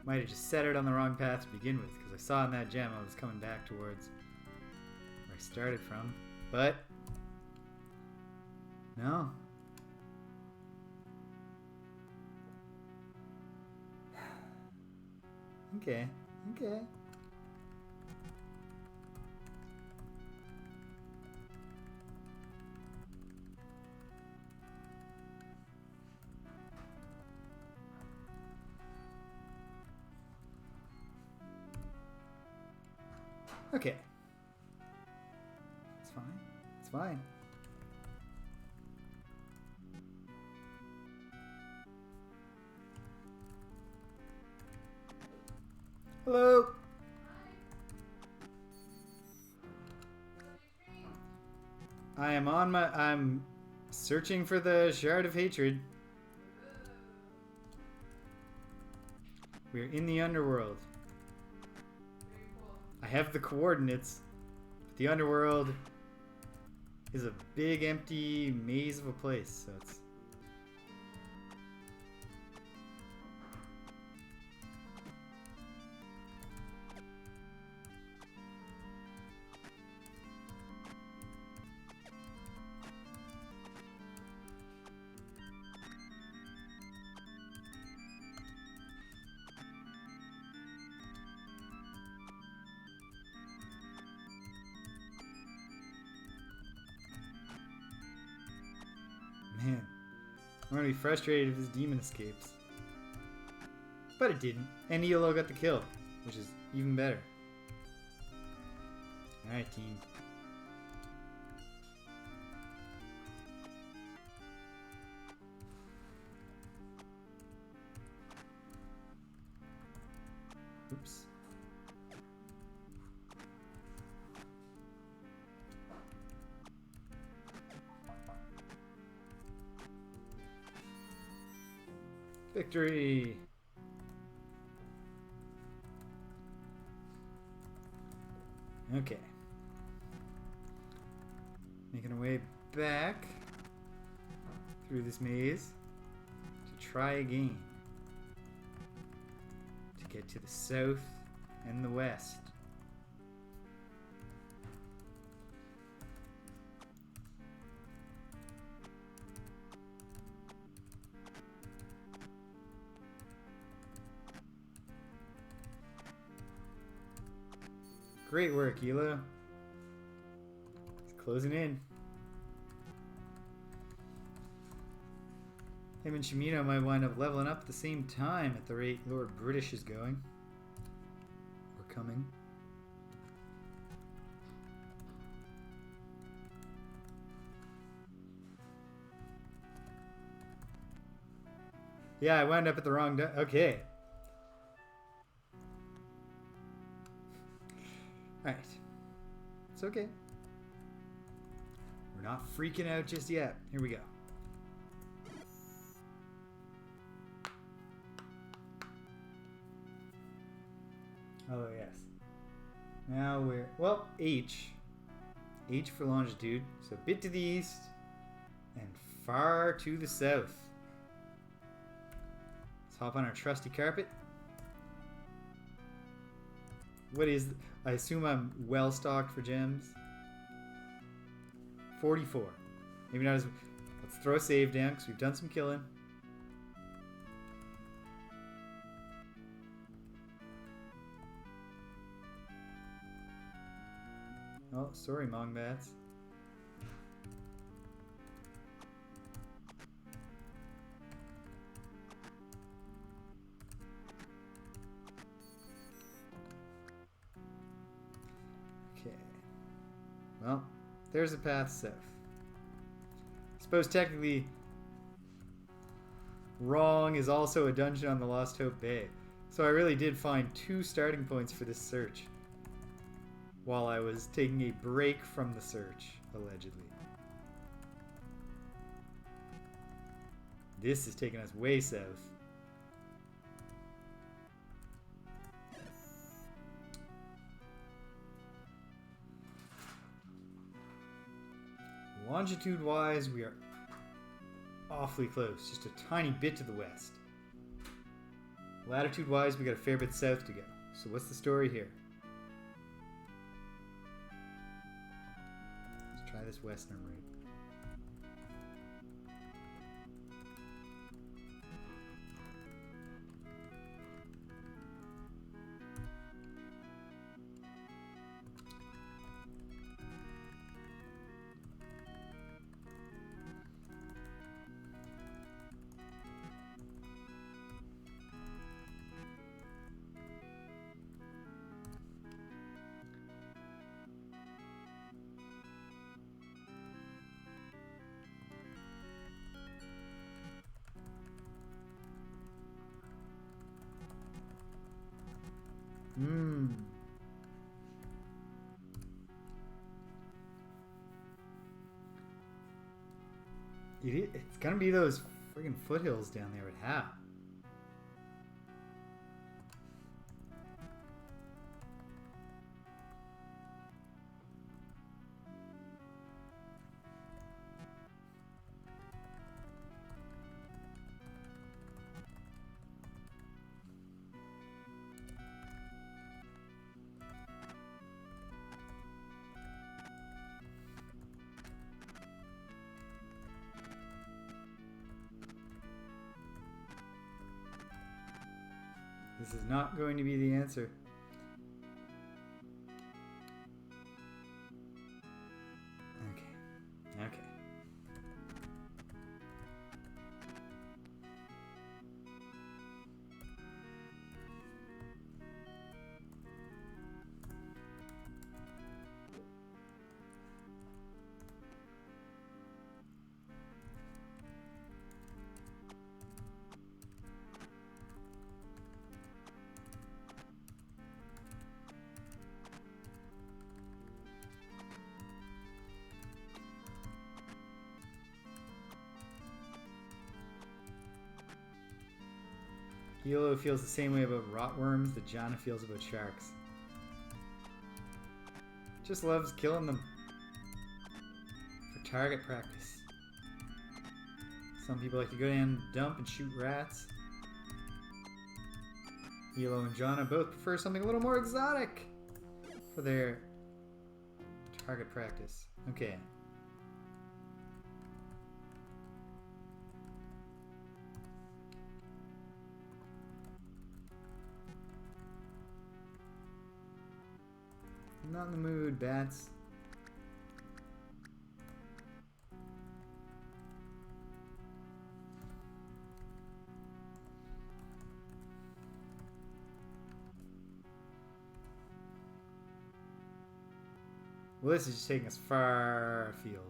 Might have just set out on the wrong path to begin with, because I saw in that gem I was coming back towards where I started from. But no. Okay, okay. Okay. It's fine. It's fine. Hello. I'm searching for the Shard of Hatred. We're in the Underworld. I have the coordinates. But the Underworld is a big empty maze of a place, so it's man, I'm gonna be frustrated if this demon escapes. But it didn't. And ELO got the kill, which is even better. Alright, team. Oops. Victory! Okay. Making our way back through this maze to try again. To get to the south and the west. Great work, ELO. It's closing in. Him and Shimino might wind up leveling up at the same time at the rate Lord British is going. Or coming. Yeah, I wound up at the wrong... Okay. Alright. It's okay. We're not freaking out just yet. Here we go. Oh, yes. Now we're... Well, H. H for longitude. So a bit to the east and far to the south. Let's hop on our trusty carpet. What is... I assume I'm well stocked for gems. 44. Maybe not as... Let's throw a save down because we've done some killing. Oh, sorry, Mongbats. Okay. Well, there's a path south. I suppose technically wrong is also a dungeon on the Lost Hope Bay. So I really did find 2 starting points for this search while I was taking a break from the search, allegedly. This is taking us way south. Longitude-wise, we are awfully close, just a tiny bit to the west. Latitude-wise, we got a fair bit south to go. So what's the story here? Let's try this western route. It's gonna be those friggin' foothills down there at How. This is not going to be the answer. Okay. Okay. Hilo feels the same way about rotworms that Jana feels about sharks. Just loves killing them for target practice. Some people like to go down the dump and shoot rats. Hilo and Jana both prefer something a little more exotic for their target practice. Okay. I'm not in the mood, bats. Well, this is just taking us far afield.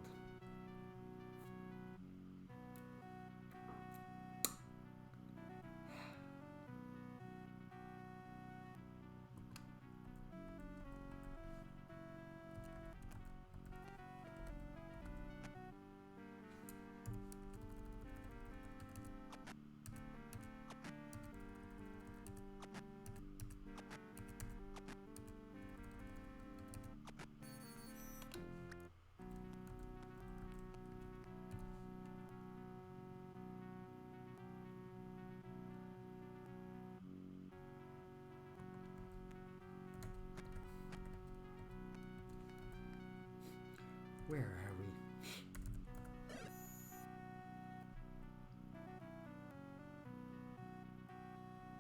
Where are we?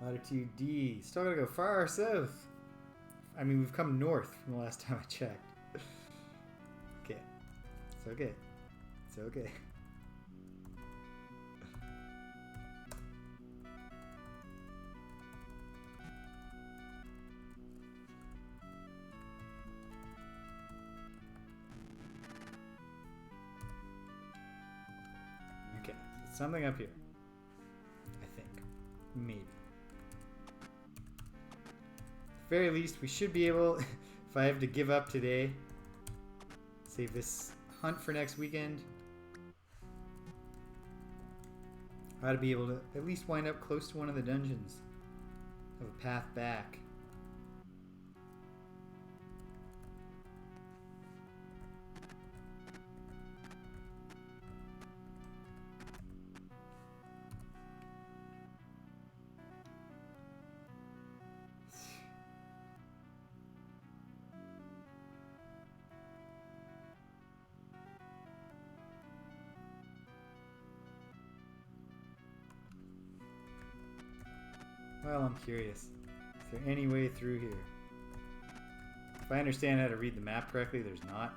Latitude D. Still gotta go far south. I mean, we've come north from the last time I checked. Okay. It's okay. It's okay. Okay. Something up here. I think. Maybe. At the very least, we should be able, if I have to give up today, save this hunt for next weekend. I ought to be able to at least wind up close to one of the dungeons. Have a path back. Well, I'm curious. Is there any way through here? If I understand how to read the map correctly, there's not.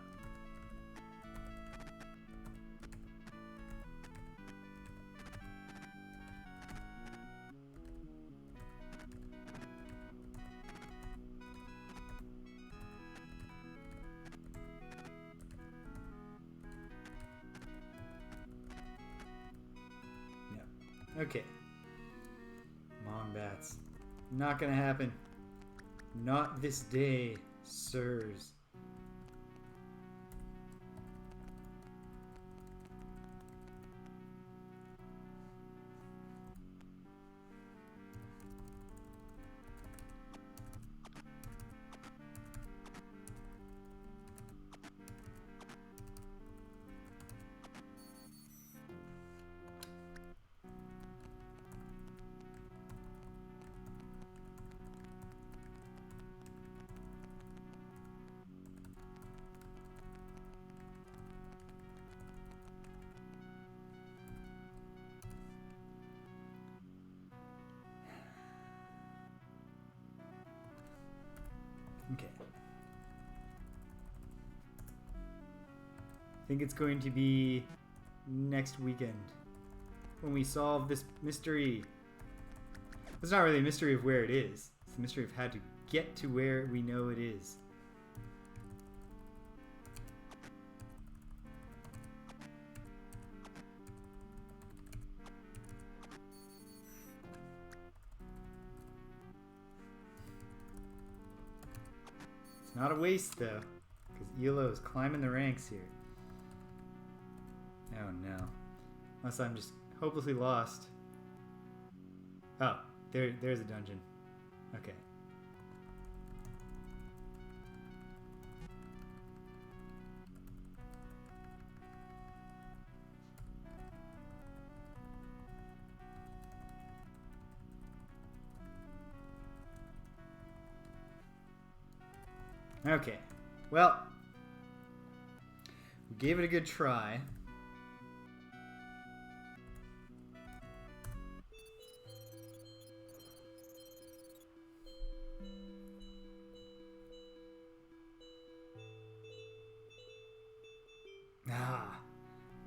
Okay. Mongbats. Not gonna happen. Not this day, sirs. Okay. I think it's going to be next weekend when we solve this mystery. It's not really a mystery of where it is. It's a mystery of how to get to where we know it is. It's not a waste though, because Elo is climbing the ranks here. Oh no. Unless I'm just hopelessly lost. Oh, there's a dungeon. Okay. Okay. Well, we gave it a good try.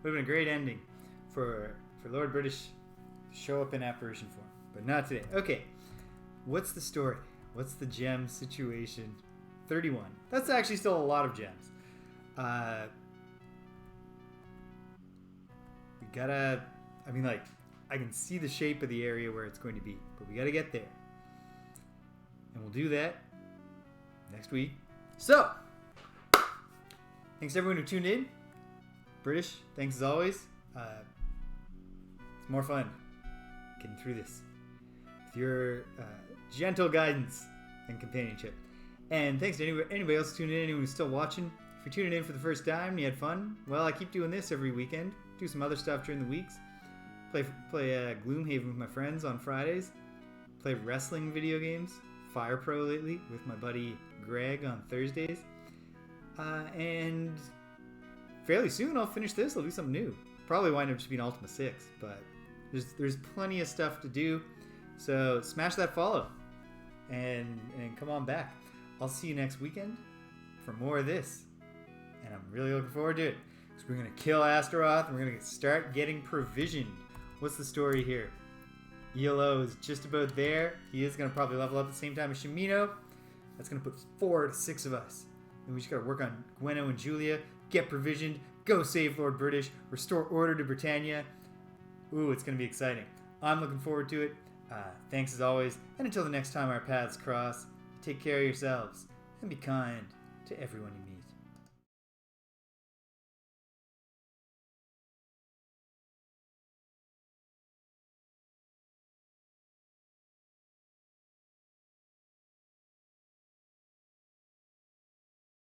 Would have been a great ending for Lord British to show up in apparition form, but not today. Okay, what's the story? What's the gem situation? 31. That's actually still a lot of gems. We gotta, I mean, like, I can see the shape of the area where it's going to be, but we gotta get there. And we'll do that next week. So, thanks to everyone who tuned in. British, thanks as always. It's more fun getting through this with your gentle guidance and companionship. And thanks to anybody else tuning in, anyone who's still watching. If you're tuning in for the first time and you had fun, well, I keep doing this every weekend. Do some other stuff during the weeks. Play Gloomhaven with my friends on Fridays. Play wrestling video games. Fire Pro lately with my buddy Greg on Thursdays. And fairly soon I'll finish this. I'll do something new. Probably wind up just being Ultima 6, but there's plenty of stuff to do. So smash that follow and come on back. I'll see you next weekend for more of this. And I'm really looking forward to it. Because we're going to kill Astaroth and we're going to start getting provisioned. What's the story here? ELO is just about there. He is going to probably level up at the same time as Shimino. That's going to put 4 to 6 of us. And we just got to work on Gweno and Julia. Get provisioned. Go save Lord British. Restore order to Britannia. Ooh, it's going to be exciting. I'm looking forward to it. Thanks as always. And until the next time our paths cross, take care of yourselves and be kind to everyone you meet.